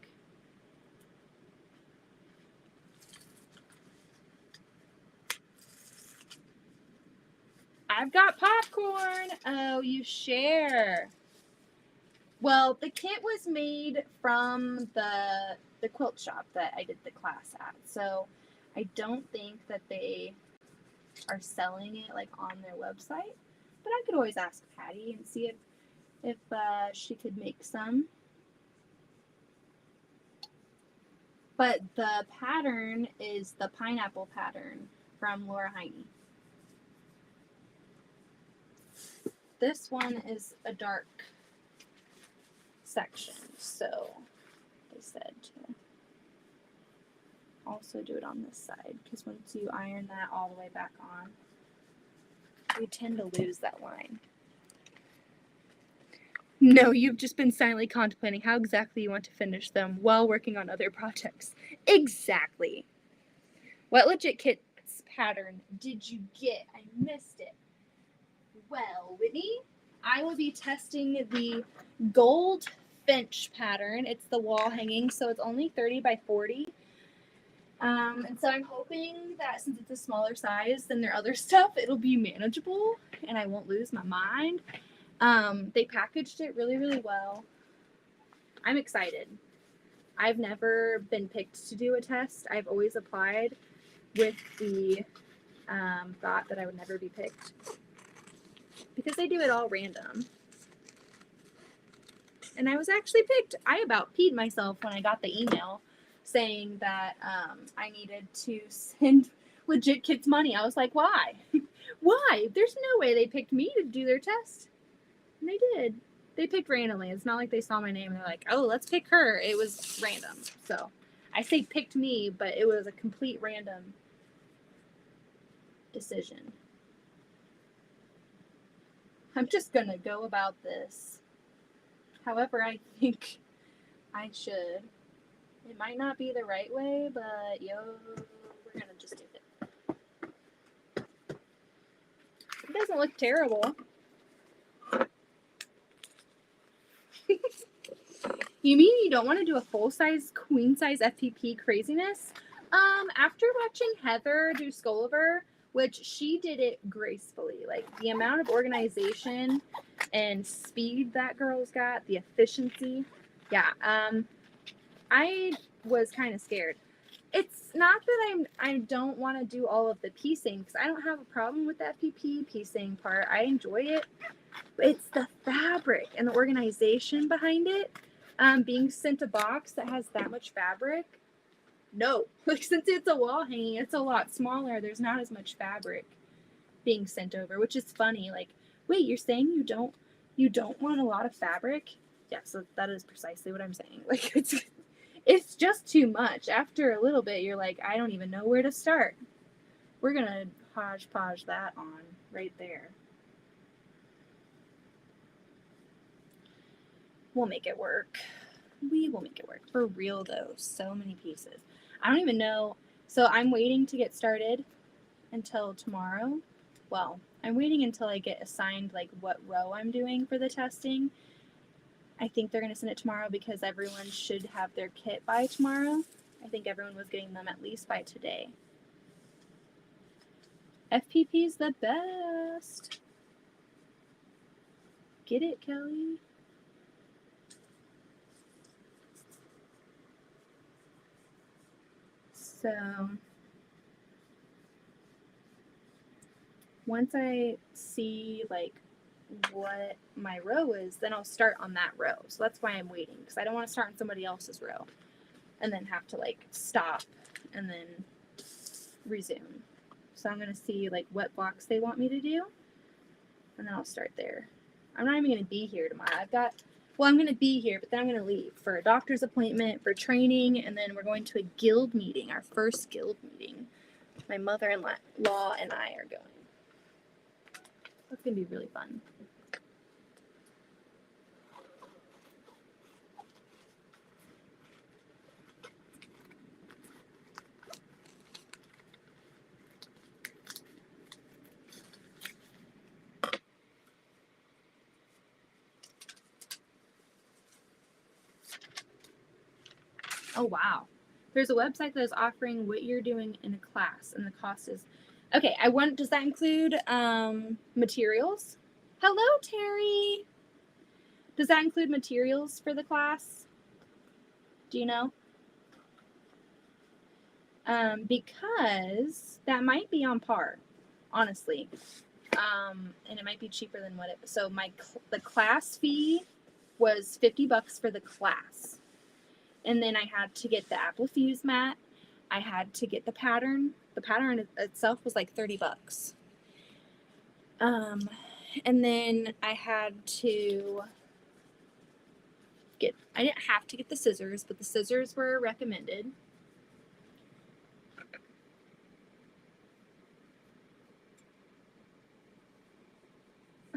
I've got popcorn. Oh, you share. Well, the kit was made from the quilt shop that I did the class at. So I don't think that they are selling it like on their website. But I could always ask Patty and see if she could make some. But the pattern is the pineapple pattern from Laura Heine. This one is a dark section, so they said to also do it on this side, because once you iron that all the way back on, we tend to lose that line. No, you've just been silently contemplating how exactly you want to finish them while working on other projects. Exactly. What Legit Kits pattern did you get? I missed it. Well, Whitney, I will be testing the gold finch pattern. It's the wall hanging, so it's only 30 by 40. And so I'm hoping that since it's a smaller size than their other stuff, it'll be manageable and I won't lose my mind. They packaged it really, really well. I'm excited. I've never been picked to do a test. I've always applied with the thought that I would never be picked, because they do it all random. And I was actually picked. I about peed myself when I got the email saying that I needed to send Legit Kits money. I was like, why? Why? There's no way they picked me to do their test. And they did. They picked randomly. It's not like they saw my name and they're like, oh, let's pick her. It was random. So I say picked me, but it was a complete random decision. I'm just going to go about this however I think I should. It might not be the right way, but we're going to just do it. It doesn't look terrible. You mean you don't want to do a full-size, queen-size FPP craziness? After watching Heather do Skulliver, which she did it gracefully, like the amount of organization and speed that girl's got, the efficiency. Yeah, I was kind of scared. It's not that I don't want to do all of the piecing, because I don't have a problem with the FPP piecing part. I enjoy it. But it's the fabric and the organization behind it. Being sent a box that has that much fabric. No, like since it's a wall hanging, it's a lot smaller. There's not as much fabric being sent over, which is funny. Like, wait, you're saying you don't want a lot of fabric? Yeah, so that is precisely what I'm saying. Like, it's just too much. After a little bit, you're like, I don't even know where to start. We're gonna hodgepodge that on right there. We'll make it work. We will make it work. For real though, so many pieces. I don't even know. So I'm waiting to get started until tomorrow. Well, I'm waiting until I get assigned like what row I'm doing for the testing. I think they're going to send it tomorrow because everyone should have their kit by tomorrow. I think everyone was getting them at least by today. FPP's the best. Get it, Kelly? So once I see like what my row is, then I'll start on that row. So that's why I'm waiting, because I don't want to start on somebody else's row and then have to like stop and then resume. So I'm going to see like what blocks they want me to do, and then I'll start there. I'm not even going to be here tomorrow. I've got Well, I'm going to be here, but then I'm going to leave for a doctor's appointment, for training, and then we're going to a guild meeting, our first guild meeting. My mother-in-law and I are going. That's going to be really fun. Oh, wow. There's a website that is offering what you're doing in a class, and the cost is... Okay, does that include materials? Hello, Terry. Does that include materials for the class? Do you know? Because that might be on par, honestly. And it might be cheaper than what it... So the class fee was $50 for the class. And then I had to get the apple fuse mat. I had to get the pattern. The pattern itself was like $30. And then I had to I didn't have to get the scissors, but the scissors were recommended.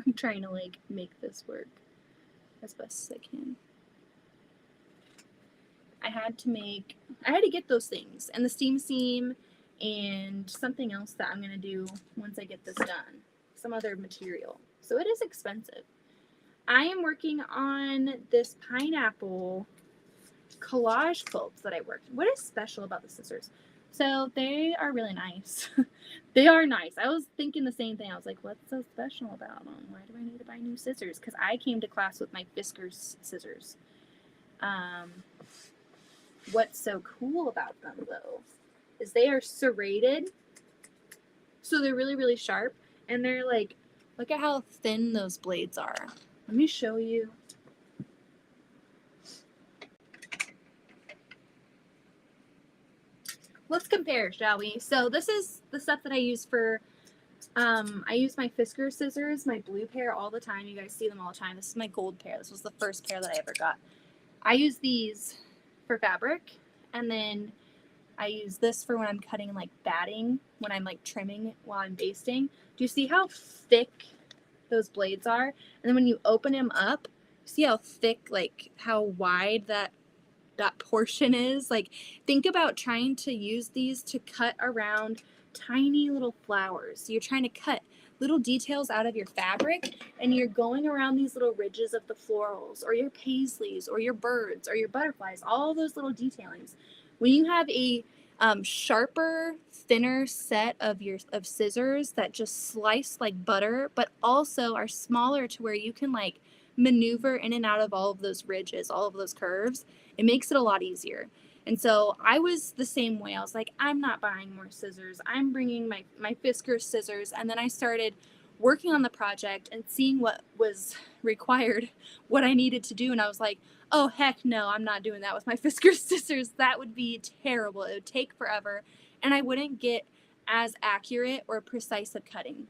I'm trying to like make this work as best as I can. I had to get those things, and the steam seam and something else that I'm going to do once I get this done. Some other material. So it is expensive. I am working on this pineapple collage quilts that I worked. What is special about the scissors? So they are really nice. They are nice. I was thinking the same thing. I was like, what's so special about them? Why do I need to buy new scissors? Because I came to class with my Fiskars scissors. What's so cool about them, though, is they are serrated. So they're really, really sharp. And they're like, look at how thin those blades are. Let me show you. Let's compare, shall we? So this is the stuff that I use for, I use my Fiskars scissors, my blue pair all the time. You guys see them all the time. This is my gold pair. This was the first pair that I ever got. I use these for fabric, and then I use this for when I'm cutting like batting, when I'm like trimming while I'm basting. Do you see how thick those blades are? And then when you open them up, see how thick, like how wide that portion is? Like, think about trying to use these to cut around tiny little flowers. You're trying to cut little details out of your fabric, and you're going around these little ridges of the florals or your paisleys or your birds or your butterflies, all those little detailings. When you have a sharper, thinner set of scissors that just slice like butter, but also are smaller to where you can like maneuver in and out of all of those ridges, all of those curves, it makes it a lot easier. And so I was the same way. I was like, I'm not buying more scissors. I'm bringing my Fiskars scissors. And then I started working on the project and seeing what was required, what I needed to do. And I was like, oh, heck no, I'm not doing that with my Fiskars scissors. That would be terrible. It would take forever. And I wouldn't get as accurate or precise at cutting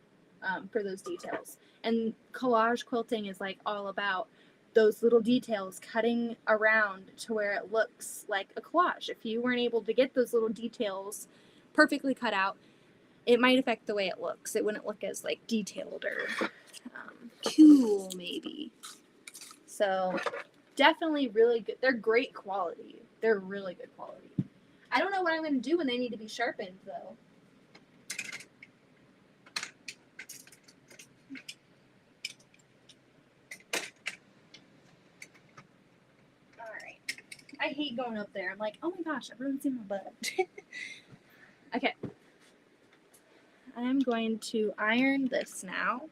for those details. And collage quilting is like all about those little details, cutting around to where it looks like a collage. If you weren't able to get those little details perfectly cut out, it might affect the way it looks. It wouldn't look as like detailed or cool maybe. So definitely really good. They're great quality. They're really good quality. I don't know what I'm going to do when they need to be sharpened though. I hate going up there. I'm like, oh my gosh, everyone's seeing my butt. Okay. I'm going to iron this now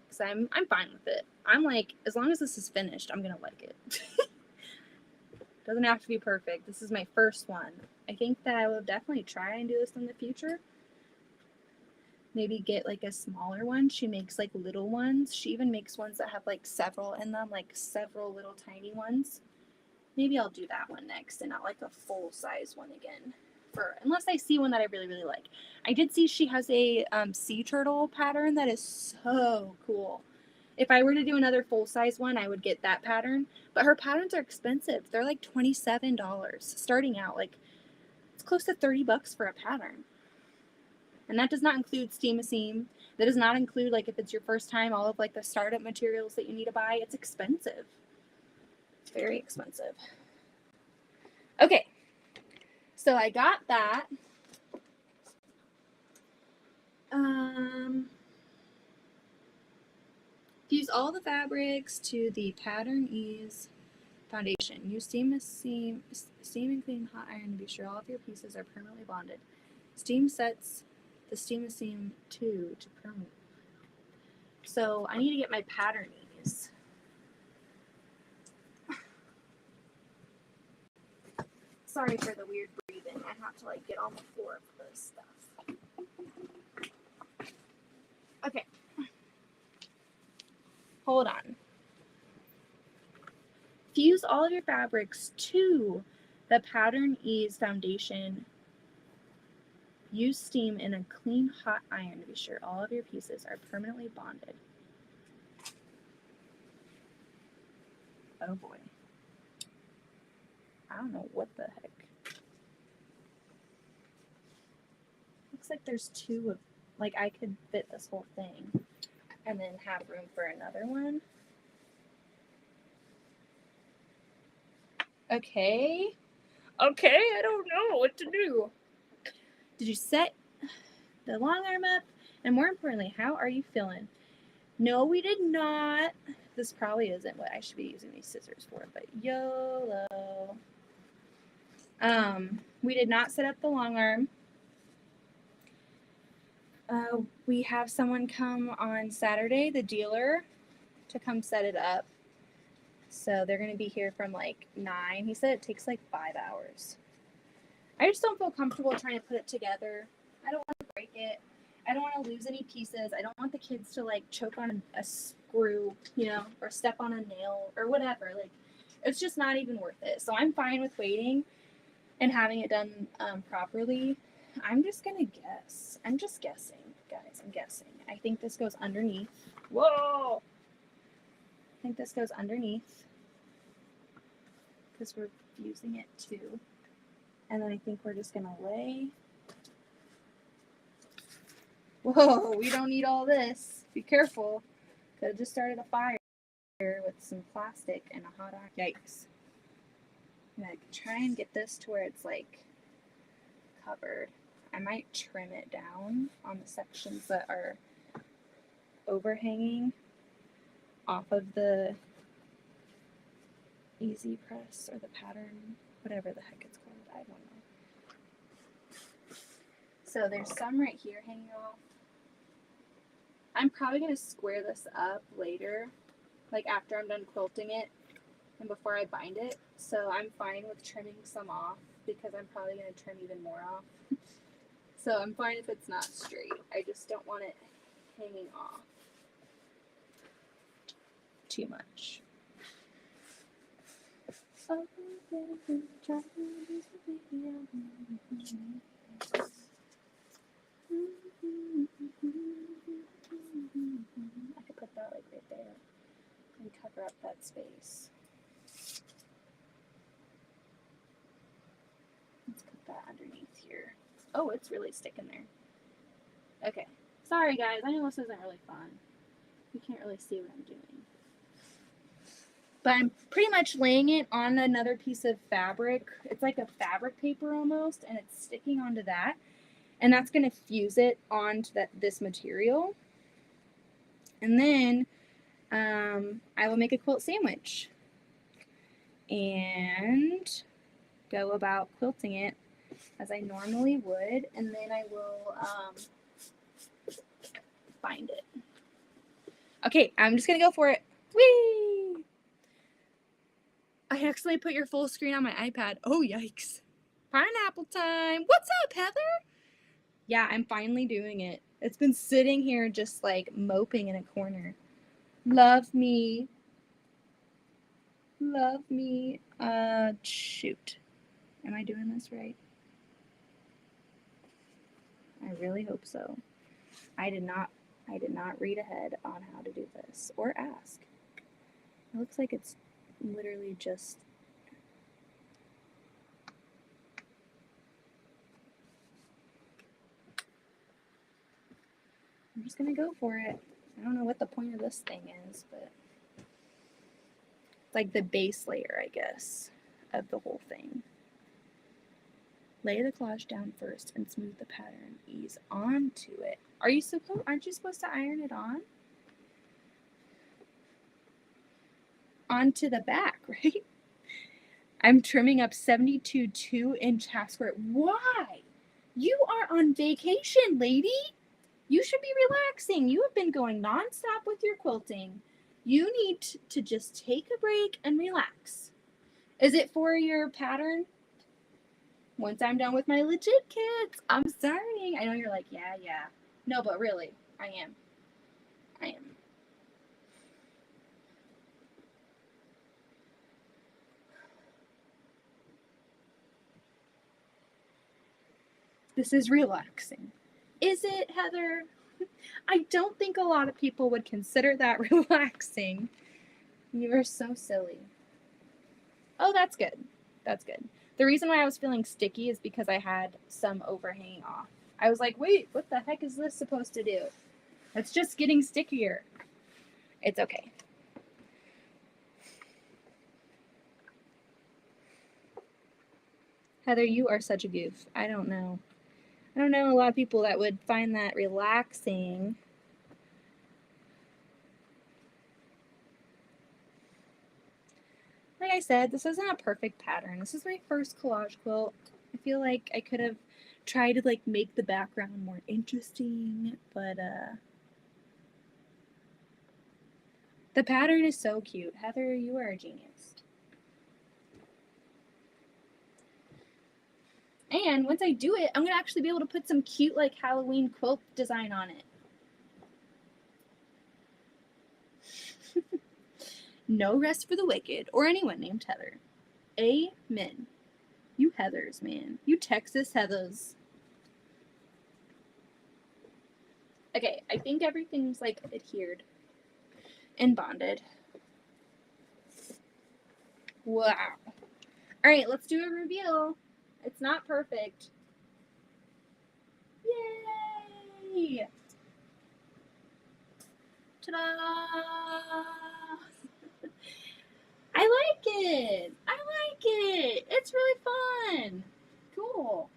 because I'm fine with it. I'm like, as long as this is finished, I'm going to like it. Doesn't have to be perfect. This is my first one. I think that I will definitely try and do this in the future. Maybe get like a smaller one. She makes like little ones. She even makes ones that have like several in them, like several little tiny ones. Maybe I'll do that one next and not like a full size one again, unless I see one that I really, really like. I did see she has a sea turtle pattern that is so cool. If I were to do another full-size one, I would get that pattern. But her patterns are expensive. They're like $27 starting out. Like, it's close to $30 for a pattern. And that does not include steam a seam. That does not include, like, if it's your first time, all of like the startup materials that you need to buy. It's expensive. Very expensive. Okay. So I got that. Fuse all the fabrics to the Pattern Ease foundation. Use steam and clean hot iron to be sure all of your pieces are permanently bonded. Steam sets the steam and seam 2 to permanent. So I need to get my Pattern Ease. Sorry for the weird breathing. I have to like get on the floor for this stuff. Okay. Hold on. Fuse all of your fabrics to the Pattern Ease foundation. Use steam in a clean hot iron to be sure all of your pieces are permanently bonded. Oh boy. I don't know what the heck. Looks like there's 2 of, like I could fit this whole thing and then have room for another one. Okay, I don't know what to do. Did you set the long arm up? And more importantly, how are you feeling? No, we did not. This probably isn't what I should be using these scissors for, but YOLO. We did not set up the long arm. We have someone come on Saturday, the dealer, to come set it up. So they're going to be here from like 9. He said it takes like 5 hours. I just don't feel comfortable trying to put it together. I don't want to break it. I don't want to lose any pieces. I don't want the kids to like choke on a screw, you know, or step on a nail or whatever. Like, it's just not even worth it. So I'm fine with waiting and having it done properly. I'm just going to guess. I'm just guessing, guys. I'm guessing. I think this goes underneath. Whoa! I think this goes underneath because we're fusing it too. And then I think we're just going to lay. Whoa, we don't need all this. Be careful. Could have just started a fire with some plastic and a hot iron. Yikes. I'm going to try and get this to where it's like covered. I might trim it down on the sections that are overhanging off of the easy press or the pattern, whatever the heck it's called. I don't know. So there's some right here hanging off. I'm probably going to square this up later, like after I'm done quilting it and before I bind it. So I'm fine with trimming some off because I'm probably going to trim even more off. So I'm fine if it's not straight. I just don't want it hanging off too much. I could put that like right there and cover up that space. Let's put that underneath here. Oh, it's really sticking there. Okay. Sorry guys, I know this isn't really fun. You can't really see what I'm doing. But I'm pretty much laying it on another piece of fabric. It's like a fabric paper almost, and it's sticking onto that. And that's going to fuse it onto this material. And then I will make a quilt sandwich and go about quilting it as I normally would. And then I will bind it. Okay, I'm just going to go for it. Whee! I accidentally put your full screen on my iPad. Oh, yikes. Pineapple time. What's up, Heather? Yeah, I'm finally doing it. It's been sitting here just like moping in a corner. Love me. Love me. Shoot. Am I doing this right? I really hope so. I did not I did not read ahead on how to do this or ask. It looks like it's literally just I'm just gonna go for it. I don't know what the point of this thing is, but it's like the base layer, I guess, of the whole thing. Lay the collage down first and smooth the pattern. Ease onto it. Aren't you supposed to iron it on? Onto the back, right? I'm trimming up 72 2-inch half square. Why? You are on vacation, lady. You should be relaxing. You have been going nonstop with your quilting. You need to just take a break and relax. Is it for your pattern? Once I'm done with my legit kits, I'm starting. I know you're like, yeah. No, but really, I am. This is relaxing. Is it, Heather? I don't think a lot of people would consider that relaxing. You are so silly. Oh, that's good. That's good. The reason why I was feeling sticky is because I had some overhanging off. I was like, wait, what the heck is this supposed to do? It's just getting stickier. It's okay. Heather, you are such a goof. I don't know a lot of people that would find that relaxing. Like I said, this isn't a perfect pattern. This is my first collage quilt. I feel like I could have tried to like make the background more interesting, but the pattern is so cute. Heather, you are a genius. And once I do it, I'm gonna actually be able to put some cute like Halloween quilt design on it. No rest for the wicked or anyone named Heather. Amen. You Heathers, man. You Texas Heathers. Okay, I think everything's like adhered and bonded. Wow. All right, let's do a reveal. It's not perfect. Yay! Ta-da! I like it. It's really fun. Cool.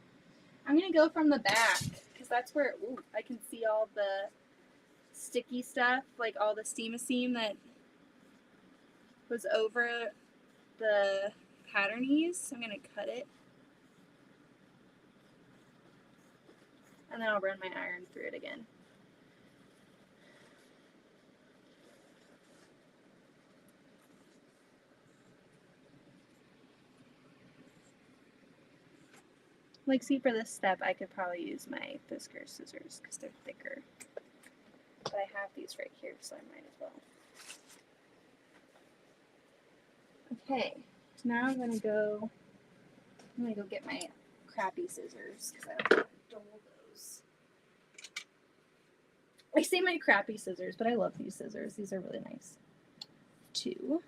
I'm going to go from the back because that's where I can see all the sticky stuff, like all the steam that was over the patternies. So I'm going to cut it. And then I'll run my iron through it again. Like, see, for this step, I could probably use my Fisker scissors because they're thicker. But I have these right here, so I might as well. Okay, so now I'm gonna go get my crappy scissors because I don't dull those. I say my crappy scissors, but I love these scissors. These are really nice. 2.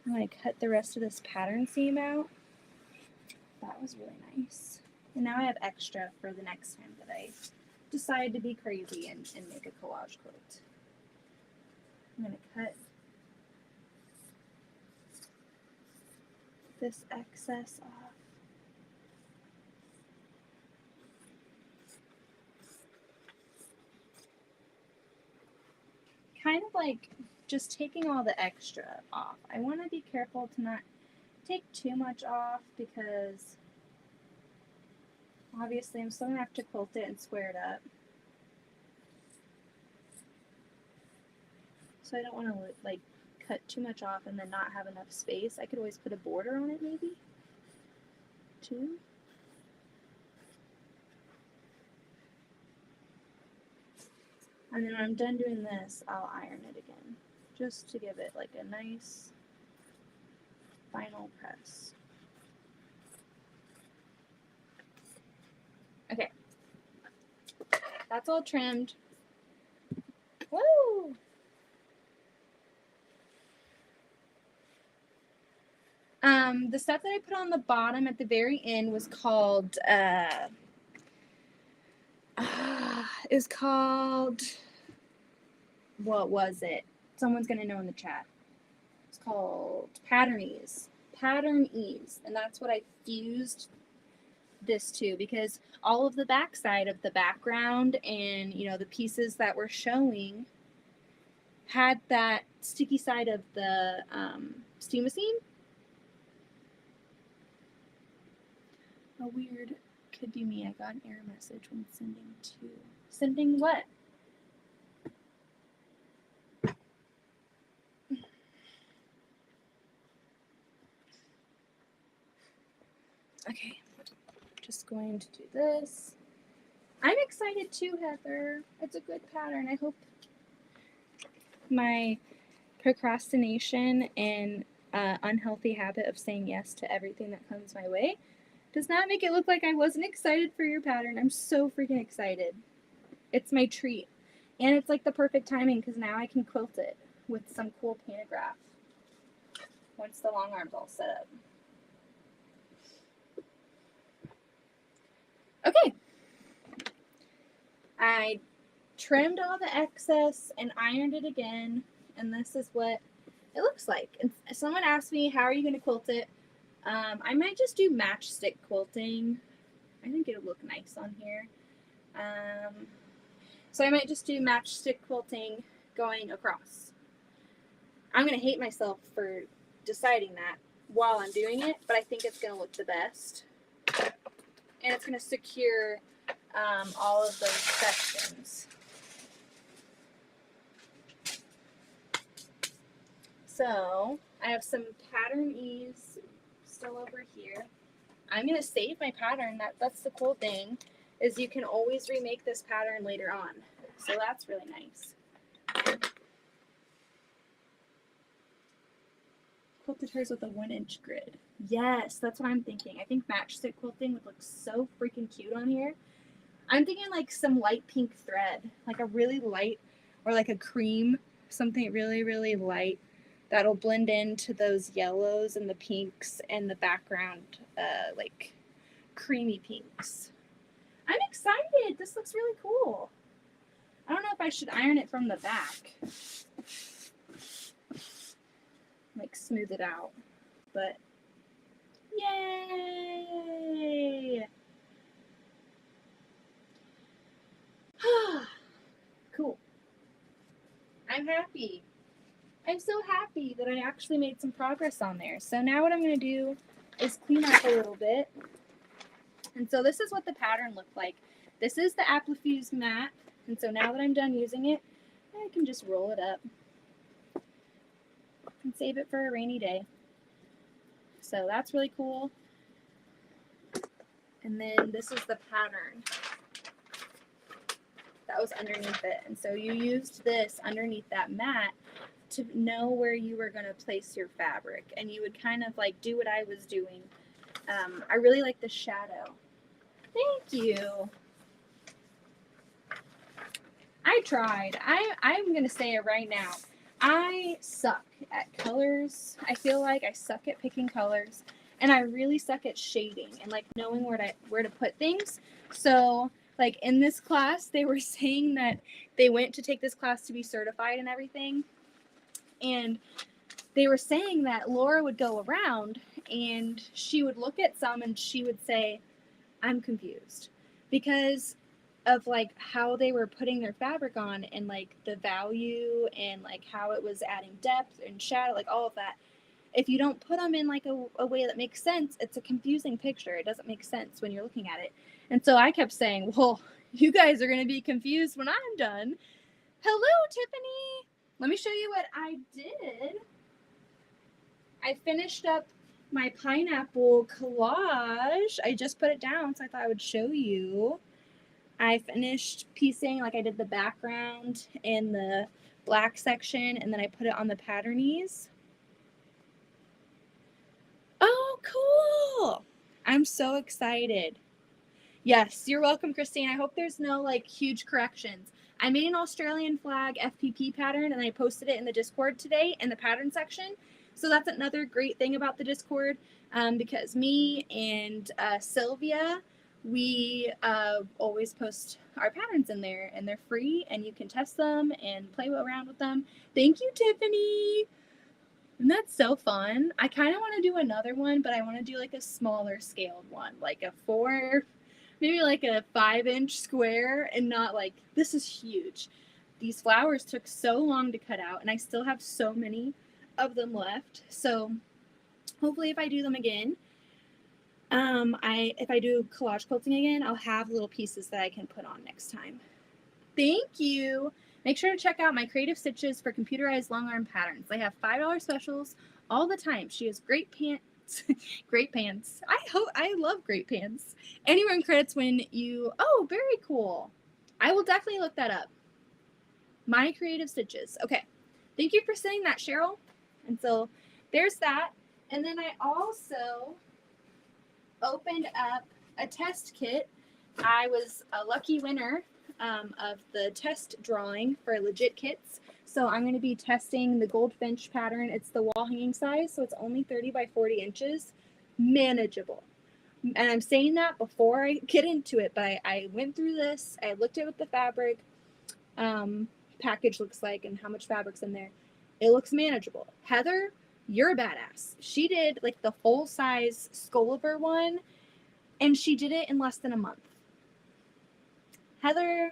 I'm gonna cut the rest of this pattern seam out. That was really nice. And now I have extra for the next time that I decide to be crazy and make a collage quilt. I'm going to cut this excess off. Kind of like just taking all the extra off. I want to be careful to not take too much off because obviously I'm still going to have to quilt it and square it up. So I don't want to like cut too much off and then not have enough space. I could always put a border on it maybe. 2. And then when I'm done doing this, I'll iron it again. Just to give it like a nice final press. Okay. That's all trimmed. Woo! The stuff that I put on the bottom at the very end was called, what was it? Someone's going to know in the chat. It's called Pattern Ease. Pattern Ease. And that's what I fused this to, because all of the backside of the background and, you know, the pieces that we're showing had that sticky side of the steam machine. A weird, could be me. I got an error message when sending to. Sending what? Okay, just going to do this. I'm excited too, Heather. It's a good pattern. I hope my procrastination and unhealthy habit of saying yes to everything that comes my way does not make it look like I wasn't excited for your pattern. I'm so freaking excited. It's my treat. And it's like the perfect timing because now I can quilt it with some cool pantograph once the long arm's all set up. Okay. I trimmed all the excess and ironed it again, and this is what it looks like. And someone asked me, how are you going to quilt it? I might just do matchstick quilting. I think it'll look nice on here. So I might just do matchstick quilting going across. I'm going to hate myself for deciding that while I'm doing it, but I think it's going to look the best. And it's going to secure all of those sections. So I have some Pattern Ease still over here. I'm going to save my pattern. That's the cool thing, is you can always remake this pattern later on. So that's really nice. Quilted hers with a 1-inch grid. Yes, that's what I'm thinking. I think matchstick quilting would look so freaking cute on here. I'm thinking like some light pink thread, like a really light, or like a cream, something really, really light that'll blend into those yellows and the pinks and the background, like creamy pinks. I'm excited. This looks really cool. I don't know if I should iron it from the back. Like smooth it out, but yay! Cool. I'm happy. I'm so happy that I actually made some progress on there. So now what I'm going to do is clean up a little bit. And so this is what the pattern looked like. This is the Applefuse mat. And so now that I'm done using it, I can just roll it up and save it for a rainy day. So that's really cool. And then this is the pattern that was underneath it. And so you used this underneath that mat to know where you were going to place your fabric. And you would kind of like do what I was doing. I really like the shadow. Thank you. I tried. I'm going to say it right now. I suck at colors. I feel like I suck at picking colors. And I really suck at shading and like knowing where to put things. So like in this class, they were saying that they went to take this class to be certified and everything. And they were saying that Laura would go around and she would look at some and she would say, I'm confused, because of like how they were putting their fabric on and like the value and like how it was adding depth and shadow, like all of that. If you don't put them in like a way that makes sense, it's a confusing picture. It doesn't make sense when you're looking at it. And so I kept saying, well, you guys are going to be confused when I'm done. Hello, Tiffany. Let me show you what I did. I finished up my pineapple collage. I just put it down, so I thought I would show you. I finished piecing, like I did the background and the black section, and then I put it on the Pattern Ease. Oh, cool. I'm so excited. Yes, you're welcome, Christine. I hope there's no like huge corrections. I made an Australian flag FPP pattern and I posted it in the Discord today in the pattern section. So that's another great thing about the Discord, because me and Sylvia, we always post our patterns in there, and they're free and you can test them and play around with them. Thank you, Tiffany. And that's so fun. I kind of want to do another one, but I want to do like a smaller scaled one, like a 4, maybe like a 5-inch square, and not like, this is huge. These flowers took so long to cut out, and I still have so many of them left. So hopefully if I do them again, if I do collage quilting again, I'll have little pieces that I can put on next time. Thank you. Make sure to check out my Creative Stitches for computerized long arm patterns. They have $5 specials all the time. She has great pants. Great pants. I love great pants. And you earn credits when you, oh, very cool. I will definitely look that up. My Creative Stitches. Okay. Thank you for saying that, Cheryl. And so there's that. And then I also opened up a test kit. I was a lucky winner of the test drawing for Legit Kits. So I'm going to be testing the Goldfinch pattern. It's the wall hanging size, so it's only 30 by 40 inches. Manageable. And I'm saying that before I get into it, but I went through this. I looked at what the fabric package looks like and how much fabric's in there. It looks manageable. Heather, you're a badass. She did like the full size Sculliver one, and she did it in less than a month. Heather,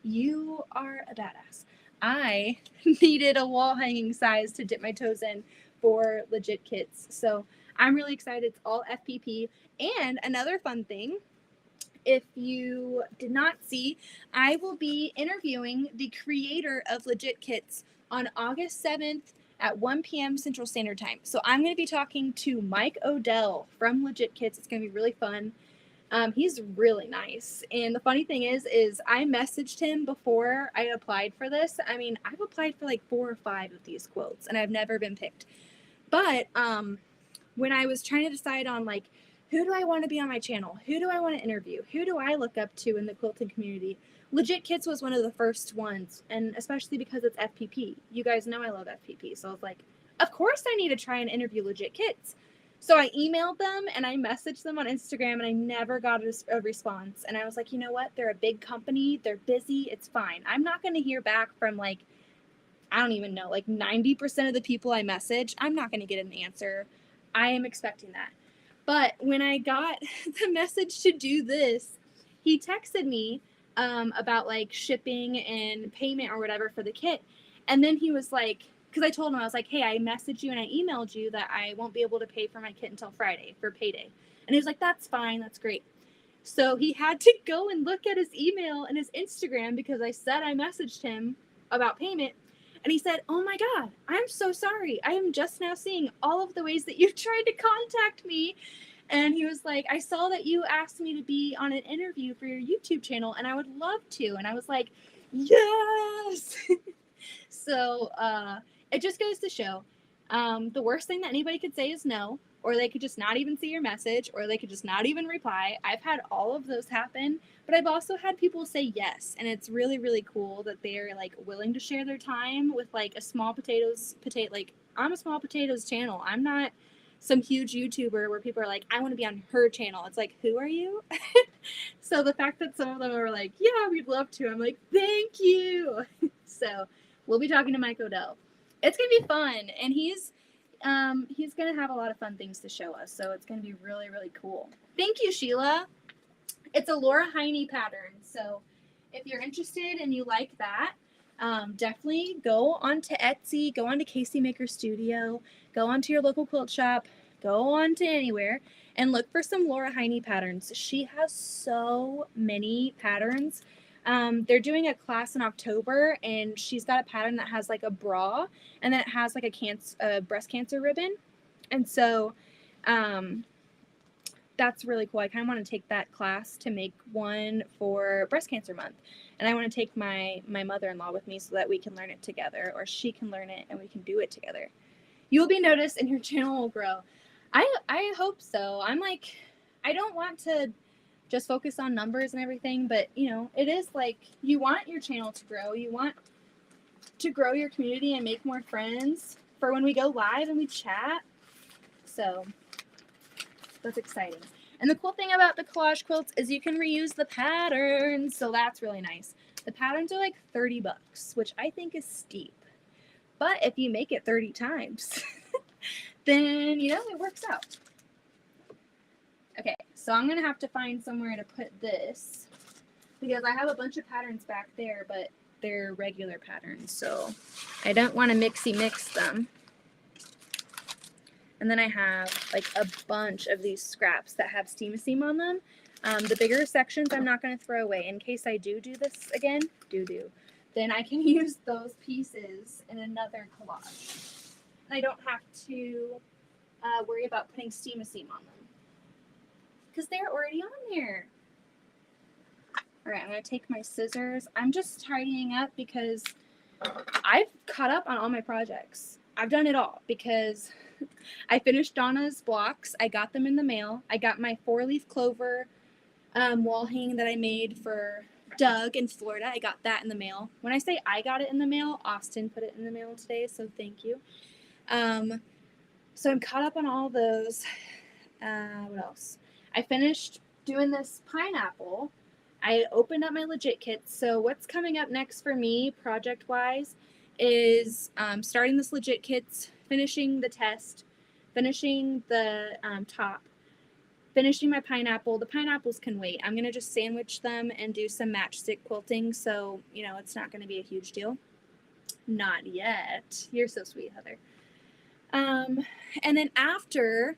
you are a badass. I needed a wall hanging size to dip my toes in for Legit Kits. So I'm really excited. It's all FPP. And another fun thing, if you did not see, I will be interviewing the creator of Legit Kits on August 7th at 1 p.m. Central Standard Time. So I'm going to be talking to Mike Odell from Legit Kits. It's going to be really fun. He's really nice. And the funny thing is I messaged him before I applied for this. I mean, I've applied for like 4 or 5 of these quilts and I've never been picked. But when I was trying to decide on like, who do I want to be on my channel? Who do I want to interview? Who do I look up to in the quilting community? Legit Kits was one of the first ones, and especially because it's FPP. You guys know I love FPP. So I was like, of course I need to try and interview Legit Kits. So I emailed them and I messaged them on Instagram and I never got a response. And I was like, you know what? They're a big company. They're busy. It's fine. I'm not going to hear back from like, I don't even know, like 90% of the people I message. I'm not going to get an answer. I am expecting that. But when I got the message to do this, he texted me about like shipping and payment or whatever for the kit. And then he was like, because I told him, I was like, hey, I messaged you and I emailed you that I won't be able to pay for my kit until Friday for payday. And he was like, that's fine. That's great. So he had to go and look at his email and his Instagram because I said I messaged him about payment. And he said, oh my God, I'm so sorry. I am just now seeing all of the ways that you've tried to contact me. And he was like, I saw that you asked me to be on an interview for your YouTube channel and I would love to. And I was like, yes. So it just goes to show the worst thing that anybody could say is no, or they could just not even see your message, or they could just not even reply. I've had all of those happen, but I've also had people say yes. And it's really, really cool that they're like willing to share their time with like a small like I'm a small potatoes channel. I'm not some huge YouTuber where people are like, I want to be on her channel. It's like, who are you? So the fact that some of them are like, yeah, we'd love to. I'm like, thank you. So we'll be talking to Mike Odell. It's going to be fun. And he's going to have a lot of fun things to show us. So it's going to be really, really cool. Thank you, Sheila. It's a Laura Heine pattern. So if you're interested and you like that, definitely go onto Etsy, go onto Casey Maker Studio, go onto your local quilt shop, go on to anywhere and look for some Laura Heine patterns. She has so many patterns. They're doing a class in October and she's got a pattern that has like a bra and then it has like a breast cancer ribbon. And so that's really cool. I kind of want to take that class to make one for breast cancer month. And I want to take my mother-in-law with me so that we can learn it together, or she can learn it and we can do it together. You will be noticed and your channel will grow. I hope so. I'm like, I don't want to just focus on numbers and everything. But, you know, it is like you want your channel to grow. You want to grow your community and make more friends for when we go live and we chat. So that's exciting. And the cool thing about the collage quilts is you can reuse the patterns. So that's really nice. The patterns are like $30, which I think is steep. But if you make it 30 times, then, you know, it works out. Okay, so I'm going to have to find somewhere to put this because I have a bunch of patterns back there, but they're regular patterns, so I don't want to mixy mix them. And then I have like a bunch of these scraps that have steam on them. The bigger sections I'm not going to throw away in case I do this again. Then I can use those pieces in another collage. And I don't have to worry about putting steam on them because they're already on there. All right, I'm going to take my scissors. I'm just tidying up because I've caught up on all my projects. I've done it all because I finished Donna's blocks. I got them in the mail. I got my 4-leaf clover wall hanging that I made for Doug in Florida. I got that in the mail. When I say I got it in the mail, Austin put it in the mail today, so thank you. So I'm caught up on all those. What else? I finished doing this pineapple. I opened up my legit kits. So what's coming up next for me project-wise is starting this legit kits, finishing the test, finishing the top, finishing my pineapple. The pineapples can wait. I'm going to just sandwich them and do some matchstick quilting. So, you know, it's not going to be a huge deal. Not yet. You're so sweet, Heather. And then after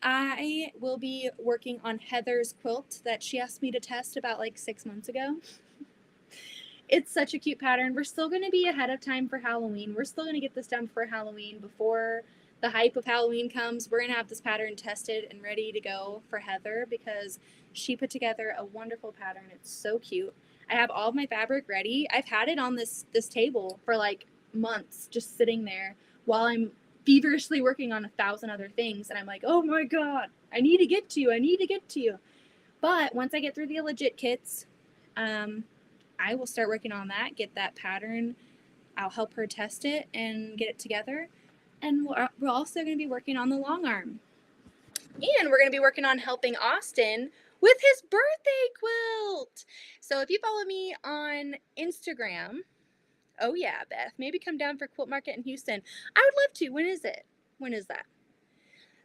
I will be working on Heather's quilt that she asked me to test about like 6 months ago. It's such a cute pattern. We're still going to be ahead of time for Halloween. We're still going to get this done for Halloween before the hype of Halloween comes. We're going to have this pattern tested and ready to go for Heather because she put together a wonderful pattern. It's so cute. I have all of my fabric ready. I've had it on this table for like months, just sitting there while I'm feverishly working on 1,000 other things. And I'm like, oh my God, I need to get to you. But once I get through the legit kits, I will start working on that, get that pattern. I'll help her test it and get it together. And we're also going to be working on the long arm. And we're going to be working on helping Austin with his birthday quilt. So if you follow me on Instagram, oh yeah, Beth, maybe come down for Quilt Market in Houston. I would love to. When is it? When is that?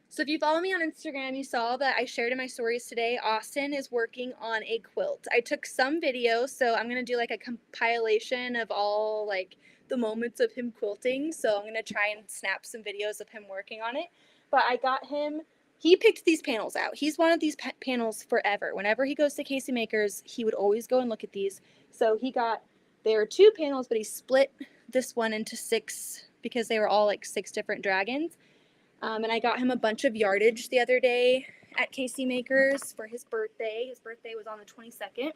So if you follow me on Instagram, you saw that I shared in my stories today, Austin is working on a quilt. I took some videos, so I'm going to do like a compilation of all like the moments of him quilting. So I'm going to try and snap some videos of him working on it. But I got him, he picked these panels out. He's wanted these panels forever. Whenever he goes to Casey Makers, he would always go and look at these. So there are 2 panels, but he split this one into 6 because they were all like 6 different dragons. And I got him a bunch of yardage the other day at Casey Makers for his birthday. His birthday was on the 22nd.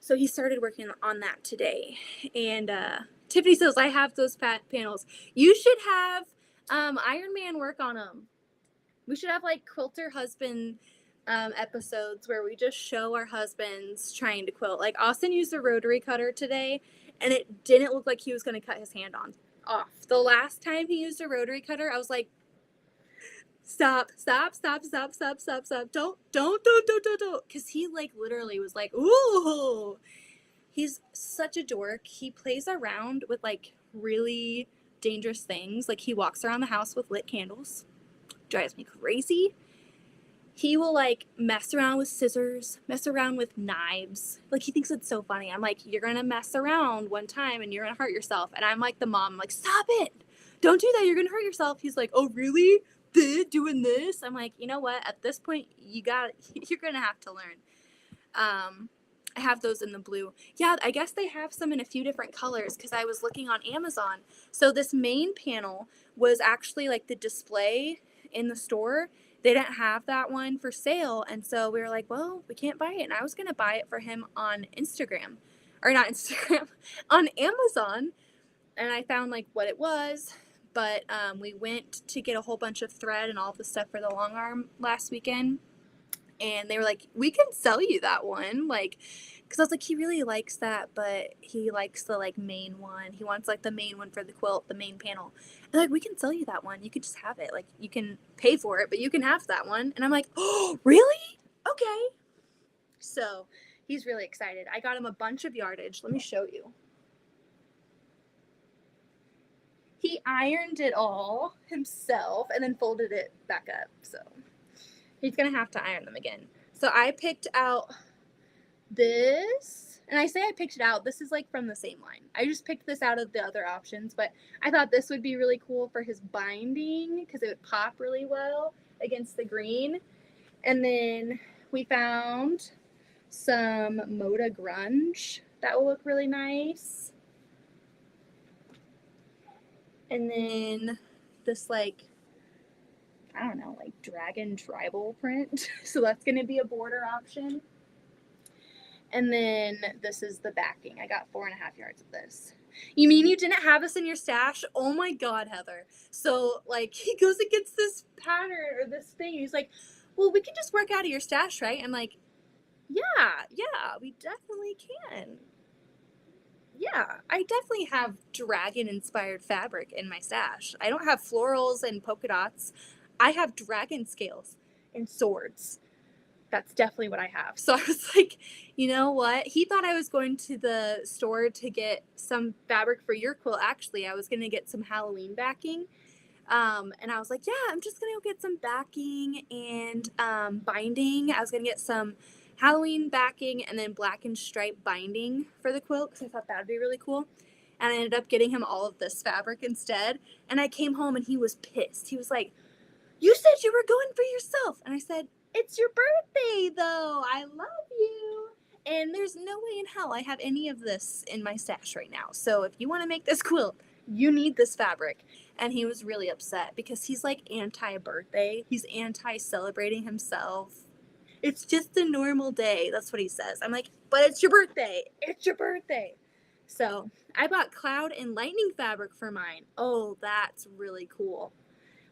So he started working on that today. And Tiffany says, I have those panels. You should have Iron Man work on them. We should have like quilter husband episodes where we just show our husbands trying to quilt. Like Austin used a rotary cutter today, and it didn't look like he was going to cut his hand off. The last time he used a rotary cutter, I was like, stop. Don't. Because he like literally was like, ooh. He's such a dork. He plays around with like really dangerous things. Like he walks around the house with lit candles. Drives me crazy. He will like mess around with scissors, mess around with knives. Like he thinks it's so funny. I'm like, you're gonna mess around one time and you're gonna hurt yourself. And I'm like the mom, I'm like, stop it. Don't do that. You're gonna hurt yourself. He's like, oh really? Doing this? I'm like, you know what? At this point, you're gonna have to learn. I have those in the blue. Yeah, I guess they have some in a few different colors because I was looking on Amazon. So this main panel was actually like the display in the store. They didn't have that one for sale, and so we were like, well, we can't buy it. And I was going to buy it for him on Instagram, or not Instagram, on Amazon, and I found like what it was, but we went to get a whole bunch of thread and all the stuff for the long arm last weekend. And they were like, we can sell you that one. Like, because I was like, he really likes that, but he likes the, like, main one. He wants, like, the main one for the quilt, the main panel. And they're like, we can sell you that one. You could just have it. Like, you can pay for it, but you can have that one. And I'm like, oh, really? Okay. So he's really excited. I got him a bunch of yardage. Let me show you. He ironed it all himself and then folded it back up. So he's going to have to iron them again. So I picked out this, and I say I picked it out. This is like from the same line. I just picked this out of the other options, but I thought this would be really cool for his binding because it would pop really well against the green. And then we found some Moda Grunge that will look really nice. And then this, like, I don't know, like dragon tribal print. So that's going to be a border option. And then this is the backing. I got 4.5 yards of this. You mean you didn't have this in your stash? Oh my God, Heather. So, like, he goes against this pattern or this thing. He's like, well, we can just work out of your stash, right? I'm like, yeah, we definitely can. Yeah, I definitely have dragon-inspired fabric in my stash. I don't have florals and polka dots. I have dragon scales and swords. That's definitely what I have. So I was like, you know what? He thought I was going to the store to get some fabric for your quilt. Actually, I was going to get some Halloween backing. And I was like, yeah, I'm just going to go get some backing and binding. I was going to get some Halloween backing and then black and stripe binding for the quilt because I thought that would be really cool. And I ended up getting him all of this fabric instead. And I came home and he was pissed. He was like, you said you were going for yourself. And I said, it's your birthday, though. I love you. And there's no way in hell I have any of this in my stash right now. So if you want to make this quilt, you need this fabric. And he was really upset because he's like anti-birthday. He's anti-celebrating himself. It's just a normal day. That's what he says. I'm like, but it's your birthday. It's your birthday. So I bought cloud and lightning fabric for mine. Oh, that's really cool.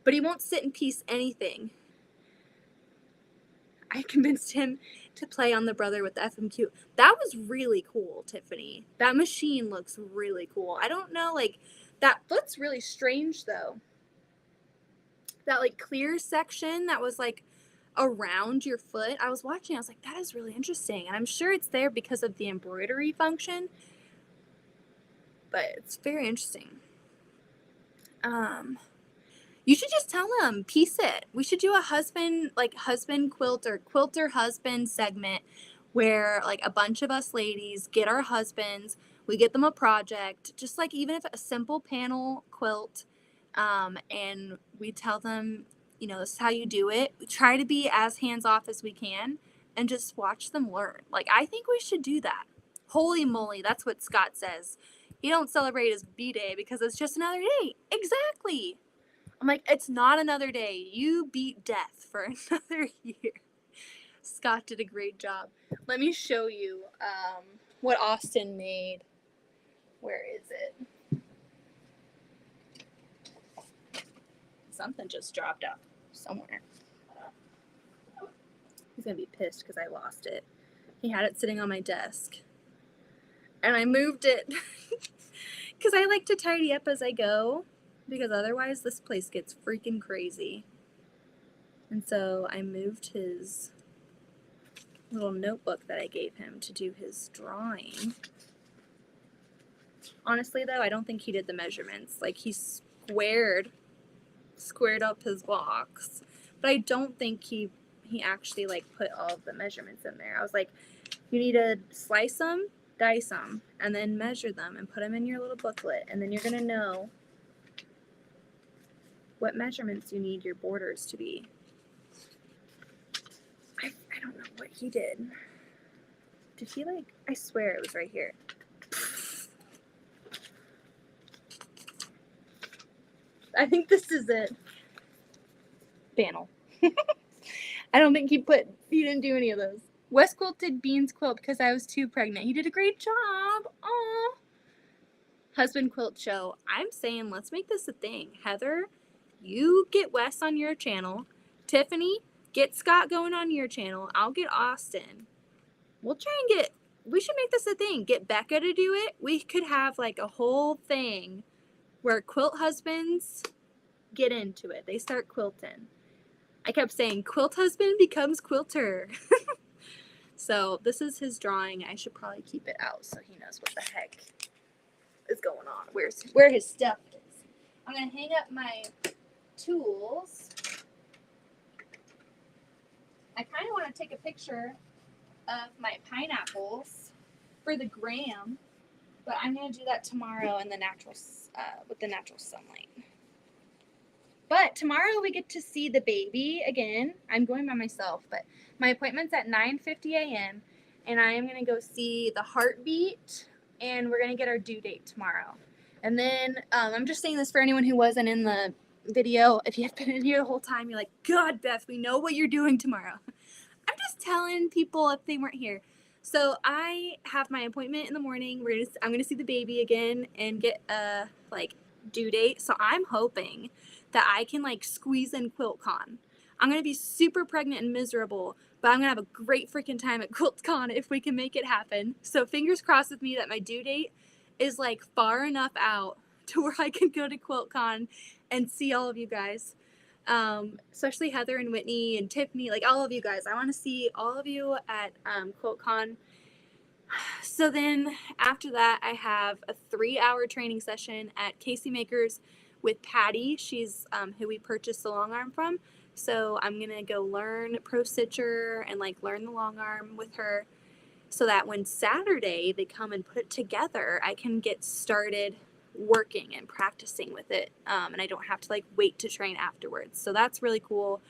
But he won't sit in piece anything. I convinced him to play on the brother with the FMQ. That was really cool, Tiffany. That machine looks really cool. I don't know, like, that foot's really strange, though. That, like, clear section that was, like, around your foot. I was watching. I was like, that is really interesting. And I'm sure it's there because of the embroidery function. But it's very interesting. You should just tell him, piece it. We should do a husband quilt or quilter husband segment where, like, a bunch of us ladies get our husbands, we get them a project, just like even if a simple panel quilt, and we tell them, you know, this is how you do it. We try to be as hands-off as we can and just watch them learn. Like, I think we should do that. Holy moly, that's what Scott says. He don't celebrate his B-Day because it's just another day. Exactly. I'm like, it's not another day. You beat death for another year. Scott did a great job. Let me show you what Austin made. Where is it? Something just dropped out somewhere. He's going to be pissed because I lost it. He had it sitting on my desk. And I moved it because I like to tidy up as I go. Because otherwise this place gets freaking crazy. And so I moved his little notebook that I gave him to do his drawing. Honestly, though, I don't think he did the measurements. Like, he squared up his box. But I don't think he actually, like, put all of the measurements in there. I was like, you need to slice them, dice them, and then measure them and put them in your little booklet. And then you're going to know what measurements you need your borders to be. I don't know what he did. Did he, like, I swear it was right here. I think this is it. Panel. I don't think he didn't do any of those. Wes quilted Bean's quilt because I was too pregnant. He did a great job. Aw. husband quilt show. I'm saying let's make this a thing. Heather, you get Wes on your channel. Tiffany, get Scott going on your channel. I'll get Austin. We'll try and we should make this a thing. Get Becca to do it. We could have like a whole thing where quilt husbands get into it. They start quilting. I kept saying quilt husband becomes quilter. So this is his drawing. I should probably keep it out so he knows what the heck is going on. Where his stuff is. I'm gonna hang up my tools. I kind of want to take a picture of my pineapples for the gram, but I'm gonna do that tomorrow in the natural with the natural sunlight. But tomorrow we get to see the baby again. I'm going by myself, but my appointment's at 9:50 a.m. and I am gonna go see the heartbeat, and we're gonna get our due date tomorrow. And then I'm just saying this for anyone who wasn't in the video. If you have been in here the whole time, you're like, God, Beth, we know what you're doing tomorrow. I'm just telling people if they weren't here. So I have my appointment in the morning. I'm gonna see the baby again and get a due date. So I'm hoping that I can squeeze in QuiltCon. I'm gonna be super pregnant and miserable, but I'm gonna have a great freaking time at QuiltCon if we can make it happen. So fingers crossed with me that my due date is far enough out to where I can go to QuiltCon and see all of you guys. Especially Heather and Whitney and Tiffany, all of you guys. I want to see all of you at QuiltCon. So then after that, I have a 3-hour training session at Casey Makers with Patty. She's who we purchased the long arm from. So I'm going to go learn Pro Stitcher and learn the long arm with her so that when Saturday they come and put it together, I can get started working and practicing with it, and I don't have to wait to train afterwards. So that's really cool.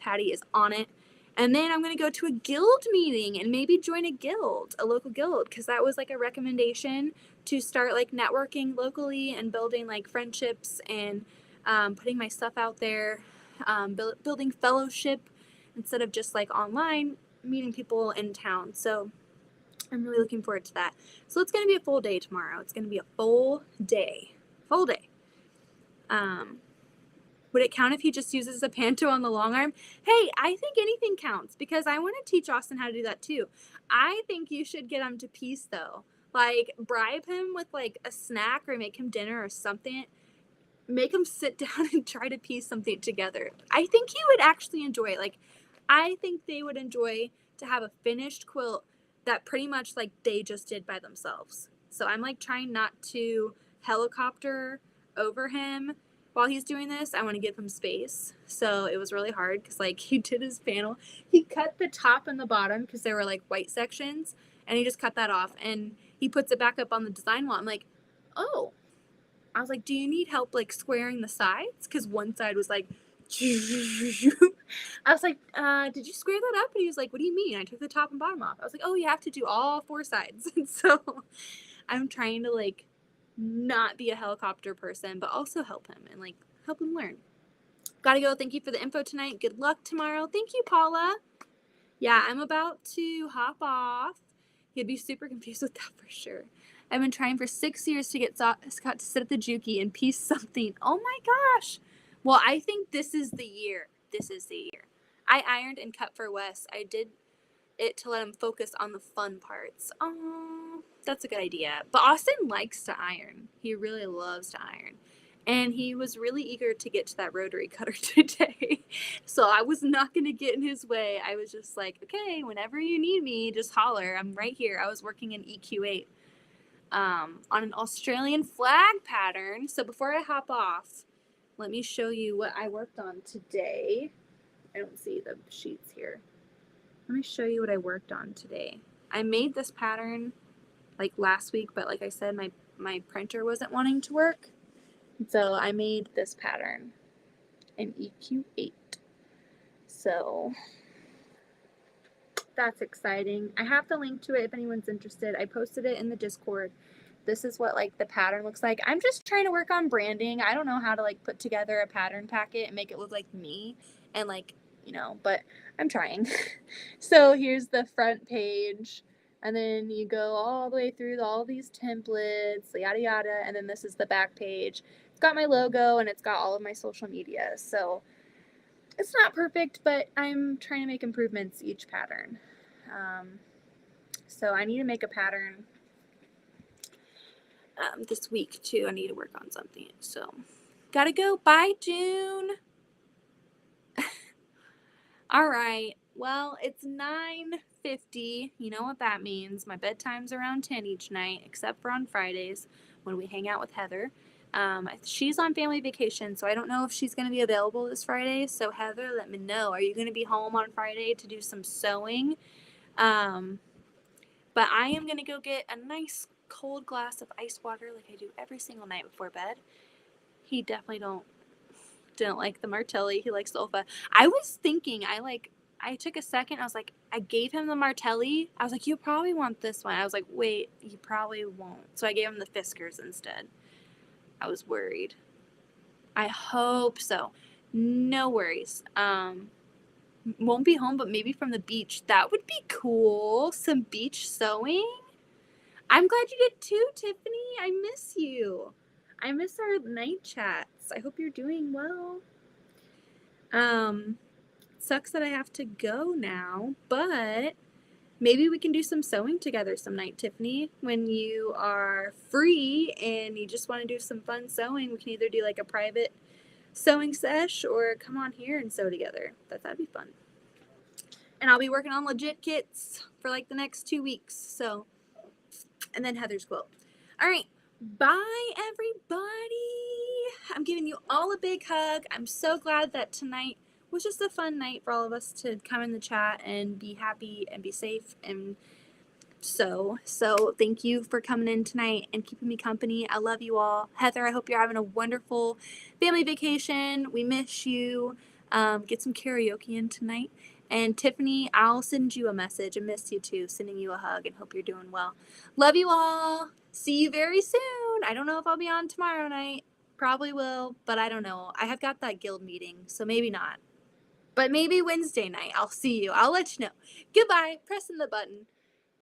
Patty is on it. And then I'm going to go to a guild meeting and maybe join a local guild, because that was a recommendation to start networking locally and building friendships and putting my stuff out there, building fellowship instead of just online meeting people in town. So I'm really looking forward to that. So it's going to be a full day tomorrow. It's going to be a full day. Full day. Would it count if he just uses a panto on the long arm? Hey, I think anything counts, because I want to teach Austin how to do that too. I think you should get him to piece though. Bribe him with a snack or make him dinner or something. Make him sit down and try to piece something together. I think he would actually enjoy it. I think they would enjoy to have a finished quilt that pretty much they just did by themselves. So I'm trying not to helicopter over him while he's doing this. I want to give him space. So it was really hard because he did his panel. He cut the top and the bottom because there were white sections, and he just cut that off and he puts it back up on the design wall. I'm like, oh. I was like, do you need help squaring the sides? Because one side was I was like, did you square that up? And he was like, what do you mean? I took the top and bottom off. I was like, oh, you have to do all 4 sides. And so I'm trying to not be a helicopter person, but also help him and help him learn. Gotta go. Thank you for the info tonight. Good luck tomorrow. Thank you, Paula. Yeah, I'm about to hop off. He'd be super confused with that for sure. I've been trying for 6 years to get Scott to sit at the Juki and piece something. Oh my gosh. Well, I think this is the year. This is the year. I ironed and cut for Wes. I did it to let him focus on the fun parts. Oh, that's a good idea. But Austin likes to iron. He really loves to iron. And he was really eager to get to that rotary cutter today. So I was not going to get in his way. I was just like, okay, whenever you need me, just holler. I'm right here. I was working in EQ8 on an Australian flag pattern. So before I hop off, let me show you what I worked on today. I don't see the sheets here. Let me show you what I worked on today. I made this pattern last week, but like I said, my printer wasn't wanting to work. So I made this pattern in EQ8. So that's exciting. I have the link to it if anyone's interested. I posted it in the Discord. This is what the pattern looks like. I'm just trying to work on branding. I don't know how to put together a pattern packet and make it look like me and but I'm trying. So here's the front page. And then you go all the way through all these templates, yada yada, and then this is the back page. It's got my logo and it's got all of my social media. So it's not perfect, but I'm trying to make improvements each pattern. So I need to make a pattern this week too. I need to work on something. So gotta go. Bye, June. All right. Well, it's 9:50. You know what that means. My bedtime's around 10 each night, except for on Fridays when we hang out with Heather. She's on family vacation, so I don't know if she's going to be available this Friday. So, Heather, let me know. Are you going to be home on Friday to do some sewing? But I am going to go get a nice cold glass of ice water like I do every single night before bed. He definitely didn't like the Martelli. He likes the Olfa. I was thinking, I took a second. I was like, I gave him the Martelli. I was like, you probably want this one. I was like, wait, you probably won't. So I gave him the Fiskars instead. I was worried. I hope so. No worries. Won't be home, but maybe from the beach. That would be cool. Some beach sewing. I'm glad you did too, Tiffany. I miss you. I miss our night chats. I hope you're doing well. Sucks that I have to go now, but maybe we can do some sewing together some night, Tiffany. When you are free and you just want to do some fun sewing, we can either do like a private sewing sesh or come on here and sew together. That'd be fun. And I'll be working on legit kits for like the next 2 weeks. So, and then Heather's quilt. All right. Bye, everybody. I'm giving you all a big hug. I'm so glad that tonight was just a fun night for all of us to come in the chat and be happy and be safe and so thank you for coming in tonight and keeping me company. I love you all. Heather, I hope you're having a wonderful family vacation. We miss you. Get some karaoke in tonight. And Tiffany, I'll send you a message. I miss you too. Sending you a hug and hope you're doing well. Love you all. See you very soon. I don't know if I'll be on tomorrow night. Probably will, but I don't know. I have got that guild meeting, so maybe not. But maybe Wednesday night. I'll see you. I'll let you know. Goodbye. Pressing the button.